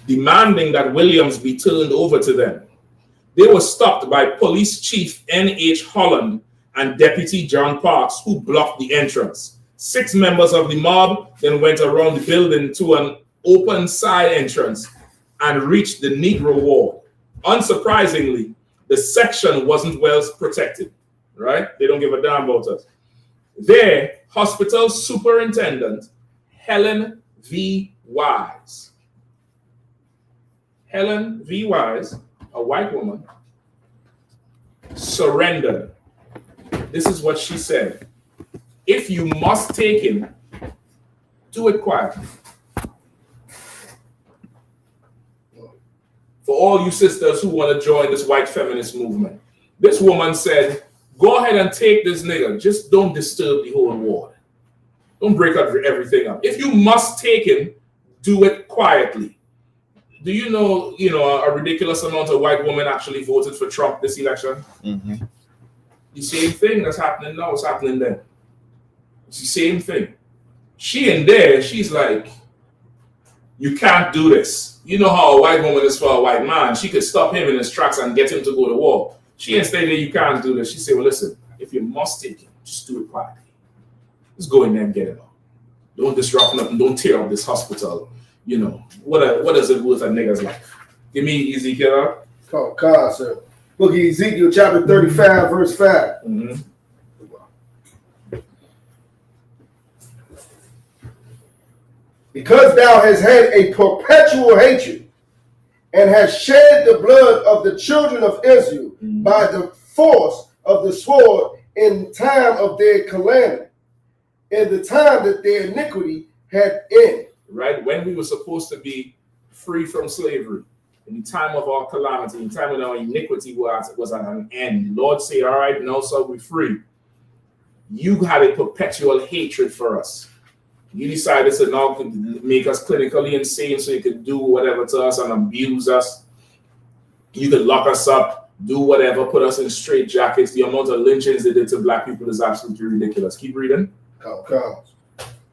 demanding that Williams be turned over to them. They were stopped by Police Chief N.H. Holland and Deputy John Parks, who blocked the entrance. 6 members of the mob then went around the building to an open side entrance and reached the Negro ward. Unsurprisingly, the section wasn't well protected, right? They don't give a damn about us. There, hospital superintendent Helen V. Wise. Helen V. Wise, a white woman, surrendered. This is what she said. If you must take him, do it quietly. For all you sisters who want to join this white feminist movement, this woman said, go ahead and take this nigga. Just don't disturb the whole ward. Don't break everything up. If you must take him, do it quietly. Do you know, a ridiculous amount of white women actually voted for Trump this election? Mm-hmm. The same thing that's happening now is happening then. It's the same thing. She in there, she's like, you can't do this. You know how a white woman is for a white man. She could stop him in his tracks and get him to go to war. She ain't staying there, you can't do this. She said, well, listen, if you must take him, just do it quietly. Just go in there and get it out. Don't disrupt nothing. Don't tear up this hospital. What is it worth a nigga's life? Give me Ezekiel. God, sir. Book of Ezekiel, chapter 35, verse 5. Mm-hmm. Because thou hast had a perpetual hatred and hast shed the blood of the children of Israel by the force of the sword in time of their calamity, in the time that their iniquity had ended. Right? When we were supposed to be free from slavery, in the time of our calamity, in the time when our iniquity was at an end, the Lord said, all right, now so we're free. You had a perpetual hatred for us. You decided to now make us clinically insane so you could do whatever to us and abuse us. You could lock us up, do whatever, put us in straight jackets. The amount of lynchings they did to black people is absolutely ridiculous. Keep reading. Come.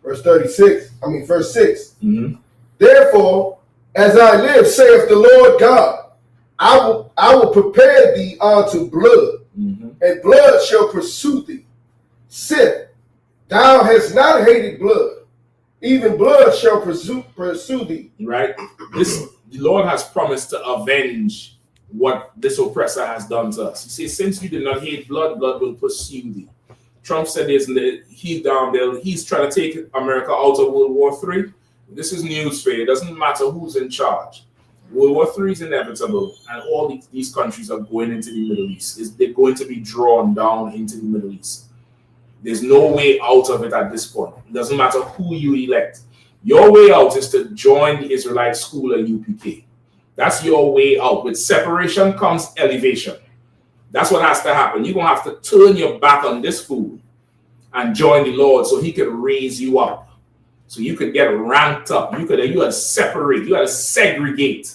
Verse 6. Mm-hmm. Therefore, as I live, saith the Lord God, I will prepare thee unto blood, and blood shall pursue thee. Sith, thou hast not hated blood, even blood shall pursue thee. Right? The Lord has promised to avenge what this oppressor has done to us. He says, since you did not hate blood, blood will pursue thee. Trump said he's down there. He's trying to take America out of World War III. This is news for you. It doesn't matter who's in charge. World War III is inevitable, and all these countries are going into the Middle East. They're going to be drawn down into the Middle East. There's no way out of it at this point. It doesn't matter who you elect. Your way out is to join the Israelite school of I.S.U.P.K. That's your way out. With separation comes elevation. That's what has to happen. You're going to have to turn your back on this fool and join the Lord so he can raise you up. So you could get ranked up. You got to separate. You got to segregate.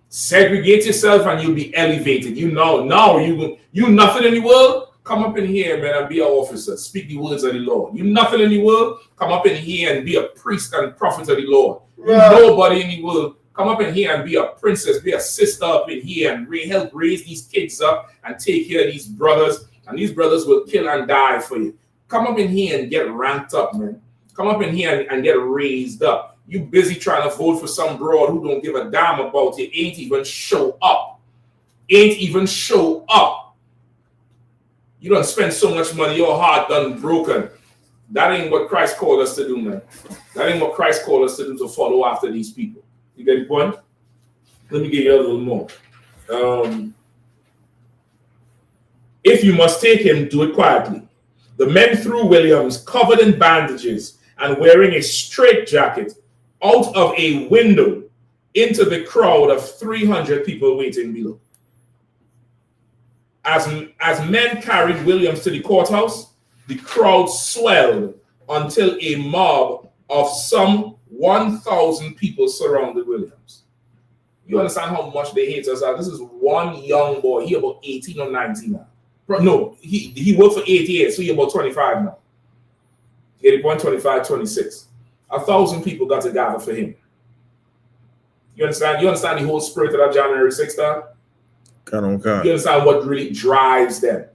Segregate yourself and you'll be elevated. Now you nothing in the world. Come up in here, man, and be an officer. Speak the words of the Lord. You nothing in the world. Come up in here and be a priest and prophet of the Lord. You nobody in the world. Come up in here and be a princess, be a sister up in here and help raise these kids up and take care of these brothers. And these brothers will kill and die for you. Come up in here and get ranked up, man. Come up in here and get raised up. You busy trying to vote for some broad who don't give a damn about you. Ain't even show up. You don't spend so much money, your heart done broken. That ain't what Christ called us to do, man. That ain't what Christ called us to do, to follow after these people. You get the point? Let me give you a little more. If you must take him, do it quietly. The men threw Williams, covered in bandages and wearing a straitjacket, out of a window into the crowd of 300 people waiting below. As men carried Williams to the courthouse, the crowd swelled until a mob of some 1,000 people surrounded Williams. You understand how much they hate us? This is one young boy. He about 18 or 19 now. No, he worked for 8 years, so he about 25 now. He had 125, 26. 1,000 people got to gather for him. You understand? You understand the whole spirit of that January 6th? You understand what really drives them?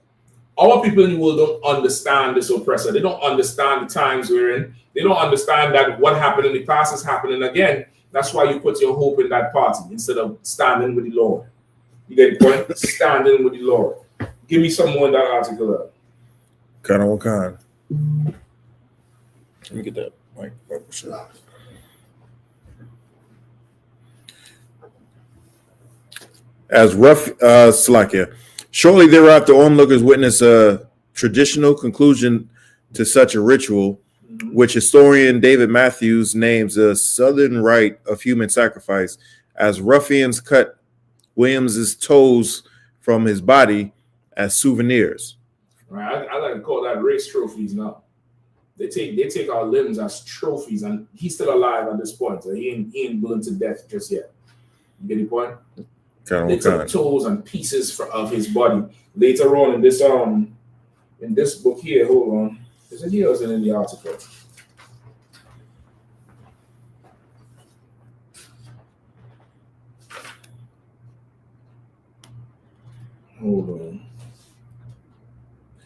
Our people in the world don't understand this oppressor. They don't understand the times we're in. They don't understand that what happened in the past is happening again. That's why you put your hope in that party instead of standing with the Lord. You get the point? Standing with the Lord. Give me some more in that article. Let me get that mic. As rough Slakia. Shortly thereafter, onlookers witnessed a traditional conclusion to such a ritual, which historian David Matthews names the southern rite of human sacrifice, as ruffians cut Williams's toes from his body as souvenirs. Right, I like to call that race trophies now. They take our limbs as trophies, and he's still alive at this point. So he ain't burned to death just yet. You get the point? They took toes and pieces of his body. Later on in this book here, hold on. Is it here or is it in the article? Hold on.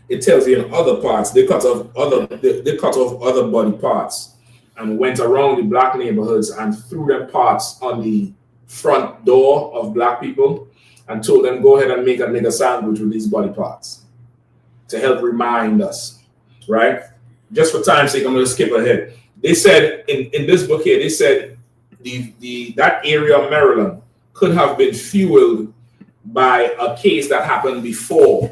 It tells you in other parts they cut off other body parts and went around the black neighborhoods and threw them parts on the front door of black people and told them, go ahead and make a nigger sandwich with these body parts to help remind us, right? Just for time's sake, I'm going to skip ahead. They said in this book here, they said that area of Maryland could have been fueled by a case that happened before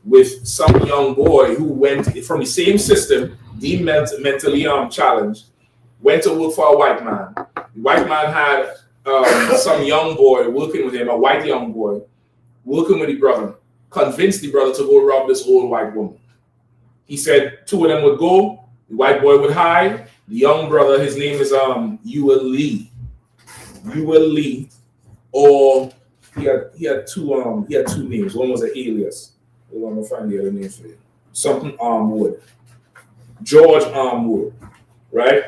with some young boy who went from the same system, deemed mentally challenged, went to work for a white man. The white man had some young boy working with him, a white young boy, working with the brother, convinced the brother to go rob this old white woman. He said two of them would go, the white boy would hide, the young brother, his name is Lee, or He had two names. One was an alias. I'm gonna find the other name for you. Something Armwood. George Armwood, right?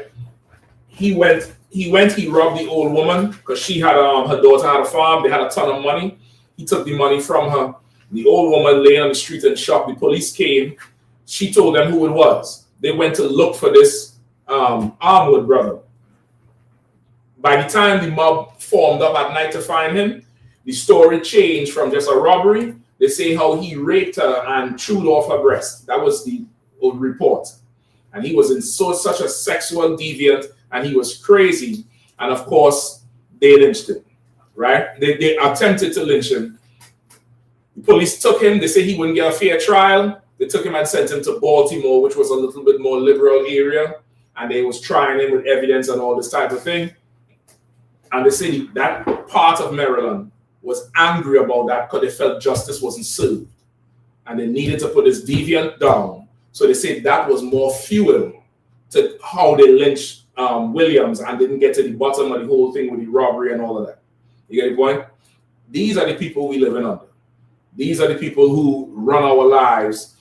He robbed the old woman because she had her daughter had a farm. They had a ton of money. He took the money from her. The old woman lay on the street and shocked. The police came. She told them who it was. They went to look for this Armwood brother. By the time the mob formed up at night to find him, the story changed from just a robbery. They say how he raped her and chewed off her breast. That was the old report. And he was in such a sexual deviant, and he was crazy. And of course, they lynched him, right? They attempted to lynch him. The police took him. They said he wouldn't get a fair trial. They took him and sent him to Baltimore, which was a little bit more liberal area. And they was trying him with evidence and all this type of thing. And they say that part of Maryland was angry about that because they felt justice wasn't served. And they needed to put this deviant down. So they said that was more fuel to how they lynched Williams and didn't get to the bottom of the whole thing with the robbery and all of that. You get the point? These are the people we live in under. These are the people who run our lives.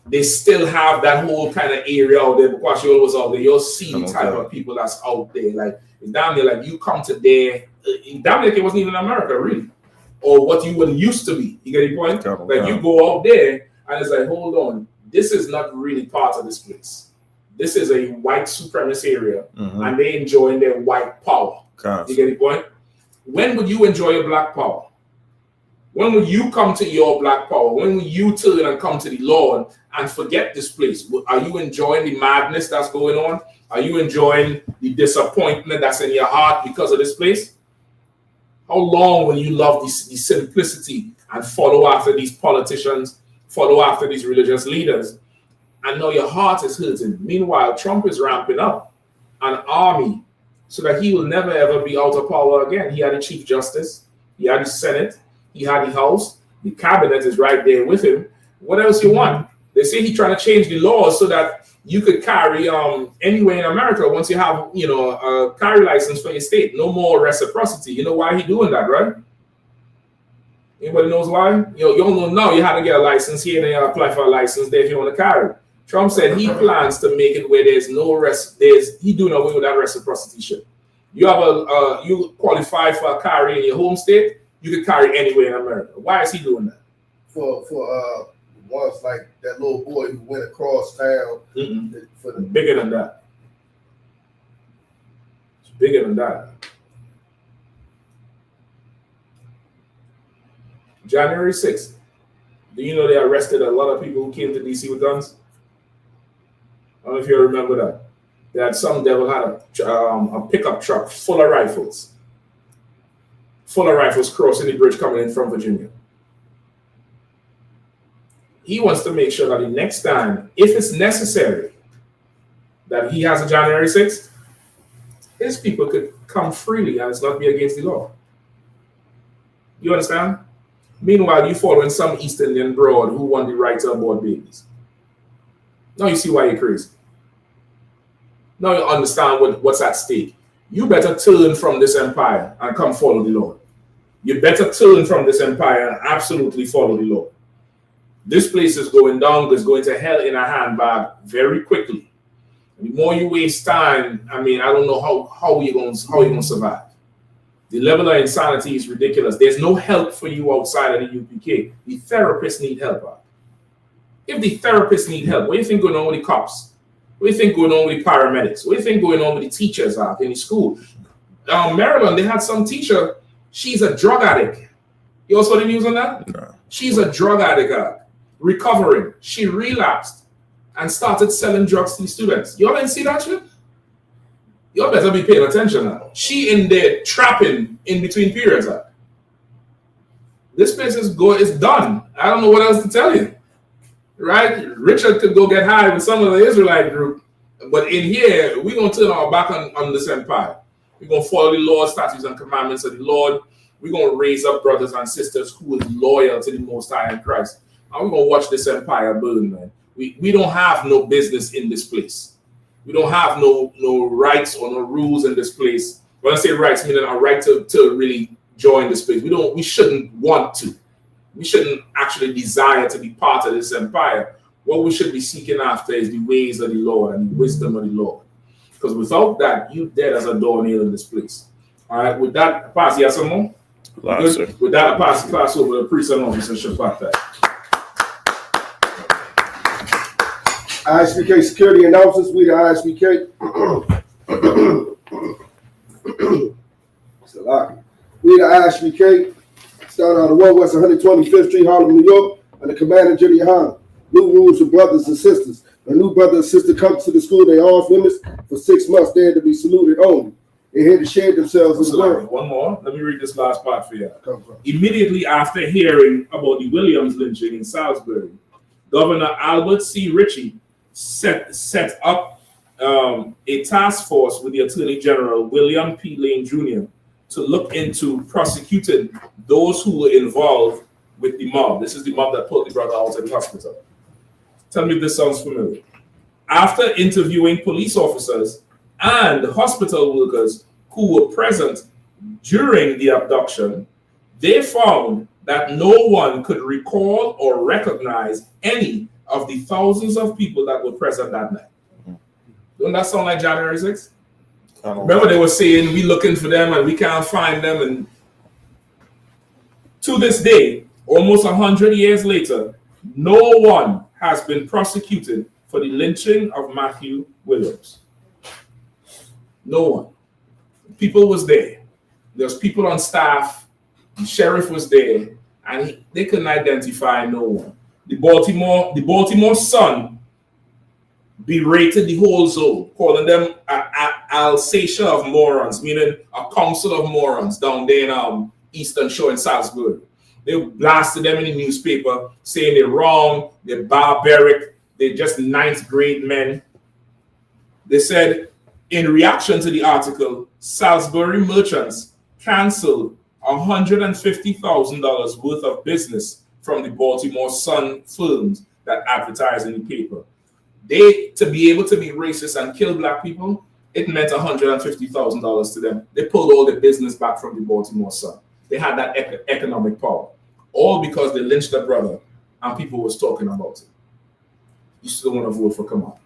They still have that whole kind of area out there. Because you always out there, you'll see the type of people that's out there. Like, it's down there, like you come to there. Down there, it wasn't even America, really. Or what you would used to be. You get the point? Like you go out there and it's like, hold on, this is not really part of this place. This is a white supremacist area, and they enjoying their white power. You get the point? When would you enjoy your black power? When will you come to your black power? When will you turn and come to the Lord and forget this place? Are you enjoying the madness that's going on? Are you enjoying the disappointment that's in your heart because of this place? How long will you love the simplicity and follow after these politicians, follow after these religious leaders, and know your heart is hurting? Meanwhile, Trump is ramping up an army so that he will never ever be out of power again. He had a Chief Justice, he had the Senate, he had the House, the cabinet is right there with him. What else you want? They say he's trying to change the laws so that you could carry anywhere in America once you have, a carry license for your state. No more reciprocity. You know why he's doing that, right? Anybody knows why? You don't know. You have to get a license here, then you apply for a license there if you want to carry. Trump said he plans to make it where there's no he doing away with that reciprocity shit. You have you qualify for a carry in your home state, you can carry anywhere in America. Why is he doing that? For ones like that little boy who went across town. Bigger than that. It's bigger than that. January 6th. Do you know they arrested a lot of people who came to DC with guns? I don't know if you remember that. They had some devil had a pickup truck full of rifles. Full of rifles crossing the bridge coming in from Virginia. He wants to make sure that the next time, if it's necessary, that he has a January 6th, his people could come freely and it's not be against the law. You understand? Meanwhile, you following some East Indian broad who want the right to abort babies. Now you see why you're crazy. Now you understand what's at stake. You better turn from this empire and come follow the Lord. You better turn from this empire and absolutely follow the Lord. This place is going down, it's going to hell in a handbag very quickly. The more you waste time, I don't know how you're going to survive. The level of insanity is ridiculous. There's no help for you outside of the UPK. The therapists need help. If the therapists need help, what do you think going on with the cops? What do you think going on with the paramedics? What do you think going on with the teachers in the school? Maryland, they had some teacher, she's a drug addict. You also saw the news on that? No. She's a drug addict, recovering. She relapsed and started selling drugs to the students. Y'all didn't see that shit? Y'all better be paying attention now. She in there trapping in between periods. This place is done. I don't know what else to tell you. Right? Richard could go get high with some of the Israelite group. But in here, we're going to turn our back on this empire. We're going to follow the law, statutes, and commandments of the Lord. We're going to raise up brothers and sisters who is loyal to the Most High in Christ. And we're going to watch this empire burn, man. We don't have no business in this place. We don't have no rights or no rules in this place. When I say rights, meaning a right to really join this place. We shouldn't want to. We shouldn't actually desire to be part of this empire. What we should be seeking after is the ways of the Lord and the wisdom of the Lord. Because without that, you dead as a doornail in this place. All right, with that, pass. You have some more? Good. With that, I pass the class over to the priest and officer Shabbat. I.S.U.P.K security announcements. We the I.S.U.P.K. We the I.S.U.P.K. Starting on the 1 West 125th Street, Harlem, New York, under Commander General Yahanna. New rules for brothers and sisters. A new brother and sister comes to the school, they off limits for 6 months. They're to be saluted only. They're here to share themselves in the world. One more. Let me read this last part for you. Immediately after hearing about the Williams lynching in Salisbury, Governor Albert C. Ritchie set up a task force with the Attorney General William P. Lane Jr. to look into prosecuting those who were involved with the mob. This is the mob that pulled the brother out of the hospital. Tell me if this sounds familiar. After interviewing police officers and hospital workers who were present during the abduction, they found that no one could recall or recognize any of the thousands of people that were present that night. Doesn't that sound like January 6th? Remember they were saying we looking for them and we can't find them, and to this day, almost 100 years later, no one has been prosecuted for the lynching of Matthew Williams. No one. People was there. There's people on staff. The sheriff was there, and they couldn't identify no one. The Baltimore Sun berated the whole zone, calling them an Alsatia of morons, meaning a council of morons down there in Eastern Shore in Salisbury. They blasted them in the newspaper, saying they're wrong, they're barbaric, they're just ninth grade men. They said, in reaction to the article, Salisbury merchants canceled $150,000 worth of business from the Baltimore Sun firms that advertise in the paper. To be able to be racist and kill black people, it meant $150,000 to them. They pulled all the business back from the Baltimore Sun. They had that economic power, all because they lynched their brother and people was talking about it. You still want to vote for Kamal?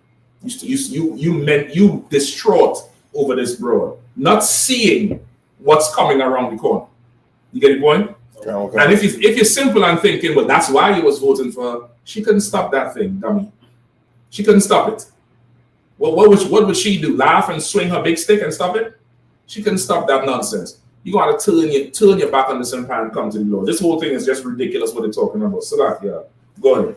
You distraught over this broad, not seeing what's coming around the corner. You get the point? Okay. And if you're simple and thinking, well, that's why you was voting for her, she couldn't stop that thing, dummy. She couldn't stop it. Well, what would she do? Laugh and swing her big stick and stop it? She couldn't stop that nonsense. You gotta turn your back on this empire and come to the Lord. This whole thing is just ridiculous what they're talking about. So that, yeah, go ahead.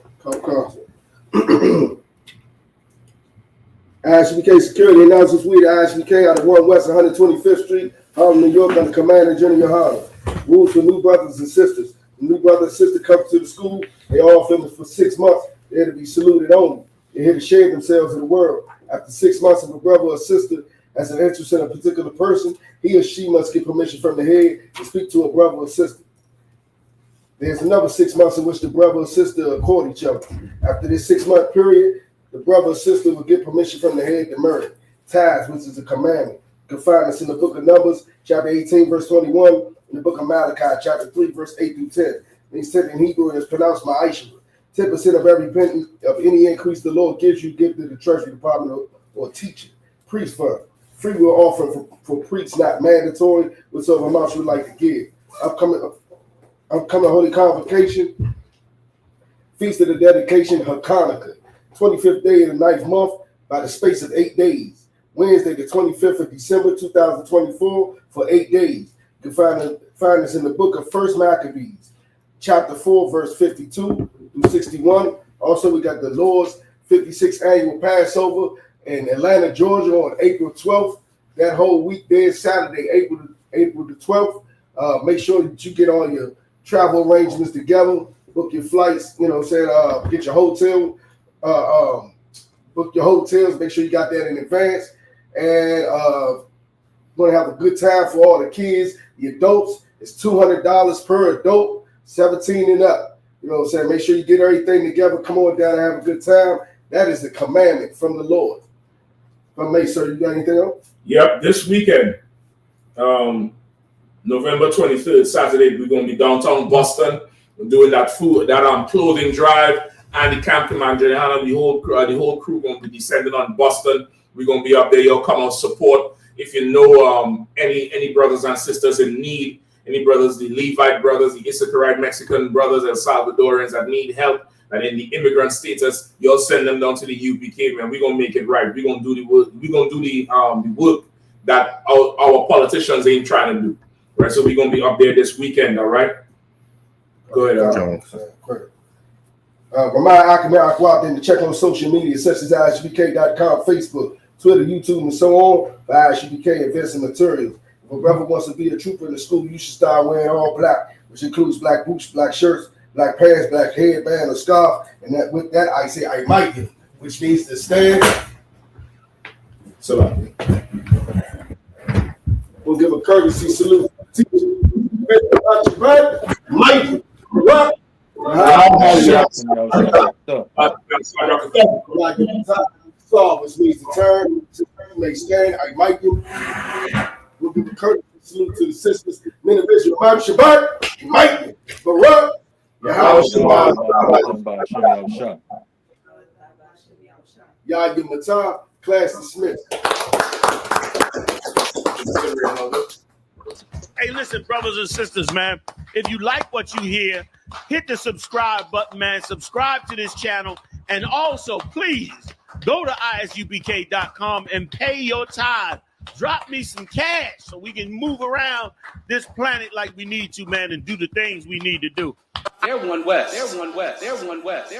I.S.U.P.K security announcements. We the I.S.U.P.K out of 1 West 125th Street, Harlem, New York, under Commander General Yahanna. Rules for new brothers and sisters. The new brother and sister come to the school. They all filmed for 6 months. They're to be saluted only. They're here to share themselves in the world. After 6 months, if a brother or sister has an interest in a particular person, he or she must get permission from the head to speak to a brother or sister. There's another 6 months in which the brother or sister court each other. After this 6 month period, the brother or sister will get permission from the head to marry. Tithes, which is a commandment. You can find this in the book of Numbers, chapter 18, verse 21, in the book of Malachi, chapter 3, verse 8 through 10. These said in Hebrew, and it's pronounced ma'aishah. 10% of every penny of any increase the Lord gives you, give to the treasury department or teacher. Priest fund. Free will offering for priests, not mandatory, whatsoever amounts you would like to give. Upcoming Holy Convocation, Feast of the Dedication, Hanukkah, 25th day of the 9th month, by the space of 8 days. Wednesday, the 25th of December, 2024, for 8 days. You can find this in the book of 1 Maccabees, chapter 4, verse 52 through 61. Also, we got the Lord's 56th annual Passover in Atlanta, Georgia on April 12th. That whole week there, Saturday, April the 12th. Make sure that you get all your travel arrangements together, book your flights, get your hotel, book your hotels, make sure you got that in advance. And going to have a good time for all the kids, the adults. It's $200 per adult, 17 and up. You know what I'm saying? Make sure you get everything together. Come on down and have a good time. That is the commandment from the Lord. If I may, sir, you got anything else? Yep, this weekend, November 23rd, Saturday, we're going to be downtown Boston doing that clothing drive. And the camp commander, Yahanna, the whole crew going to be descending on Boston. We're going to be up there. You'll come out support. If you know any brothers and sisters in need, any brothers, the Levite brothers, the I.S.U.P.K Mexican brothers, and Salvadorians that need help, and in the immigrant status, you'll send them down to the UPK, man. We're gonna make it right. We're gonna do the work. We're gonna do the work that our politicians ain't trying to do. Right. So we're gonna be up there this weekend, all right? Go ahead, John. Remind Akamara Aquat to check on social media such as ISUPK.com, Facebook, Twitter, YouTube, and so on for I.S.U.P.K events and materials. If a brother wants to be a trooper in the school, you should start wearing all black, which includes black boots, black shirts, black pants, black headband, or scarf. And that with that, I say I might get, which means to stand. So we'll give a courtesy salute. Mike, what? Which means to turn, make stand. I might do. We'll give a courtesy salute to the sisters. Men of Israel, Imam Shabbat, Mike, Barak, Yah Matah, class dismissed. Hey, listen, brothers and sisters, man. If you like what you hear, hit the subscribe button, man. Subscribe to this channel. And also, please, go to ISUPK.com and pay your tithe. Drop me some cash so we can move around this planet like we need to, man, and do the things we need to do. They're one West. They're one West. They're one West.